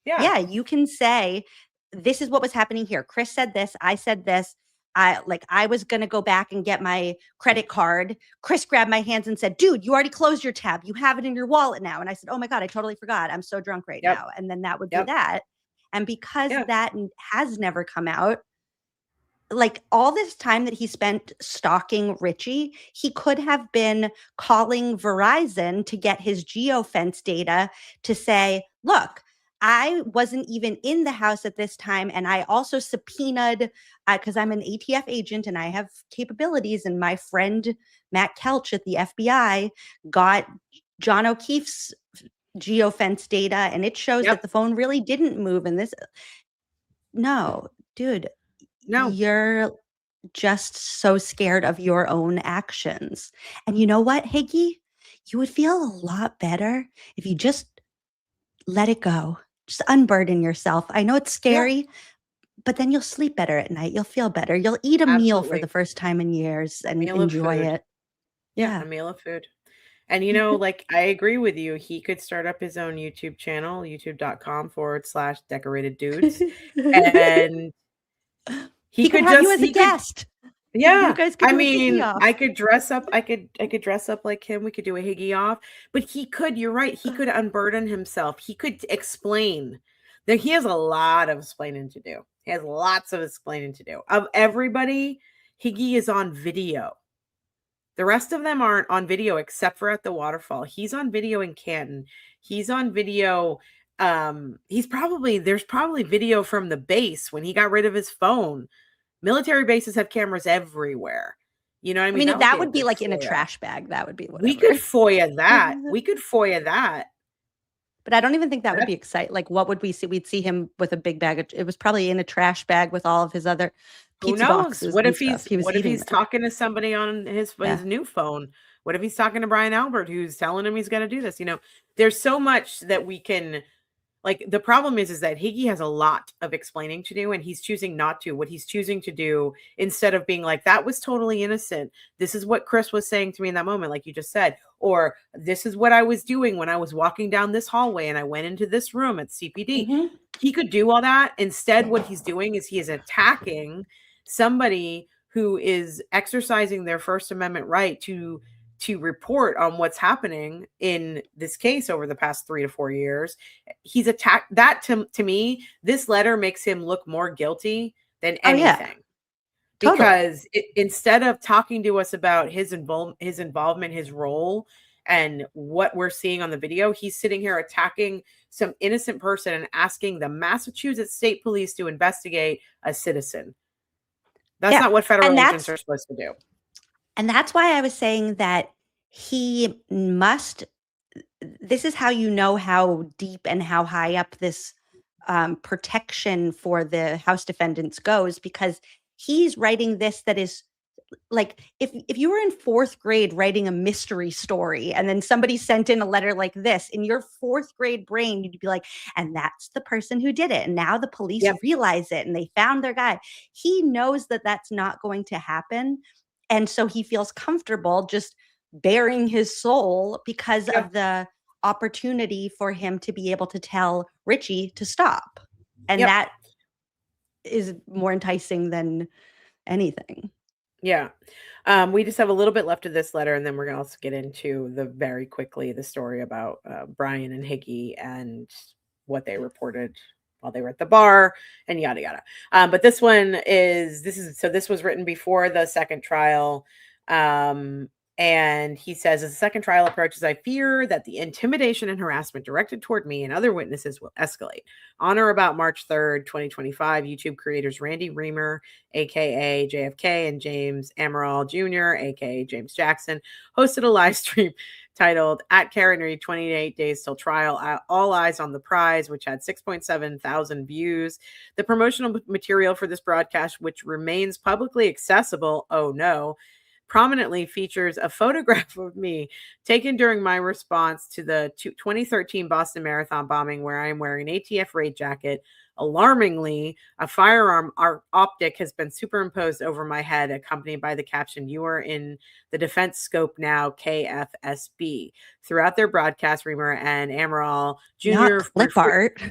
Yeah. Yeah, you can say, this is what was happening here. Chris said this. I said this. I was going to go back and get my credit card. Chris grabbed my hands and said, dude, you already closed your tab. You have it in your wallet now. And I said, oh my God, I totally forgot. I'm so drunk right Yep. now. And then that would be Yep. that. And because Yeah. that has never come out, like all this time that he spent stalking Richie, he could have been calling Verizon to get his geofence data to say, look, I wasn't even in the house at this time. And I also subpoenaed, because I'm an ATF agent and I have capabilities. And my friend Matt Kelch at the FBI got John O'Keefe's geofence data, and it shows Yep. that the phone really didn't move. And this, no, dude, No. you're just so scared of your own actions. And you know what, Higgy? You would feel a lot better if you just let it go. Just unburden yourself. I know it's scary, but then you'll sleep better at night. You'll feel better. You'll eat a meal for Absolutely. the first time in years and Meal of enjoy food. it. Yeah, a meal of food. And like, I agree with you. He could start up his own YouTube channel, youtube.com/decorated dudes. And he could have you as a guest. Yeah. You guys could I do a Higgy mean, off. I could dress up. I could dress up like him. We could do a Higgy off. But you're right. He could unburden himself. He could explain. That he has a lot of explaining to do. He has lots of explaining to do. Of everybody, Higgy is on video. The rest of them aren't on video except for at the waterfall. He's on video in Canton. He's on video. There's probably video from the base when he got rid of his phone. Military bases have cameras everywhere. You know what I mean? I mean, if that would a be good like in a FOIA. trash bag, that would be whatever. We could FOIA that. But I don't even think that would be exciting. Like, what would we see? We'd see him with a big bag. It was probably in a trash bag with all of his other pizza boxes. What and if stuff. he's talking to somebody on his new phone? What if he's talking to Brian Albert, who's telling him he's going to do this? There's so much that we can. Like, the problem is that Higgy has a lot of explaining to do, and he's choosing not to. What he's choosing to do, instead of being like, that was totally innocent. This is what Chris was saying to me in that moment, like you just said. Or this is what I was doing when I was walking down this hallway and I went into this room at CPD. Mm-hmm. He could do all that. Instead, what he's doing is he is attacking somebody who is exercising their First Amendment right to report on what's happening in this case over the past 3 to 4 years. He's attacked that. To me, this letter makes him look more guilty than anything. Totally. Because instead of talking to us about his involvement, his role, and what we're seeing on the video, he's sitting here attacking some innocent person and asking the Massachusetts State Police to investigate a citizen. That's not what federal agents are supposed to do. And that's why I was saying that this is how you know how deep and how high up this protection for the House defendants goes, because he's writing this that is like, if you were in 4th grade writing a mystery story and then somebody sent in a letter like this, in your 4th grade brain, you'd be like, and that's the person who did it. And now the police realize it and they found their guy. He knows that that's not going to happen. And so he feels comfortable just bearing his soul because of the opportunity for him to be able to tell Richie to stop. And that is more enticing than anything. Yeah. We just have a little bit left of this letter, and then we're going to also get into the story about Brian and Higgy and what they reported while they were at the bar and yada, yada. But this was written before the second trial. And he says, as the second trial approaches, I fear that the intimidation and harassment directed toward me and other witnesses will escalate. On or about March 3rd, 2025, YouTube creators Randy Reamer, aka JFK, and James Amaral Jr., aka James Jackson, hosted a live stream titled "At Karen Reed, 28 Days Till Trial, All Eyes on the Prize," which had 6.7 thousand views. The promotional material for this broadcast, which remains publicly accessible, oh no, prominently features a photograph of me taken during my response to the 2013 Boston Marathon bombing, where I am wearing an ATF raid jacket. Alarmingly, a firearm optic has been superimposed over my head, accompanied by the caption, "You are in the defense scope now, KFSB." Throughout their broadcast, Reamer and Amaral Jr. Not clip art.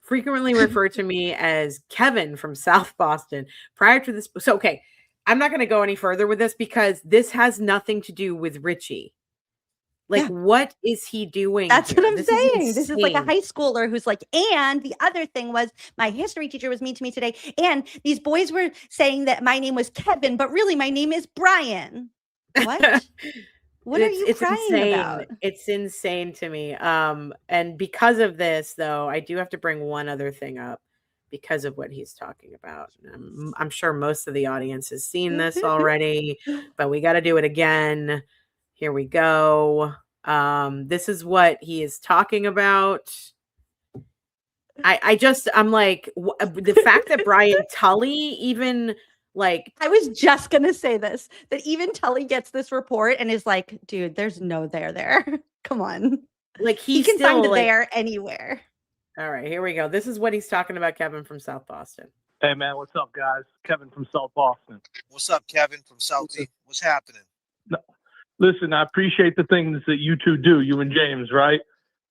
Frequently referred to me as Kevin from South Boston. Prior to this, so okay, I'm not going to go any further with this because this has nothing to do with Richie. Like, what is he doing? That's here? what I'm This saying. is This is like a insane. high schooler who's like, and the other thing was my history teacher was mean to me today. And these boys were saying that my name was Kevin, but really my name is Brian. What? What are you crying insane. about? It's insane to me. And because of this, though, I do have to bring one other thing up because of what he's talking about. I'm sure most of the audience has seen this already, but we got to do it again. Here we go. This is what he is talking about. I'm like, the fact that Brian Tully even like, I was just going to say this, that even Tully gets this report and is like, dude, there's no there. Come on. like He can find a there anywhere. All right, here we go. This is what he's talking about, Kevin from South Boston. Hey, man, what's up, guys? Kevin from South Boston. What's up, Kevin from Southie? What's happening? No, listen, I appreciate the things that you two do, you and James, right?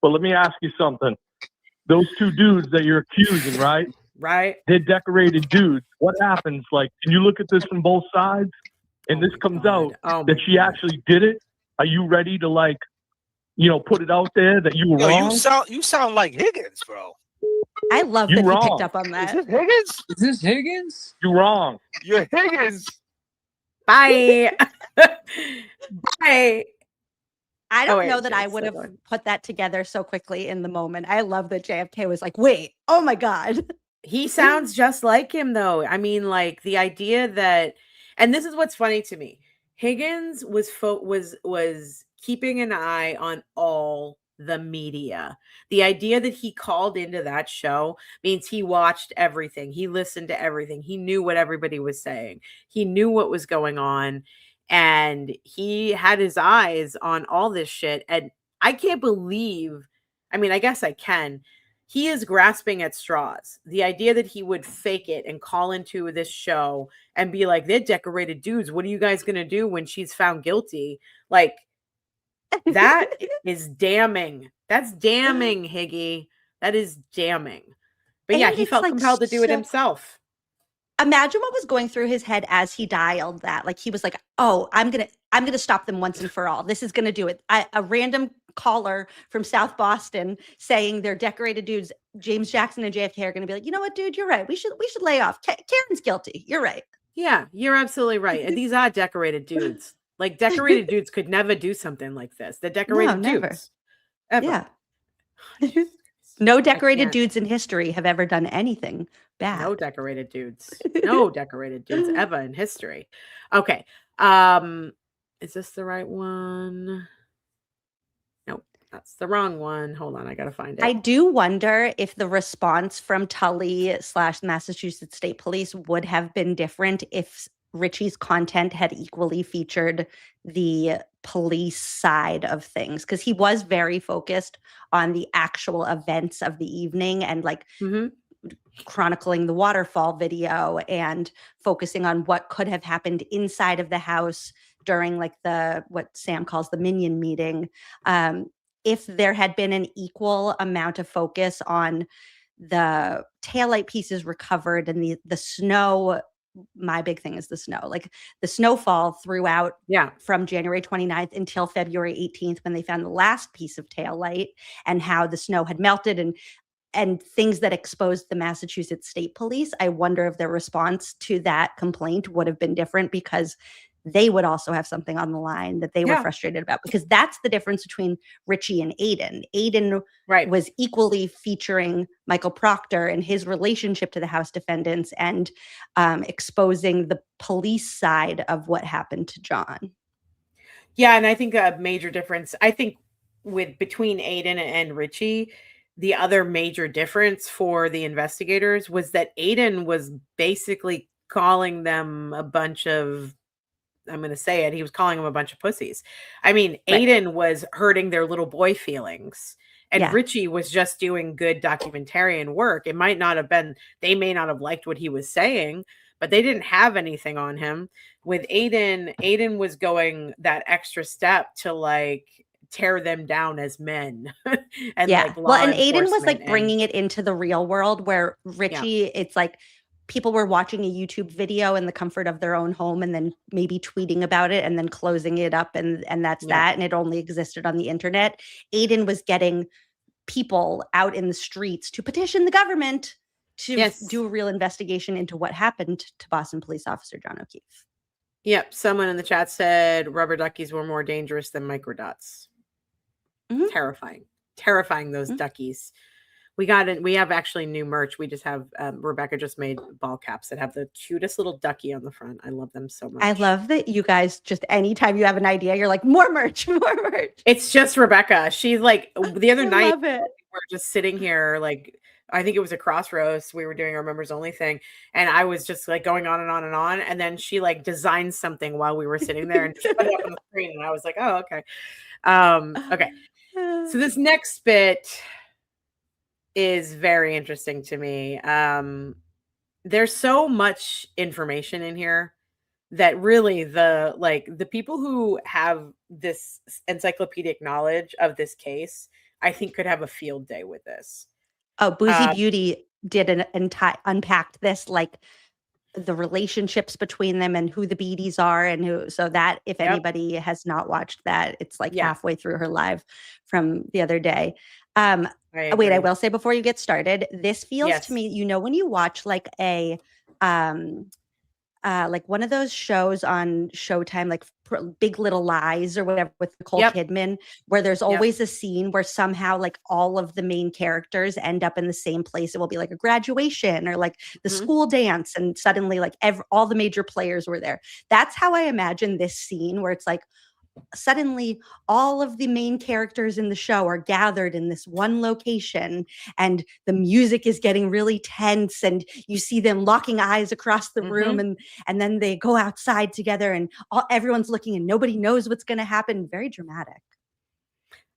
But let me ask you something. Those two dudes that you're accusing, right? Right. They're decorated dudes. What happens? Like, can you look at this from both sides? And this comes out that she actually did it. Are you ready to, like, you know, put it out there that you were wrong? You sound like Higgins, bro. I love that he picked up on that. Is this Higgins? Is this Higgins? You're wrong. You're Higgins. Bye. Bye. I don't know that I would have put that together so quickly in the moment. I love that JFK was like, wait, oh my God. He sounds just like him, though. I mean, like, the idea that, and this is what's funny to me. Higgins was keeping an eye on all the media. The idea that he called into that show means he watched everything. He listened to everything. He knew what everybody was saying. He knew what was going on. And he had his eyes on all this shit. And I can't believe, I mean, I guess I can. He is grasping at straws. The idea that he would fake it and call into this show and be like, they're decorated dudes. What are you guys going to do when she's found guilty? Like, that is damning. That's damning, Higgy. That is damning. But yeah, he felt like compelled to do it himself. Imagine what was going through his head as he dialed that. Like, he was like, oh, I'm gonna stop them once and for all. This is gonna do it. A random caller from South Boston saying they're decorated dudes. James Jackson and JFK are gonna be like, you know what, dude, you're right. We should lay off. Karen's guilty. You're right. Yeah, you're absolutely right. And these are decorated dudes. Like, decorated dudes could never do something like this. They're decorated dudes. Ever. Yeah. No decorated dudes in history have ever done anything bad. No decorated dudes. No decorated dudes ever in history. Okay. Is this the right one? Nope, that's the wrong one. Hold on, I gotta find it. I do wonder if the response from Tully / Massachusetts State Police would have been different if Richie's content had equally featured the police side of things, because he was very focused on the actual events of the evening and like chronicling the waterfall video and focusing on what could have happened inside of the house during like what Sam calls the minion meeting. If there had been an equal amount of focus on the taillight pieces recovered and the snow, my big thing is the snow, like the snowfall throughout from January 29th until February 18th when they found the last piece of taillight, and how the snow had melted and things that exposed the Massachusetts State Police. I wonder if their response to that complaint would have been different, because they would also have something on the line that they were frustrated about, because that's the difference between Richie and Aiden. Aiden was equally featuring Michael Proctor and his relationship to the House defendants and exposing the police side of what happened to John. Yeah, and I think a major difference, I think with between Aiden and Richie, the other major difference for the investigators was that Aiden was basically calling them a bunch of, I'm going to say it, he was calling them a bunch of pussies. I mean, Right. Aiden was hurting their little boy feelings, and Yeah. Richie was just doing good documentarian work. It might not have been, they may not have liked what he was saying, but they didn't have anything on him. With Aiden was going that extra step to like tear them down as men and Yeah. like Well, law and Aiden was enforcement like and bringing it into the real world where yeah. Richie, it's like people were watching a YouTube video in the comfort of their own home and then maybe tweeting about it and then closing it up and that's Yeah. that. And it only existed on the internet. Aiden was getting people out in the streets to petition the government to Yes. do a real investigation into what happened to Boston police officer John O'Keefe. Yep. Someone in the chat said rubber duckies were more dangerous than microdots. Mhm. Terrifying those Mhm. duckies. We have actually new merch. We just have Rebecca just made ball caps that have the cutest little ducky on the front. I love them so much. I love that you guys just anytime you have an idea, you're like, more merch, more merch. It's just Rebecca. She's like the other I night love it. we're just sitting here, like I think it was a Crossroads. We were doing our members only thing, and I was just like going on and on and on. And then she like designed something while we were sitting there and just put it up on the screen, and I was like, oh, okay. Okay. So this next bit is very interesting to me. There's so much information in here that really the people who have this encyclopedic knowledge of this case, I think could have a field day with this. Oh, Boozy Beauty did an unpacked this, like the relationships between them and who the Beaties are and who, so that if anybody has not watched that, it's like halfway through her live from the other day. Wait, I will say before you get started, this feels to me, you know, when you watch like a, like one of those shows on Showtime, like Big Little Lies or whatever with Nicole Kidman, where there's always a scene where somehow like all of the main characters end up in the same place. It will be like a graduation or like the school dance, and suddenly like all the major players were there. That's how I imagine this scene where it's like suddenly all of the main characters in the show are gathered in this one location and the music is getting really tense and you see them locking eyes across the room and then they go outside together and everyone's looking and nobody knows what's going to happen. Very dramatic.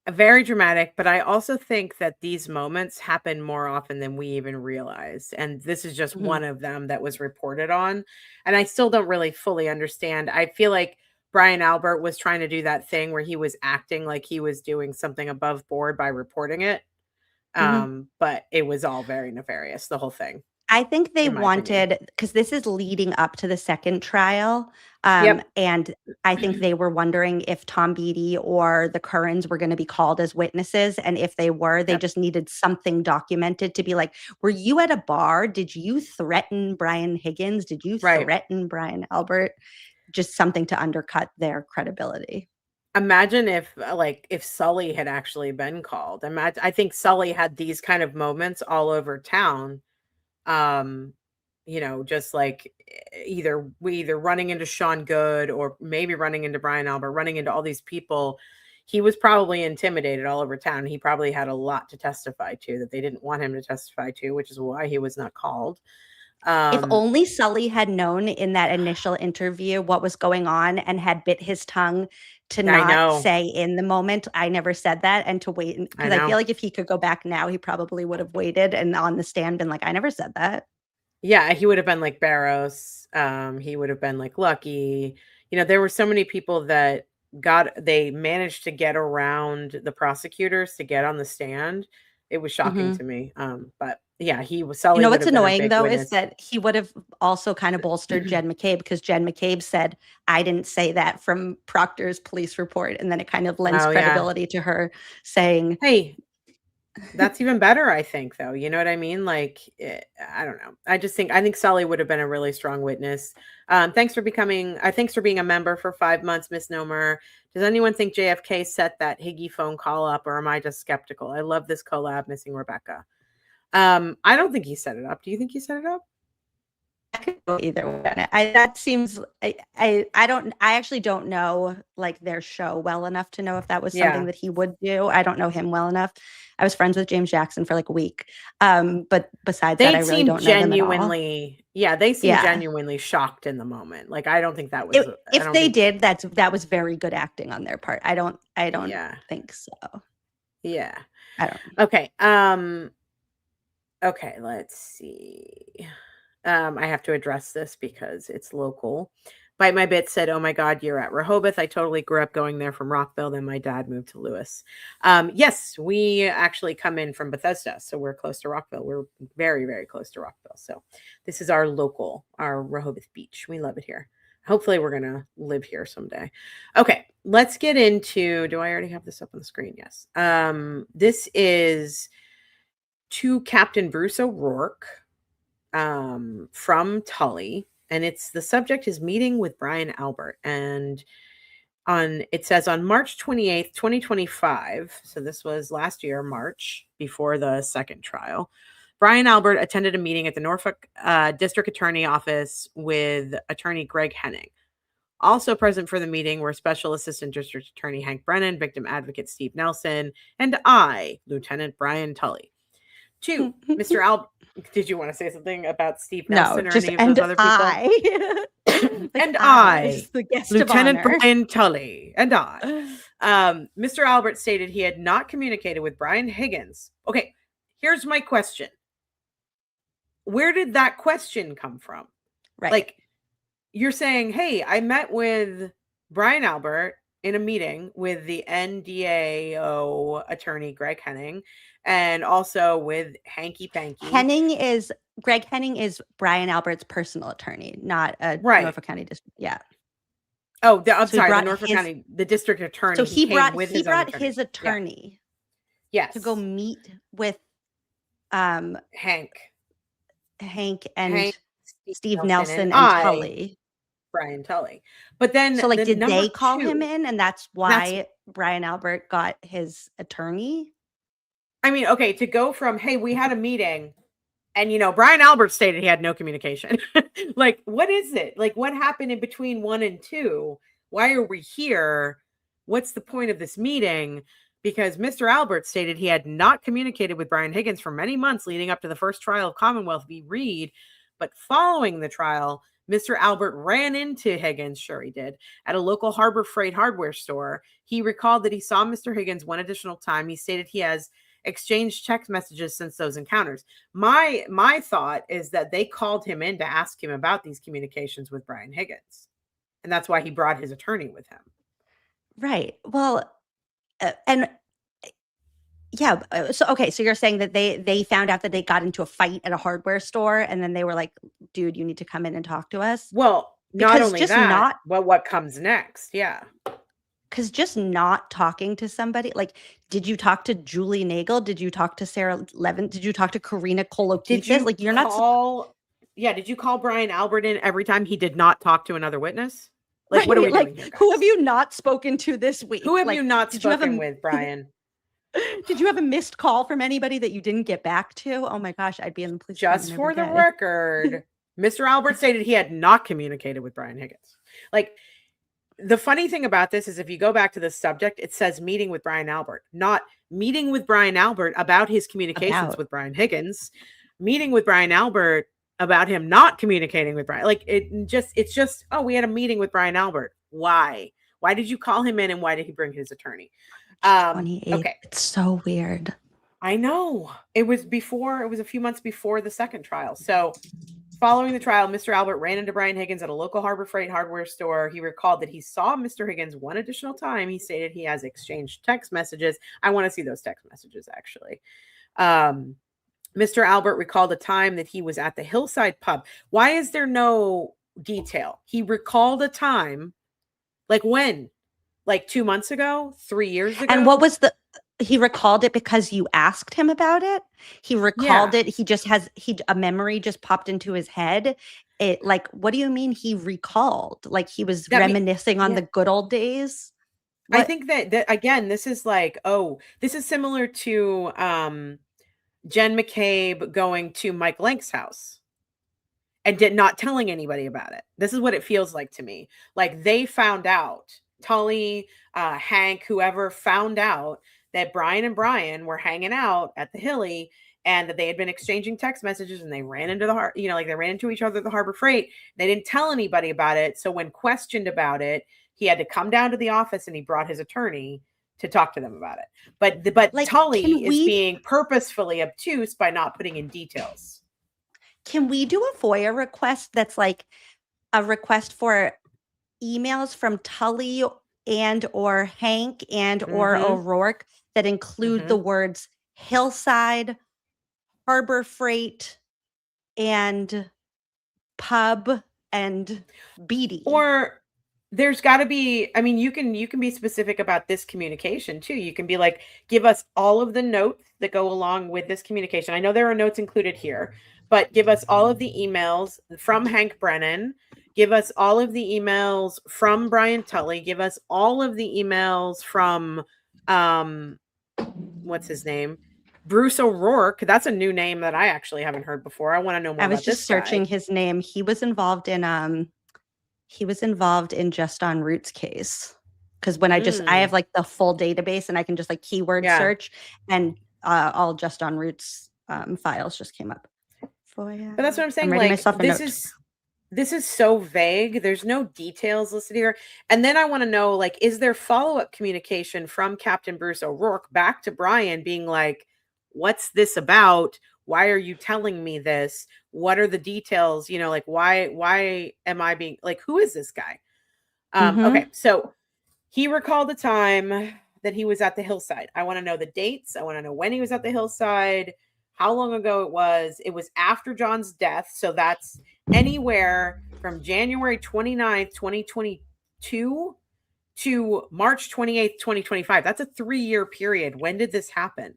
Very dramatic, but I also think that these moments happen more often than we even realize. And this is just one of them that was reported on. And I still don't really fully understand. I feel like Brian Albert was trying to do that thing where he was acting like he was doing something above board by reporting it. But it was all very nefarious, the whole thing. I think they wanted, because this is leading up to the second trial. And I think they were wondering if Tom Beatty or the Currans were going to be called as witnesses. And if they were, they just needed something documented to be like, were you at a bar? Did you threaten Brian Higgins? Did you threaten Brian Albert? Just something to undercut their credibility. Imagine if Sully had actually been called. I think Sully had these kind of moments all over town. You know, just like either running into Sean Good or maybe running into Brian Albert, running into all these people. He was probably intimidated all over town. He probably had a lot to testify to that they didn't want him to testify to, which is why he was not called. If only Sully had known in that initial interview what was going on and had bit his tongue to not say in the moment, I never said that, and to wait. Because I feel like if he could go back now, he probably would have waited and on the stand been like, I never said that. Yeah, he would have been like Barros. He would have been like Lucky. You know, there were so many people that they managed to get around the prosecutors to get on the stand. It was shocking to me. But yeah, he was. Sully, you know what's annoying though is that he would have also kind of bolstered Jen McCabe, because Jen McCabe said, I didn't say that from Proctor's police report. And then it kind of lends credibility to her saying, hey, that's even better, I think, though. You know what I mean? Like, I don't know. I think Sully would have been a really strong witness. Thanks for being a member for 5 months, Misnomer. Does anyone think JFK set that Higgy phone call up, or am I just skeptical? I love this collab, Missing Rebecca. I don't think he set it up. Do you think he set it up? could go either way on it. That seems I actually don't know like their show well enough to know if that was something that he would do. I don't know him well enough. I was friends with James Jackson for like a week. But besides that, I really don't know them at all. They seem genuinely shocked in the moment. Like I don't think that was if they did, that was very good acting on their part. I don't think so. Yeah. I don't. Okay. Okay, let's see. I have to address this because it's local. Bite My Bit said, "Oh my God, you're at Rehoboth. I totally grew up going there from Rockville. Then my dad moved to Lewis." Yes, we actually come in from Bethesda, so we're close to Rockville. We're very, very close to Rockville. So this is our local, our Rehoboth Beach. We love it here. Hopefully we're going to live here someday. Okay, let's get into, do I already have this up on the screen? Yes. This is to Captain Bruce O'Rourke from Tully. And the subject is meeting with Brian Albert. And it says on March 28th, 2025. So this was last year, March, before the second trial. Brian Albert attended a meeting at the Norfolk District Attorney Office with attorney Greg Henning. Also present for the meeting were Special Assistant District Attorney Hank Brennan, Victim Advocate Steve Nelson, and I, Lieutenant Brian Tully. 2, Mr. Albert. Did you want to say something about Steve Nelson or any of those other people? And I, the guest Lieutenant Brian Tully, and I. Mr. Albert stated he had not communicated with Brian Higgins. Okay, here's my question. Where did that question come from? Right. Like, you're saying, hey, I met with Brian Albert in a meeting with the NDAO attorney Greg Henning, and also with Hanky Panky. Greg Henning is Brian Albert's personal attorney, not a Norfolk County district. Yeah. Oh, I'm sorry, the Norfolk County, the district attorney. So he brought his attorney. Yes. To go meet with Hank and Steve Nelson and Tully. Brian Tully. But then so like did they call him in and that's why Brian Albert got his attorney? I mean, okay, to go from, hey, we had a meeting and, Brian Albert stated he had no communication. Like, what is it? Like, what happened in between 1 and 2? Why are we here? What's the point of this meeting? Because Mr. Albert stated he had not communicated with Brian Higgins for many months leading up to the first trial of Commonwealth v. Reed. But following the trial, Mr. Albert ran into Higgins, sure he did, at a local Harbor Freight hardware store. He recalled that he saw Mr. Higgins one additional time. He stated he has exchanged text messages since those encounters. My thought is that they called him in to ask him about these communications with Brian Higgins. And that's why he brought his attorney with him. Right. Well, and yeah. So you're saying that they found out that they got into a fight at a hardware store and then they were like, dude, you need to come in and talk to us. Well, not only that, well, what comes next? Yeah. Because just not talking to somebody, like, did you talk to Julie Nagel? Did you talk to Sarah Levin? Did you talk to Karina Kolokita? Like, you're not. Yeah. Did you call Brian Albert in every time he did not talk to another witness? Like, what are we doing here, guys? Who have you not spoken to this week? Who have you not spoken with, Brian? Did you have a missed call from anybody that you didn't get back to? Oh my gosh, I'd be in the police. Just for the record, Mr. Albert stated he had not communicated with Brian Higgins. Like, the funny thing about this is if you go back to the subject, it says meeting with Brian Albert, not meeting with Brian Albert about his communications with Brian Higgins, meeting with Brian Albert about him not communicating with Brian. Like, it's just, oh, we had a meeting with Brian Albert. Why? Why did you call him in and why did he bring his attorney? 28. Okay. It's so weird. I know. It was a few months before the second trial. So following the trial, Mr. Albert ran into Brian Higgins at a local Harbor Freight hardware store. He recalled that he saw Mr. Higgins one additional time. He stated he has exchanged text messages. I want to see those text messages, actually. Mr. Albert recalled a time that he was at the Hillside Pub. Why is there no detail? He recalled a time, like when? Like 2 months ago? 3 years ago? And what was he recalled it because you asked him about it? He recalled it. He just a memory just popped into his head. It, like, what do you mean he recalled? Like he was reminiscing on the good old days? What? I think that again, this is like, this is similar to Jen McCabe going to Mike Lank's house and did not telling anybody about it. This is what it feels like to me. Like they found out, Tully, Hank, whoever found out that Brian and Brian were hanging out at the Hilly and that they had been exchanging text messages and they ran into they ran into each other at the Harbor Freight. They didn't tell anybody about it. So when questioned about it, he had to come down to the office and he brought his attorney to talk to them about it. But Like, Tully can is we- being purposefully obtuse by not putting in details. Can we do a FOIA request that's like a request for emails from Tully and or Hank and or O'Rourke that include the words Hillside, Harbor Freight, and Pub and Beatty? Or there's got to be, I mean, you can be specific about this communication too. You can be like, give us all of the notes that go along with this communication. I know there are notes included here, but give us all of the emails from Hank Brennan. Give us all of the emails from Brian Tully. Give us all of the emails from, what's his name? Bruce O'Rourke. That's a new name that I actually haven't heard before. I want to know more. I was about just this searching guy. his name. He was involved in Just on Roots case. Because when I have like the full database and I can just like keyword search and all Just on Roots files just came up. FOIA. But that's what I'm saying. I'm writing Like myself a this note. this is so vague. There's no details listed here. And then I want to know, like, is there follow-up communication from Captain Bruce O'Rourke back to Brian being like, what's this about? Why are you telling me this? What are the details? You know, like why am I being like, who is this guy? Okay, so he recalled the time that he was at the Hillside. I want to know the dates. I want to know when he was at the Hillside, how long ago it was. It was after John's death. So that's anywhere from January 29th, 2022 to March 28th, 2025. That's a 3-year period. When did this happen?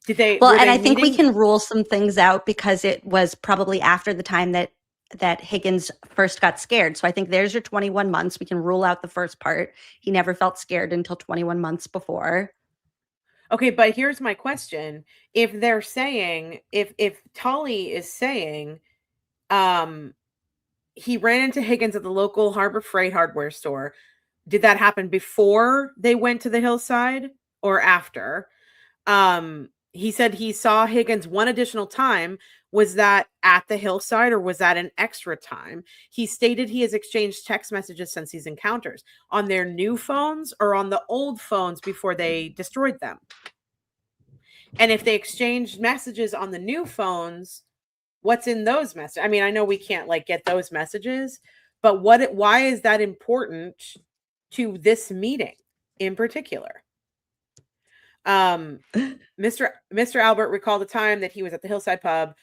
Did they? Well, were and they I think we meeting- can rule some things out because it was probably after the time that Higgins first got scared. So I think there's your 21 months. We can rule out the first part. He never felt scared until 21 months before. Okay, but here's my question. If they're saying, if Tully is saying, he ran into Higgins at the local Harbor Freight hardware store, did that happen before they went to the Hillside or after? He said he saw Higgins one additional time. Was that at the Hillside or was that an extra time? He stated he has exchanged text messages since these encounters on their new phones or on the old phones before they destroyed them. And if they exchanged messages on the new phones, what's in those messages? I mean, I know we can't like get those messages, but why is that important to this meeting in particular? Mr. Albert recalled the time that he was at the Hillside Pub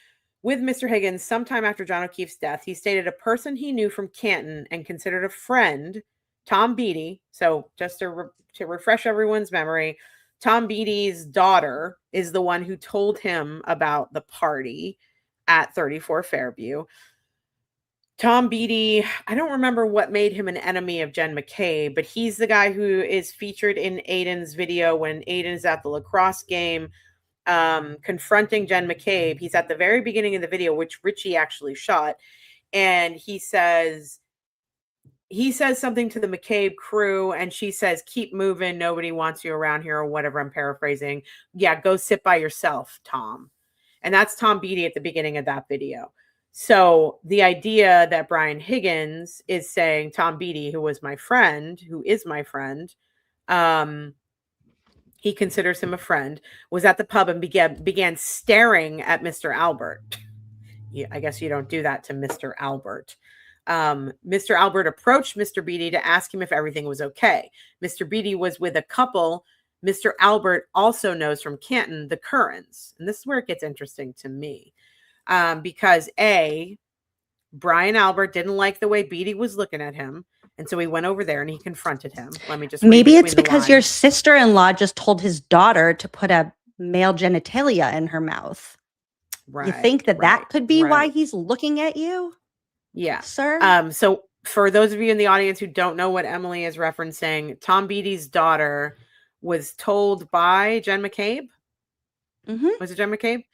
with Mr. Higgins sometime after John O'Keefe's death. He stated a person he knew from Canton and considered a friend, Tom Beatty. So just to refresh everyone's memory, Tom Beatty's daughter is the one who told him about the party at 34 Fairview. Tom Beatty, I don't remember what made him an enemy of Jen McCabe, but he's the guy who is featured in Aiden's video when Aiden is at the lacrosse game confronting Jen McCabe. He's at the very beginning of the video, which Richie actually shot, and he says something to the McCabe crew, and she says, keep moving, nobody wants you around here, or whatever. I'm paraphrasing. Yeah, go sit by yourself, Tom. And that's Tom Beatty at the beginning of that video. So the idea that Brian Higgins is saying Tom Beatty, who is my friend, he considers him a friend, was at the pub and began staring at Mr. Albert. Yeah, I guess you don't do that to Mr. Albert. Mr. Albert approached Mr. Beatty to ask him if everything was okay. Mr. Beatty was with a couple Mr. Albert also knows from Canton, the Currans. And this is where it gets interesting to me. Because Brian Albert didn't like the way Beatty was looking at him. And so he went over there and he confronted him. Let me just Maybe it's because your sister-in-law just told his daughter to put a male genitalia in her mouth. Right. You think that could be why he's looking at you? Yeah. Sir? So for those of you in the audience who don't know what Emily is referencing, Tom Beatty's daughter was told by Jen McCabe. Mm-hmm. Was it Jen McCabe?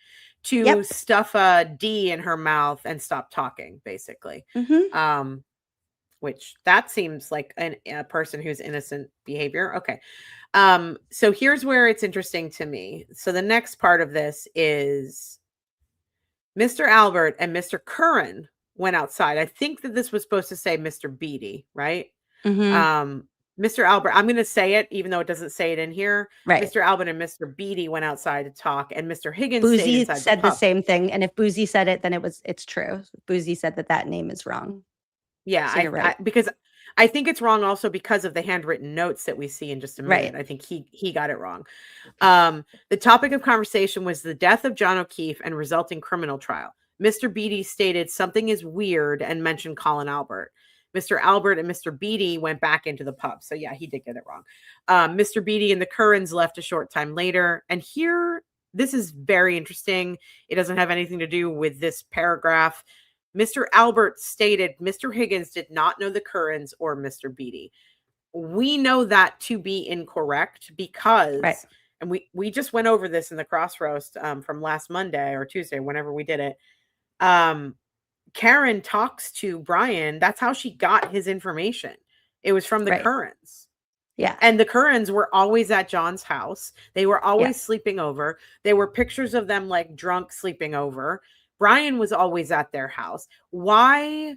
to stuff a D in her mouth and stop talking, basically. Which that seems like a person who's innocent behavior. Okay. So here's where it's interesting to me. So the next part of this is Mr. Albert and Mr. Curran went outside. I think that this was supposed to say Mr. Beatty, right? Mr. Albert, I'm going to say it, even though it doesn't say it in here. Right. Mr. Albert and Mr. Beatty went outside to talk, and Mr. Higgins Boozy stayed said the same thing, and if Boozy said it, then it's true. Boozy said that name is wrong. Yeah, so you're right. Because I think it's wrong also because of the handwritten notes that we see in just a minute. Right. I think he got it wrong. The topic of conversation was the death of John O'Keefe and resulting criminal trial. Mr. Beatty stated something is weird and mentioned Colin Albert. Mr. Albert and Mr. Beatty went back into the pub. So yeah, he did get it wrong. Mr. Beatty and the Currans left a short time later. And here, this is very interesting. It doesn't have anything to do with this paragraph. Mr. Albert stated Mr. Higgins did not know the Currans or Mr. Beatty. We know that to be incorrect because, and we just went over this in the cross roast from last Monday or Tuesday, whenever we did it. Karen talks to Brian. That's how she got his information. It was from the Currans. Yeah. And the Currans were always at John's house. They were always sleeping over. There were pictures of them like drunk sleeping over. Brian was always at their house. Why?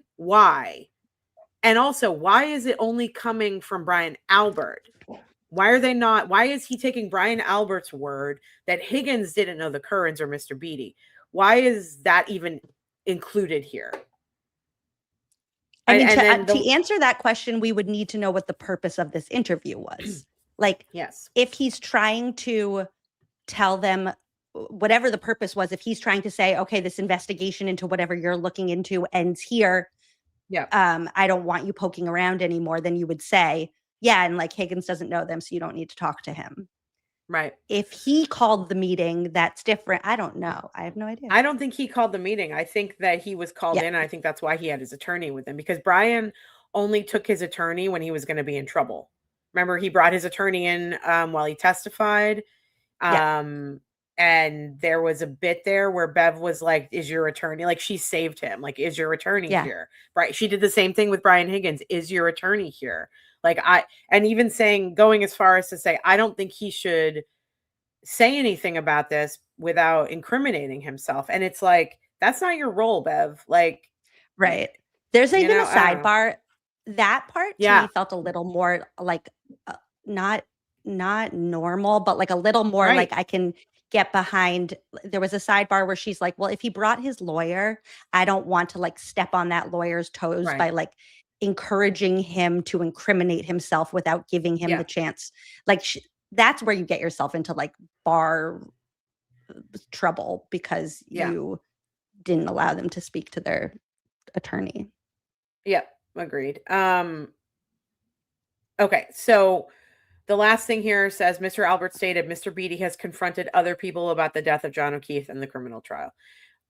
And also, why is it only coming from Brian Albert? Why is he taking Brian Albert's word that Higgins didn't know the Currans or Mr. Beatty? Why is that even included here? I mean, to answer that question, we would need to know what the purpose of this interview was. Like, if he's trying to tell them whatever the purpose was, if he's trying to say, okay, this investigation into whatever you're looking into ends here. I don't want you poking around anymore. Then you would say, yeah, and like Higgins doesn't know them, so you don't need to talk to him. Right. If he called the meeting, that's different. I don't know. I have no idea. I don't think he called the meeting. I think that he was called in. And I think that's why he had his attorney with him, because Brian only took his attorney when he was going to be in trouble. Remember, he brought his attorney in while he testified. And there was a bit there where Bev was like, is your attorney, like she saved him. Like, is your attorney here? Right. She did the same thing with Brian Higgins. Is your attorney here? Like and even going as far as to say, I don't think he should say anything about this without incriminating himself. And it's like, that's not your role, Bev. Like, right. There's even a sidebar. That part to me felt a little more like not normal, but like a little more like I can get behind. There was a sidebar where she's like, well, if he brought his lawyer, I don't want to like step on that lawyer's toes by like encouraging him to incriminate himself without giving him the chance. Like that's where you get yourself into like bar trouble because you didn't allow them to speak to their attorney. Yeah, agreed. Okay, so the last thing here says, Mr. Albert stated Mr. Beatty has confronted other people about the death of John O'Keefe and the criminal trial.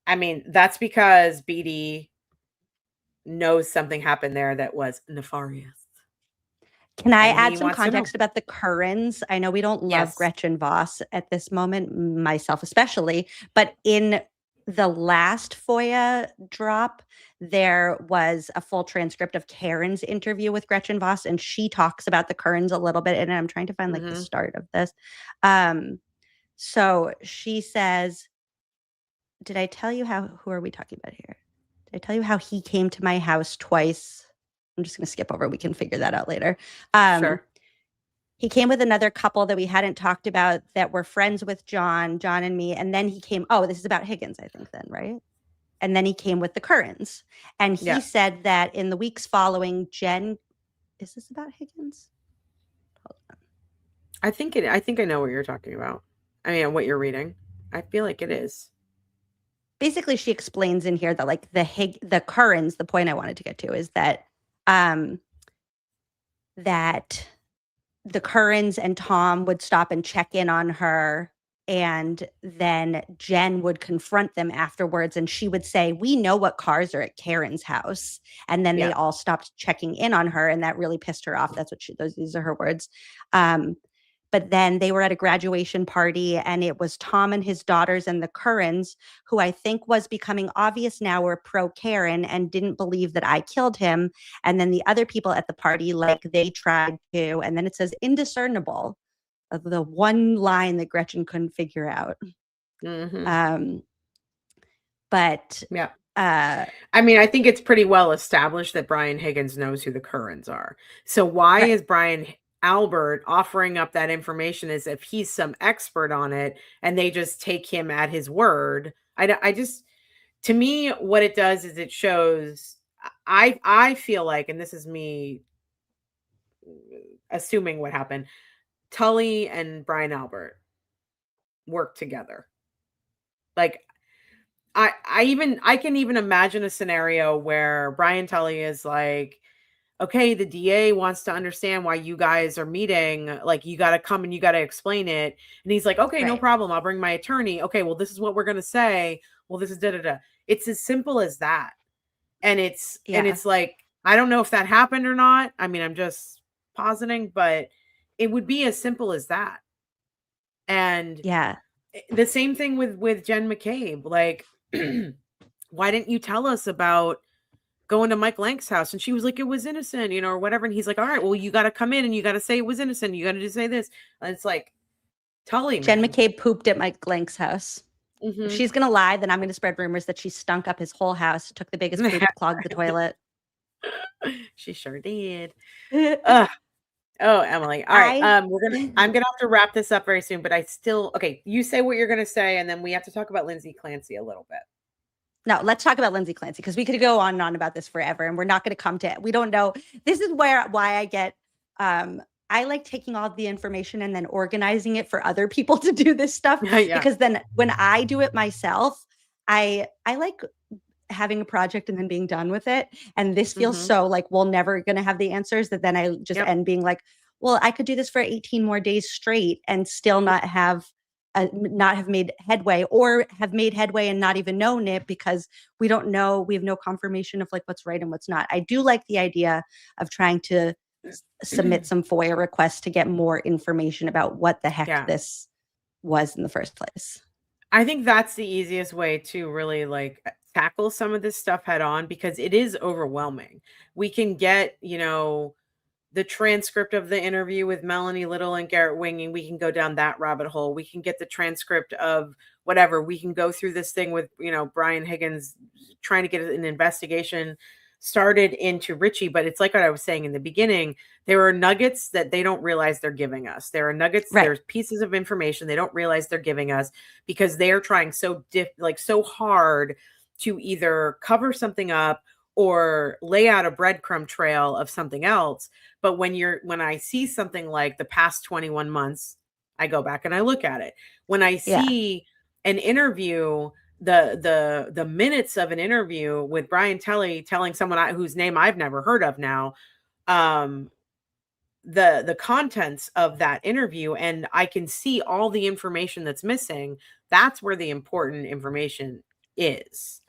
I mean, that's because Beatty knows something happened there that was nefarious. Can I add some context about the Currans? I know we don't love Gretchen Voss at this moment, myself especially, but in the last FOIA drop, there was a full transcript of Karen's interview with Gretchen Voss, and she talks about the Currans a little bit, and I'm trying to find like the start of this. So she says, did I tell you who are we talking about here? Did I tell you how he came to my house twice? I'm just going to skip over. We can figure that out later. Sure. He came with another couple that we hadn't talked about that were friends with John and me. And then he came, this is about Higgins, I think then, right? And then he came with the Currans. And he said that in the weeks following, is this about Higgins? Hold on. I think I know what you're talking about. I mean, what you're reading. I feel like it is. Basically, she explains in here that like the Currans, the point I wanted to get to is that that the Currans and Tom would stop and check in on her, and then Jen would confront them afterwards, and she would say, we know what cars are at Karen's house. And then they all stopped checking in on her, and that really pissed her off. That's what these are her words. but then they were at a graduation party and it was Tom and his daughters and the Currans, who I think was becoming obvious now were pro Karen and didn't believe that I killed him. And then the other people at the party, like they tried to, and then it says indiscernible, the one line that Gretchen couldn't figure out. But yeah. I mean, I think it's pretty well established that Brian Higgins knows who the Currans are. So why is Brian Albert offering up that information as if he's some expert on it and they just take him at his word? I just, to me, what it does is it shows, I feel like, and this is me assuming what happened, Tully and Brian Albert work together. Like, I can even imagine a scenario where Brian Tully is like, okay, the DA wants to understand why you guys are meeting. Like, you got to come and you got to explain it. And he's like, okay, no problem. I'll bring my attorney. Okay, well, this is what we're going to say. Well, this is da-da-da. It's as simple as that. And it's like, I don't know if that happened or not. I mean, I'm just positing, but it would be as simple as that. And the same thing with Jen McCabe. Like, why didn't you tell us about going to Mike Lank's house? And she was like, it was innocent, or whatever. And he's like, all right, well, you got to come in and you got to say it was innocent. You got to just say this. And it's like, Tully, Jen McCabe pooped at Mike Lank's house. If she's going to lie, then I'm going to spread rumors that she stunk up his whole house, took the biggest poop, clogged the toilet. She sure did. Oh, Emily. All right. I'm gonna have to wrap this up very soon, but okay, you say what you're gonna say, and then we have to talk about Lindsay Clancy a little bit. No, let's talk about Lindsay Clancy, because we could go on and on about this forever, and we're not going to come to it. We don't know. This is why I get I like taking all the information and then organizing it for other people to do this stuff. Because then when I do it myself, I like having a project and then being done with it. And this feels so like we're never going to have the answers, that then I just end being like, well, I could do this for 18 more days straight and still not have made headway, or have made headway and not even known it, because we don't know. We have no confirmation of like what's right and what's not. I do like the idea of trying to submit some FOIA requests to get more information about what the heck this was in the first place. I think that's the easiest way to really like tackle some of this stuff head on, because it is overwhelming. We can get, the transcript of the interview with Melanie Little and Garrett Winging. We can go down that rabbit hole. We can get the transcript of whatever. We can go through this thing with, Brian Higgins trying to get an investigation started into Richie. But it's like what I was saying in the beginning, there are nuggets that they don't realize they're giving us. There are nuggets, there's pieces of information they don't realize they're giving us, because they're trying so hard to either cover something up or lay out a breadcrumb trail of something else. But when I see something like the past 21 months, I go back and I look at it. When I see an interview, the minutes of an interview with Brian Tully telling someone whose name I've never heard of now, the contents of that interview, and I can see all the information that's missing. That's where the important information is.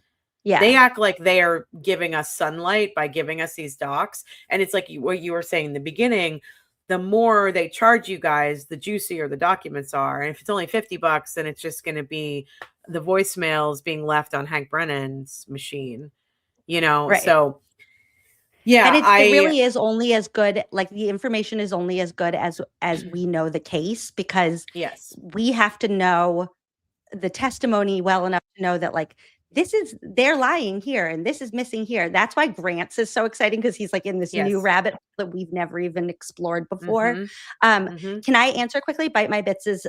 They act like they are giving us sunlight by giving us these docs. And it's like what you were saying in the beginning, the more they charge you guys, the juicier the documents are. And if it's only $50, then it's just going to be the voicemails being left on Hank Brennan's machine, So yeah. And it really is only as good, like the information is only as good as we know the case, because we have to know the testimony well enough to know that like, they're lying here and this is missing here. That's why Grants is so exciting, because he's like in this new rabbit hole that we've never even explored before. Can I answer quickly Bite My Bits'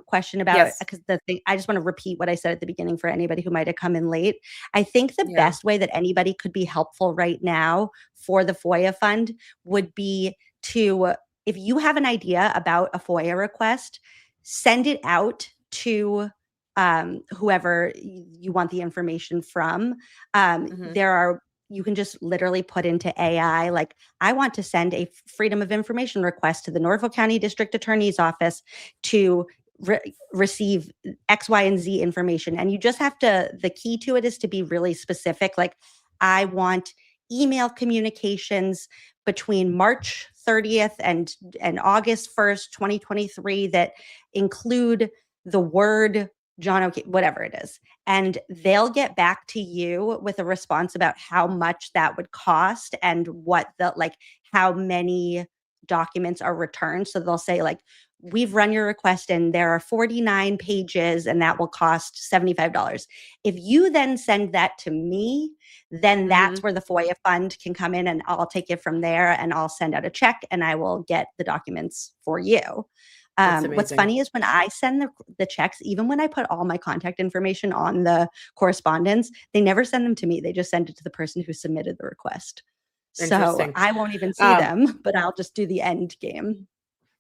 question about, because I just want to repeat what I said at the beginning for anybody who might have come in late. I think the best way that anybody could be helpful right now for the FOIA fund would be to, if you have an idea about a FOIA request, send it out to whoever you want the information from. You can just literally put into AI, like, I want to send a Freedom of Information request to the Norfolk County District Attorney's Office to receive X, Y, and Z information. And you just have to, the key to it is to be really specific. Like, I want email communications between March 30th and August 1st, 2023 that include the word John O'Keefe, whatever it is. And they'll get back to you with a response about how much that would cost and what how many documents are returned. So they'll say like, we've run your request and there are 49 pages and that will cost $75. If you then send that to me, then that's where the FOIA fund can come in and I'll take it from there and I'll send out a check and I will get the documents for you. What's funny is when I send the checks, even when I put all my contact information on the correspondence, they never send them to me. They just send it to the person who submitted the request. So I won't even see them, but I'll just do the end game.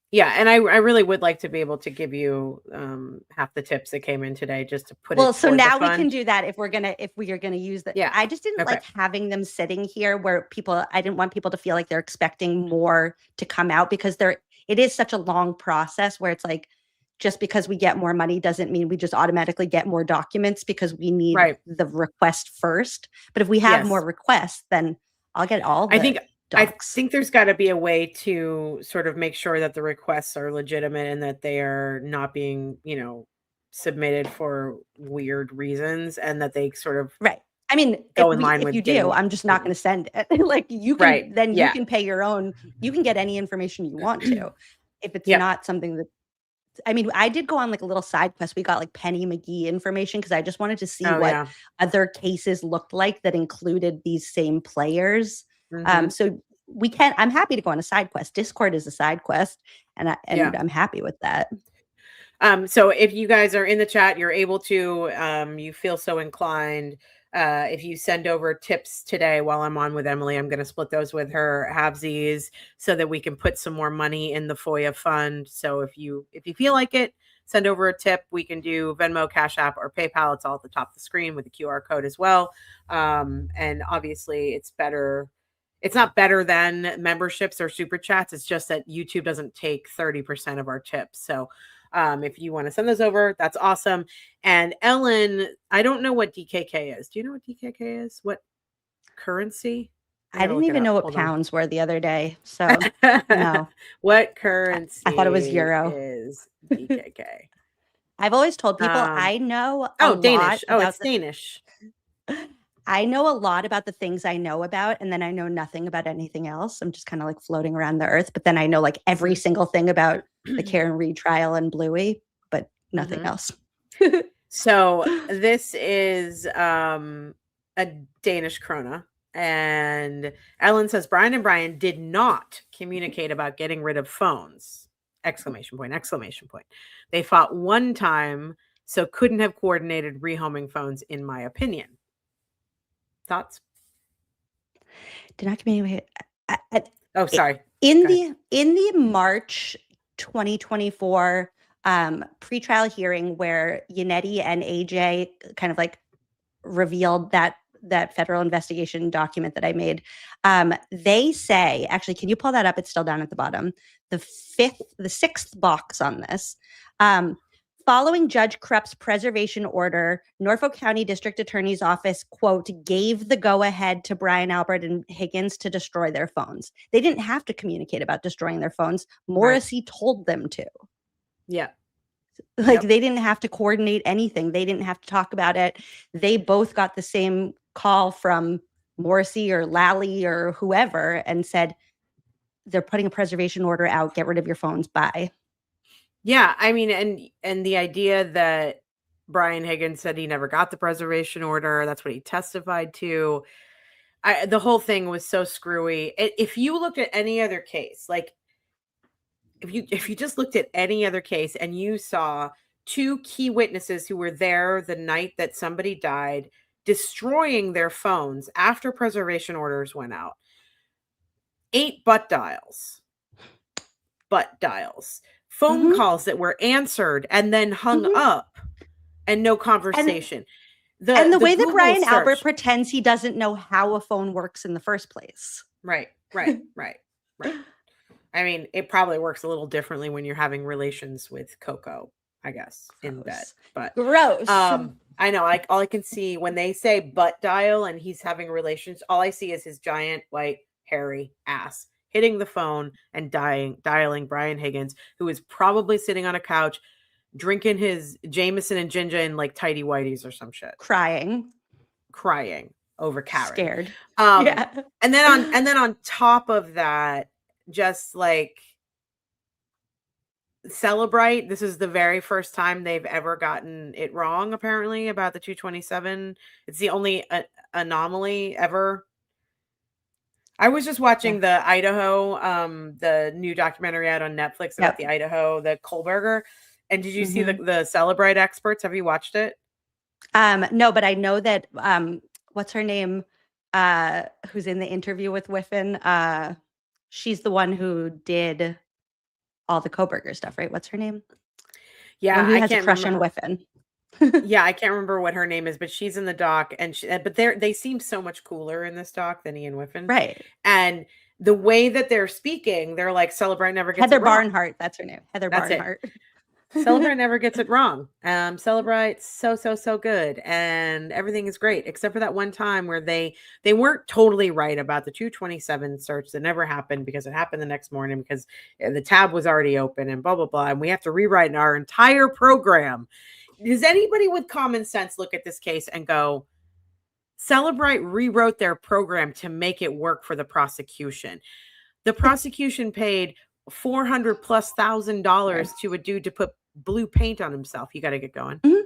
Yeah, and I really would like to be able to give you half the tips that came in today, just to put. Well, so now we can do that if we are gonna use that. Yeah, I just didn't like having them sitting here where I didn't want people to feel like they're expecting more to come out because it is such a long process where it's like just because we get more money doesn't mean we just automatically get more documents because we need the request first. But if we have more requests, then I'll get all the I think there's got to be a way to sort of make sure that the requests are legitimate and that they are not being, submitted for weird reasons and that they sort of I mean, if you do, I'm just not going to send it. Like you can, then you can pay your own. You can get any information you want to. If it's not something that, I mean, I did go on like a little side quest. We got like Penny McGee information because I just wanted to see what other cases looked like that included these same players. So I'm happy to go on a side quest. Discord is a side quest and I'm happy with that. So if you guys are in the chat, you're able to, you feel so inclined. If you send over tips today while I'm on with Emily, I'm going to split those with her halvesies so that we can put some more money in the FOIA fund. So if you feel like it, send over a tip. We can do Venmo, Cash App, or PayPal. It's all at the top of the screen with the QR code as well. And obviously it's better. It's not better than memberships or super chats. It's just that YouTube doesn't take 30% of our tips. So if you want to send those over, that's awesome. And Ellen, I don't know what DKK is. Do you know what DKK is? What currency? I didn't even know what pounds were the other day. So no. What currency? I thought it was euro. Is DKK? I've always told people I know Danish. It's Danish. I know a lot about the things I know about, and then I know nothing about anything else. I'm just kind of like floating around the earth, but then I know like every single thing about the Karen Reed trial and Bluey, but nothing else. So this is a Danish krona, and Ellen says Brian and Brian did not communicate about getting rid of phones! Exclamation point, exclamation point. They fought one time, so couldn't have coordinated rehoming phones, in my opinion. Thoughts? Did not communicate. Sorry. In the March 2024 pretrial hearing where Yannetti and AJ kind of like revealed that federal investigation document that I made, they say, actually, can you pull that up? It's still down at the bottom. The sixth box on this. Following Judge Krupp's preservation order, Norfolk County District Attorney's Office, quote, gave the go-ahead to Brian Albert and Higgins to destroy their phones. They didn't have to communicate about destroying their phones. Morrissey told them to. Yeah. Like they didn't have to coordinate anything. They didn't have to talk about it. They both got the same call from Morrissey or Lally or whoever and said, they're putting a preservation order out. Get rid of your phones. Bye. Yeah, I mean, and the idea that Brian Higgins said he never got the preservation order, that's what he testified to. The whole thing was so screwy. If you looked at any other case, like if you just looked at any other case and you saw two key witnesses who were there the night that somebody died, destroying their phones after preservation orders went out, 8 butt dials, phone calls that were answered and then hung up and no conversation. And the way that Brian Albert pretends he doesn't know how a phone works in the first place. Right. I mean, it probably works a little differently when you're having relations with Coco, I guess, in bed. Gross. But Gross. I know, like all I can see when they say butt dial and he's having relations, all I see is his giant white hairy ass hitting the phone and dialing Brian Higgins, who is probably sitting on a couch drinking his Jameson and ginger in like tidy whities or some shit, Crying over Karen. Scared. Yeah. And then on top of that, just like Celebrate, this is the very first time they've ever gotten it wrong, apparently, about the 227. It's the only anomaly ever. I was just watching the Idaho, the new documentary out on Netflix about the Idaho, the Kohlberger. And did you see the Celebrate experts? Have you watched it? No, but I know that what's her name? Who's in the interview with Whiffen? She's the one who did all the Kohlberger stuff, right? What's her name? Yeah, who has a crush on Whiffen. Yeah, I can't remember what her name is, but she's in the doc, and but they seem so much cooler in this doc than Ian Whiffen, right? And the way that they're speaking, they're like, Celebrate never gets Heather it wrong. Barnhart, that's her name. Heather Barnhart. Celebrate never gets it wrong. Celebrate so good, and everything is great except for that one time where they weren't totally right about the 227 search that never happened because it happened the next morning because the tab was already open and blah blah blah, and we have to rewrite our entire program. Does anybody with common sense look at this case and go, Celebrate rewrote their program to make it work for the prosecution? The prosecution paid $400,000+ to a dude to put blue paint on himself. You got to get going. No.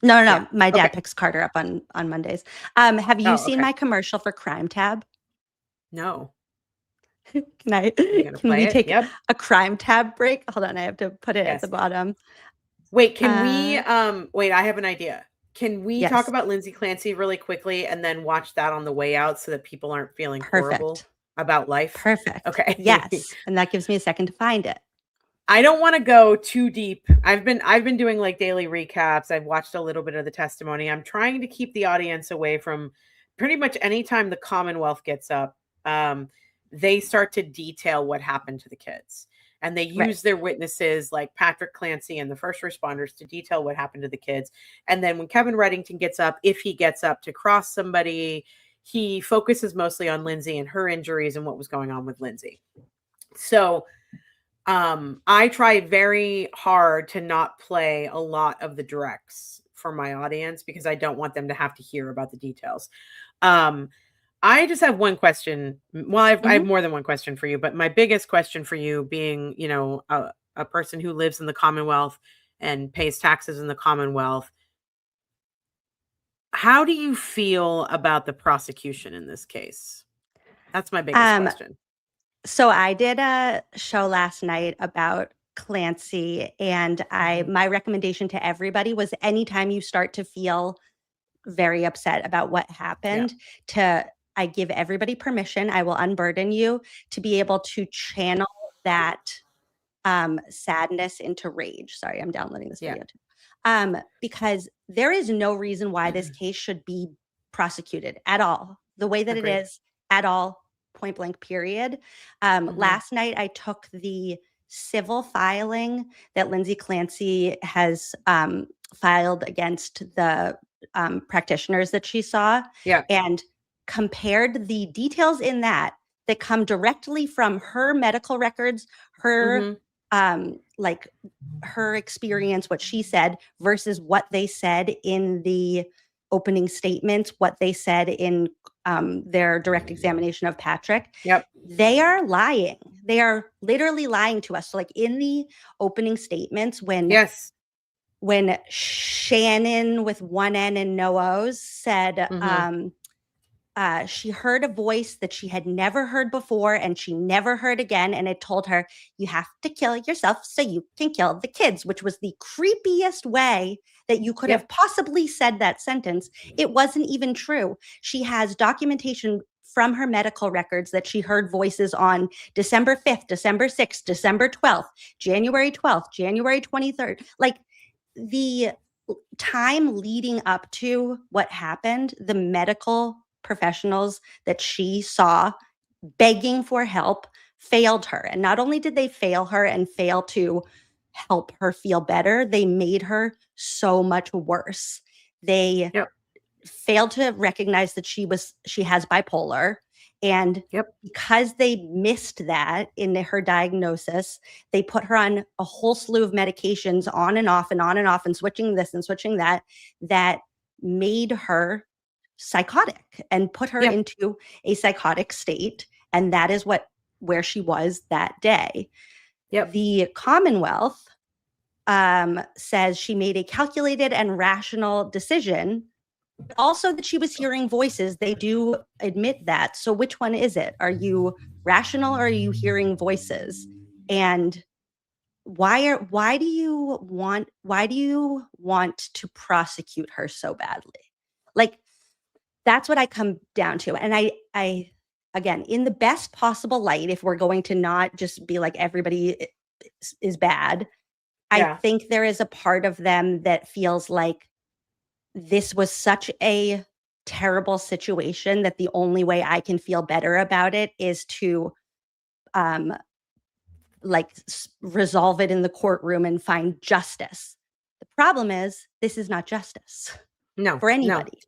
Yeah. My dad picks Carter up on Mondays. Have you seen my commercial for Crime Tab? No. Can we take a Crime Tab break? Hold on, I have to put it at the bottom. Wait, can we wait, I have an idea. Can we talk about Lindsay Clancy really quickly and then watch that on the way out so that people aren't feeling horrible about life? Perfect. Okay. Yes. And that gives me a second to find it. I don't want to go too deep. I've been doing like daily recaps. I've watched a little bit of the testimony. I'm trying to keep the audience away from pretty much anytime the Commonwealth gets up. They start to detail what happened to the kids. And they use their witnesses like Patrick Clancy and the first responders to detail what happened to the kids. And then when Kevin Reddington gets up, if he gets up to cross somebody, he focuses mostly on Lindsay and her injuries and what was going on with Lindsay. So I try very hard to not play a lot of the directs for my audience because I don't want them to have to hear about the details. I just have one question. Well, I have more than one question for you, but my biggest question for you being, a person who lives in the Commonwealth and pays taxes in the Commonwealth, how do you feel about the prosecution in this case? That's my biggest question. So I did a show last night about Clancy, and my recommendation to everybody was anytime you start to feel very upset about what happened, I give everybody permission. I will unburden you to be able to channel that sadness into rage. Sorry, I'm downloading this video too. Because there is no reason why this case should be prosecuted at all, the way that it is at all, point blank, period. Last night, I took the civil filing that Lindsay Clancy has filed against the practitioners that she saw and compared the details in that come directly from her medical records, her her experience, what she said versus what they said in the opening statements, what they said in their direct examination of Patrick. They are lying. They are literally lying to us. So like in the opening statements, when Shannon with one N and no O's said she heard a voice that she had never heard before and she never heard again. And it told her, you have to kill yourself so you can kill the kids, which was the creepiest way that you could have possibly said that sentence. It wasn't even true. She has documentation from her medical records that she heard voices on December 5th, December 6th, December 12th, January 12th, January 23rd. Like the time leading up to what happened, the medical professionals that she saw begging for help failed her. And not only did they fail her and fail to help her feel better. They made her so much worse. They failed to recognize that she has bipolar. And because they missed that in her diagnosis, they put her on a whole slew of medications on and off and on and off and switching this and switching that made her psychotic and put her into a psychotic state. And that is where she was that day. The Commonwealth says she made a calculated and rational decision. Also that she was hearing voices. They do admit that. So which one is it? Are you rational or are you hearing voices? And why do you want to prosecute her so badly? Like, that's what I come down to. And I again, in the best possible light, if we're going to not just be like everybody is bad, I think there is a part of them that feels like this was such a terrible situation that the only way I can feel better about it is to resolve it in the courtroom and find justice. The problem is this is not justice. No, for anybody.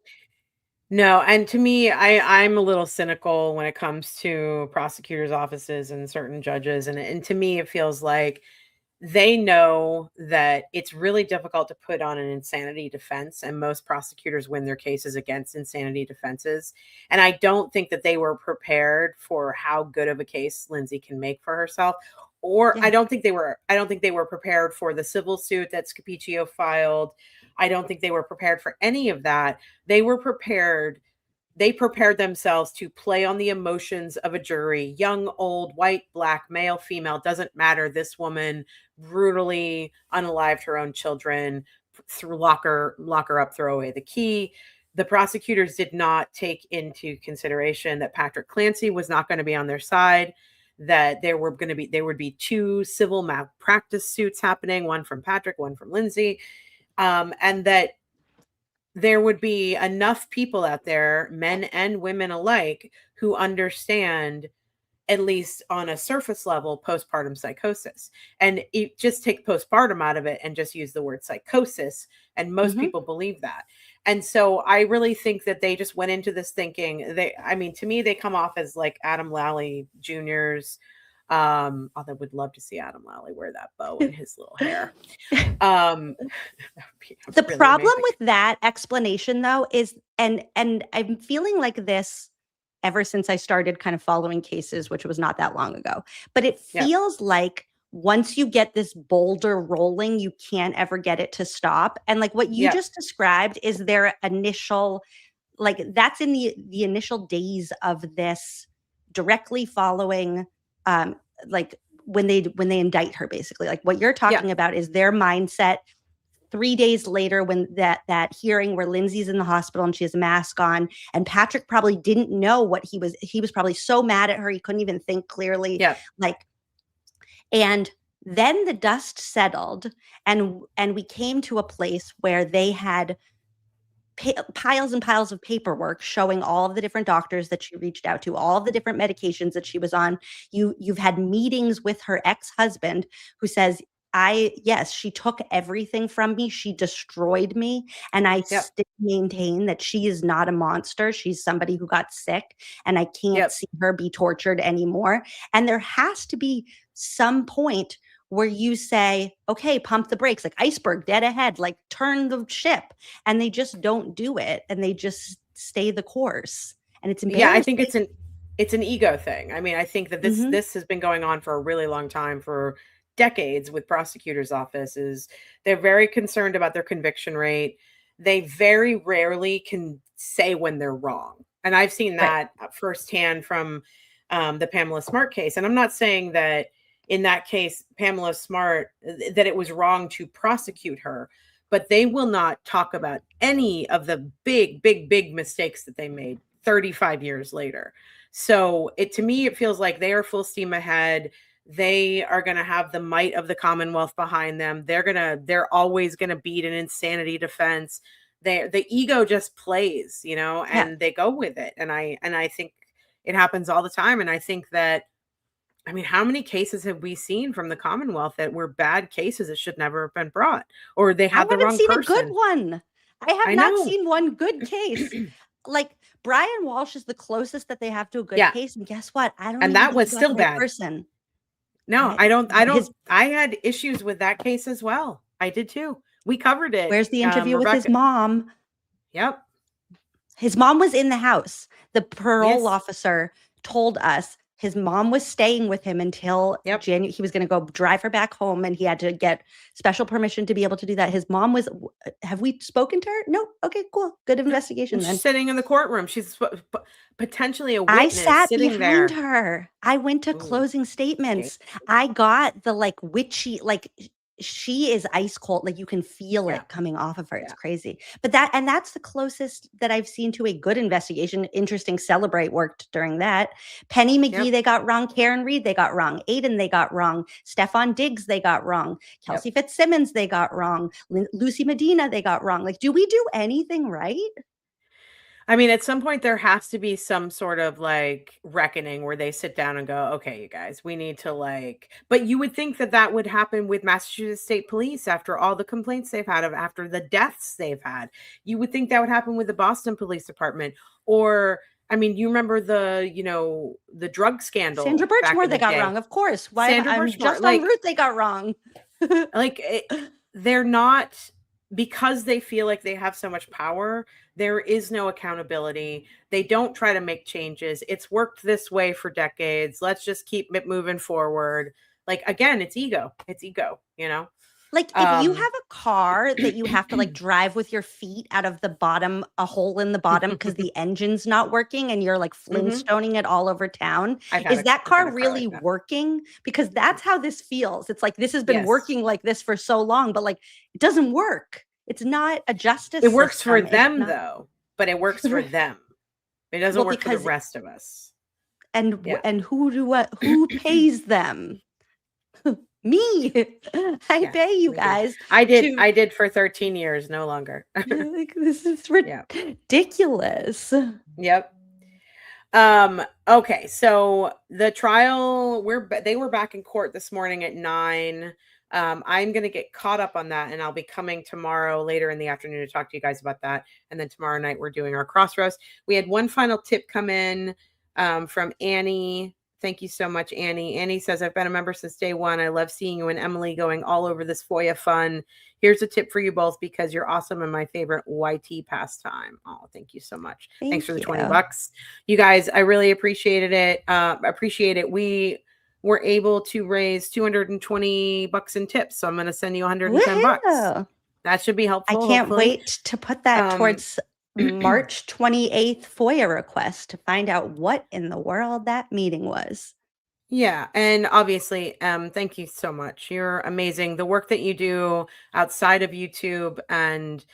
No, and to me, I'm a little cynical when it comes to prosecutors' offices and certain judges, and to me, it feels like they know that it's really difficult to put on an insanity defense, and most prosecutors win their cases against insanity defenses. And I don't think that they were prepared for how good of a case Lindsay can make for herself. Or I don't think they were prepared for the civil suit that Scapiccio filed. I don't think they were prepared for any of that. They prepared themselves to play on the emotions of a jury, young, old, white, black, male, female, doesn't matter. This woman brutally unalived her own children, lock her up, throw away the key. The prosecutors did not take into consideration that Patrick Clancy was not going to be on their side, that there would be two civil malpractice suits happening, one from Patrick, one from Lindsay, and that there would be enough people out there, men and women alike, who understand, at least on a surface level, postpartum psychosis. And just take postpartum out of it and just use the word psychosis. And most people believe that. And so I really think that they just went into this thinking, to me, they come off as like Adam Lally Jr.'s. I would love to see Adam Lally wear that bow in his little hair. The really problem amazing. with that explanation, though, is, and I'm feeling like this ever since I started kind of following cases, which was not that long ago, but it feels like once you get this boulder rolling, you can't ever get it to stop. And like what you just described is their initial, like that's in the initial days of this, directly following like when they indict her, basically. Like what you're talking about is their mindset 3 days later, when that hearing where Lindsay's in the hospital and she has a mask on, and Patrick probably didn't know what he was probably so mad at her he couldn't even think clearly. And then the dust settled, and we came to a place where they had piles and piles of paperwork showing all of the different doctors that she reached out to, all of the different medications that she was on. You've had meetings with her ex-husband who says, she took everything from me. She destroyed me. And I still maintain that she is not a monster. She's somebody who got sick, and I can't see her be tortured anymore. And there has to be some point where you say, okay, pump the brakes, like iceberg dead ahead, like turn the ship. And they just don't do it. And they just stay the course. And it's embarrassing. Yeah, I think it's an ego thing. I mean, I think that this has been going on for a really long time, for decades, with prosecutors' offices. They're very concerned about their conviction rate. They very rarely can say when they're wrong. And I've seen that firsthand from the Pamela Smart case. And I'm not saying that in that case, Pamela Smart, that it was wrong to prosecute her, but they will not talk about any of the big mistakes that they made 35 years later. So to me, it feels like they are full steam ahead. They are going to have the might of the Commonwealth behind them. They're always going to beat an insanity defense. The ego just plays, and they go with it. And I think it happens all the time. And I think that I mean, how many cases have we seen from the Commonwealth that were bad cases that should never have been brought, or they I had the haven't wrong seen a good person? one. I have I not know. seen one good case. Like Brian Walsh is the closest that they have to a good Yeah. case, and guess what? I don't And even that think was he got still the right bad. person. No, I don't. I had issues with that case as well. I did too. We covered it. Where's the interview with his Rebecca. mom? Yep. His mom was in the house. The parole Yes. officer told us his mom was staying with him until Yep. January. He was going to go drive her back home, and he had to get special permission to be able to do that. His mom was. Have we spoken to her? No. Okay, cool. Good investigation then. She's sitting in the courtroom. She's potentially a I witness sat sitting behind there. her. I went to Ooh. closing statements. I got the like witchy, like she is ice cold. Like you can feel Yeah. it coming off of her. It's Yeah. crazy. But that's the closest that I've seen to a good investigation. Interesting. Celebrate worked during that. Penny McGee, Yep. they got wrong. Karen Reed, they got wrong. Aiden, they got wrong. Stefan Diggs, they got wrong. Kelsey Fitzsimmons, they got wrong. Lucy Medina, they got wrong. Like, do we do anything right? I mean, at some point there has to be some sort of like reckoning where they sit down and go, okay, you guys, we need to like, but you would think that that would happen with Massachusetts State Police after all the complaints they've had after the deaths they've had. You would think that would happen with the Boston Police Department, or I mean, you remember the drug scandal. Sandra Birchmore, they got wrong, of course. Why Sandra I'm Birchmore, just like, on route, they got wrong. They're not, because they feel like they have so much power. There is no accountability. They don't try to make changes. It's worked this way for decades. Let's just keep it moving forward. Like, again, it's ego. It's ego, you know? Like if you have a car that you have to like drive with your feet out of the bottom, a hole in the bottom because the engine's not working and you're like flintstoning it all over town. Is that car really working? Because that's how this feels. It's like this has been working like this for so long, but like it doesn't work. It's not a justice. It works system. for It's them not... though, but it works for them. It doesn't work for the rest of us. And who pays them? Me. I pay you guys. I did for 13 years, no longer. Like, this is ridiculous. Yep. Okay, so the trial, they were back in court this morning at 9. I'm going to get caught up on that, and I'll be coming tomorrow later in the afternoon to talk to you guys about that. And then tomorrow night we're doing our cross roast. We had one final tip come in from Annie. Thank you so much, Annie. Annie says, I've been a member since day one. I love seeing you and Emily going all over this FOIA fun. Here's a tip for you both because you're awesome and my favorite YT pastime. Oh, thank you so much. Thanks for the $20. You guys, I really appreciated it. We were able to raise $220 in tips. So I'm going to send you $110. That should be helpful. I can't wait to put that towards March 28th FOIA request to find out what in the world that meeting was. Yeah. And obviously, thank you so much. You're amazing. The work that you do outside of YouTube and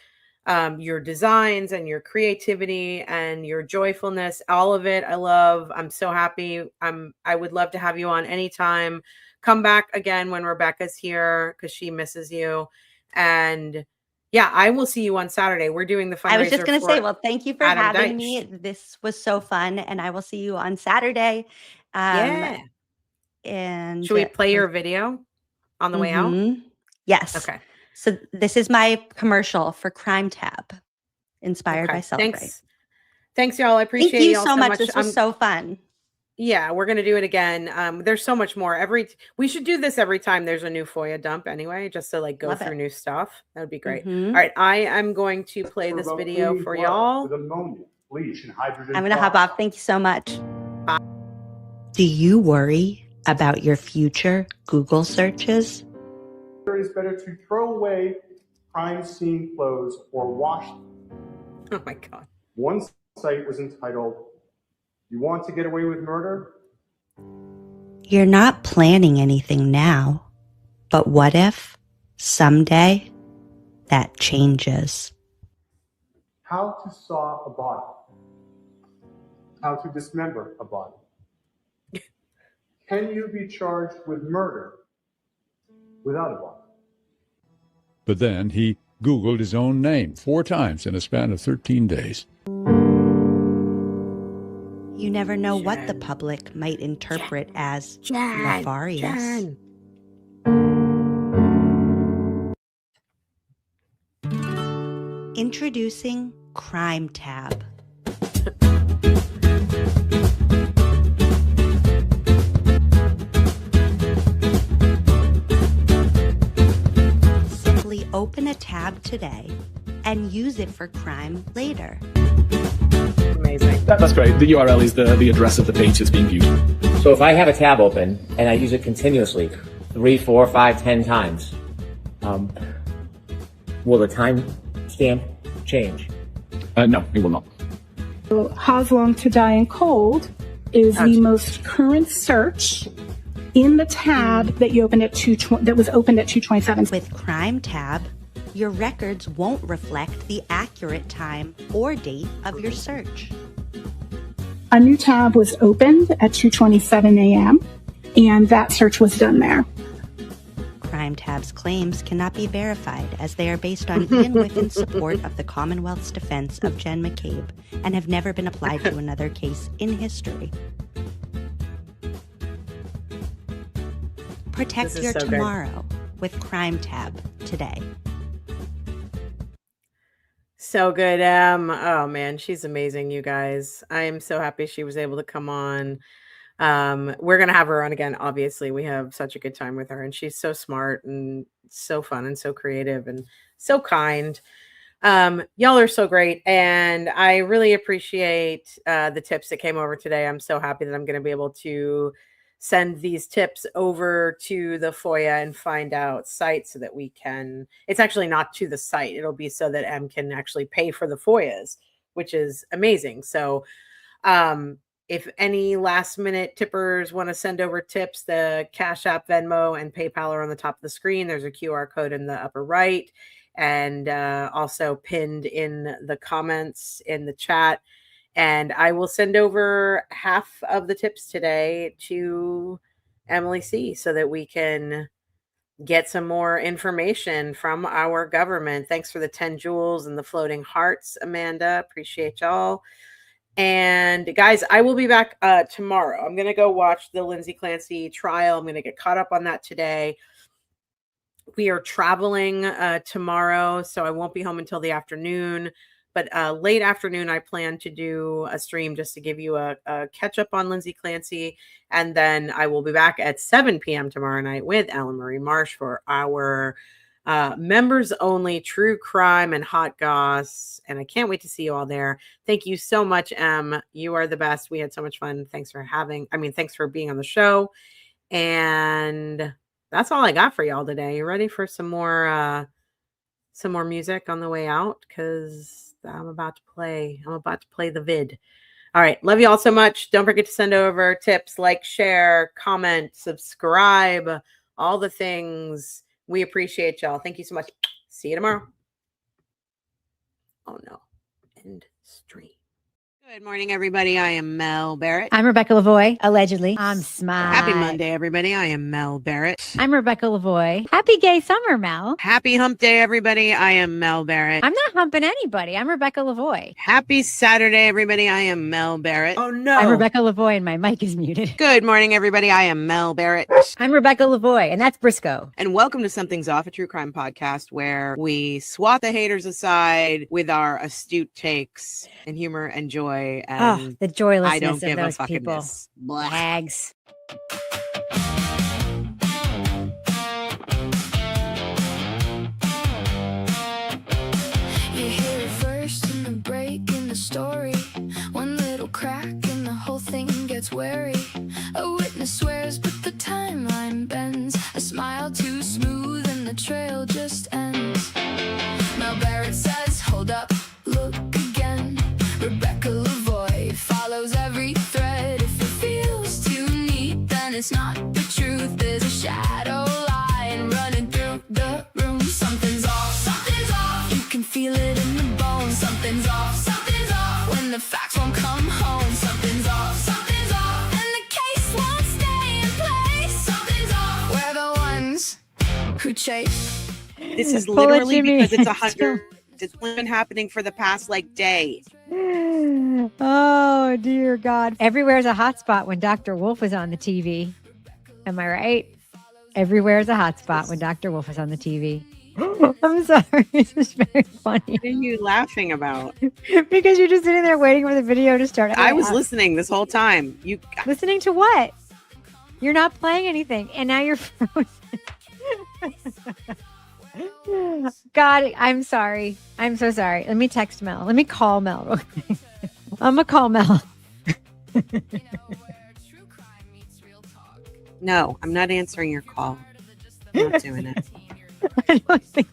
your designs and your creativity and your joyfulness, all of it, I love. I'm so happy. I would love to have you on anytime. Come back again when Rebecca's here because she misses you. And yeah, I will see you on Saturday. We're doing the fundraiser. I was just going to say, well, thank you for Adam having Deitch. me. This was so fun, and I will see you on Saturday. Yeah. And should we play your video on the way out? Yes. Okay. So this is my commercial for Crime Tab, inspired by Celebrate. Thanks, y'all. I appreciate Thank you y'all so much. This was so fun. Yeah, we're gonna do it again. There's so much more. We should do this every time there's a new FOIA dump anyway, just to like go through new stuff. That would be great. All right, I am going to play this video for y'all. I'm gonna hop off. Thank you so much. Bye. Do you worry about your future Google searches? It is better to throw away crime scene clothes or wash them. Oh my God. One site was entitled, "You Want to Get Away with Murder?" You're not planning anything now, but what if someday that changes? How to saw a body. How to dismember a body. Can you be charged with murder without a body? But then he Googled his own name 4 times in a span of 13 days. You You never know what the public might interpret as nefarious. Introducing Crime Tab. Simply open a tab today and use it for crime later. Amazing. That's great. The URL is the address of the page that's being viewed. So if I have a tab open and I use it continuously, 3, 4, 5, 10 times, will the time stamp change? No, it will not. So How's Long to Die in Cold is the most current search in the tab that you opened at that was opened at 2:27. With Crime Tab, your records won't reflect the accurate time or date of your search. A new tab was opened at 2:27 a.m. and that search was done there. Crime Tab's claims cannot be verified as they are based on Ian Whiffin's support of the Commonwealth's defense of Jen McCabe and have never been applied to another case in history. Protect your so tomorrow with Crime Tab today. So good, Em. Oh man, she's amazing, you guys. I am so happy she was able to come on. We're gonna have her on again. Obviously, we have such a good time with her, and she's so smart and so fun and so creative and so kind. Y'all are so great, and I really appreciate the tips that came over today. I'm so happy that I'm going to be able to send these tips over to the FOIA and Find Out site so that we can. It's actually not to the site; it'll be so that Em can actually pay for the FOIAs, which is amazing. So, if any last minute tippers want to send over tips, the Cash App, Venmo, and PayPal are on the top of the screen. There's a QR code in the upper right, and also pinned in the comments in the chat. And I will send over half of the tips today to Emily C. so that we can get some more information from our government. Thanks for the 10 jewels and the floating hearts, Amanda. Appreciate y'all. And guys, I will be back tomorrow. I'm going to go watch the Lindsay Clancy trial. I'm going to get caught up on that today. We are traveling tomorrow, so I won't be home until the afternoon. But late afternoon, I plan to do a stream just to give you a catch up on Lindsay Clancy. And then I will be back at 7 p.m. tomorrow night with Ellen Marie Marsh for our members only true crime and hot goss. And I can't wait to see you all there. Thank you so much, Em. You are the best. We had so much fun. Thanks for being on the show. And that's all I got for y'all today. You ready for some more music on the way out? Because I'm about to play the vid. All right. Love you all so much. Don't forget to send over tips, like, share, comment, subscribe, all the things. We appreciate y'all. Thank you so much. See you tomorrow. Oh no. End stream. Good morning, everybody. I am Mel Barrett. I'm Rebecca Lavoie, allegedly. I'm smart. Happy Monday, everybody. I am Mel Barrett. I'm Rebecca Lavoie. Happy gay summer, Mel. Happy hump day, everybody. I am Mel Barrett. I'm not humping anybody. I'm Rebecca Lavoie. Happy Saturday, everybody. I am Mel Barrett. Oh no. I'm Rebecca Lavoie and my mic is muted. Good morning, everybody. I am Mel Barrett. I'm Rebecca Lavoie and that's Briscoe. And welcome to Something's Off, a true crime podcast where we swat the haters aside with our astute takes and humor and joy. And the joylessness I don't give of those a fucking people. Hags. You hear it first in the break in the story. One little crack and the whole thing gets wary. A witness swears but the timeline bends. A smile too smooth and the trail just ends. Mel Barrett says, hold up, look again. Rebecca Lavoie follows every thread. If it feels too neat, then it's not the truth. There's a shadow line running through the room. Something's off, something's off. You can feel it in the bones. Something's off, something's off. When the facts won't come home. Something's off, something's off. And the case won't stay in place. Something's off. We're the ones who chase. This is literally because it's 100. fact. It's been happening for the past like day. Oh, dear God. Everywhere's a hotspot when Dr. Wolf is on the TV. Am I right? Everywhere's a hotspot when Dr. Wolf is on the TV. I'm sorry. This is very funny. What are you laughing about? Because you're just sitting there waiting for the video to start. I was listening this whole time. You listening to what? You're not playing anything, and now you're frozen. God, I'm sorry. I'm so sorry. Let me text Mel. Let me call Mel real quick. I'm gonna call Mel. No, I'm not answering your call. I'm not doing it. I don't think.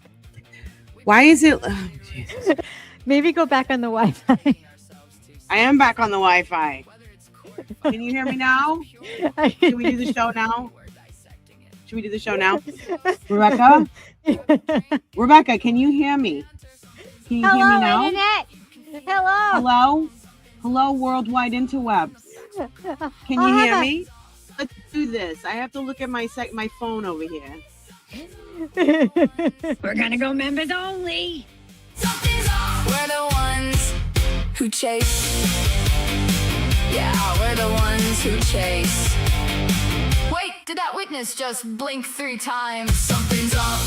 Why is it? Oh, Jesus. Maybe go back on the Wi-Fi. I am back on the Wi-Fi. Can you hear me now? Can we do the show now? Should we do the show now? Rebecca? Rebecca, can you hear me? Can you hear me now? Internet. Hello. Hello? Hello, worldwide interwebs. Can you hear me? Let's do this. I have to look at my phone over here. We're gonna go members only. We're the ones who chase. Yeah, we're the ones who chase. Wait, did that witness just blink 3 times? Something's up.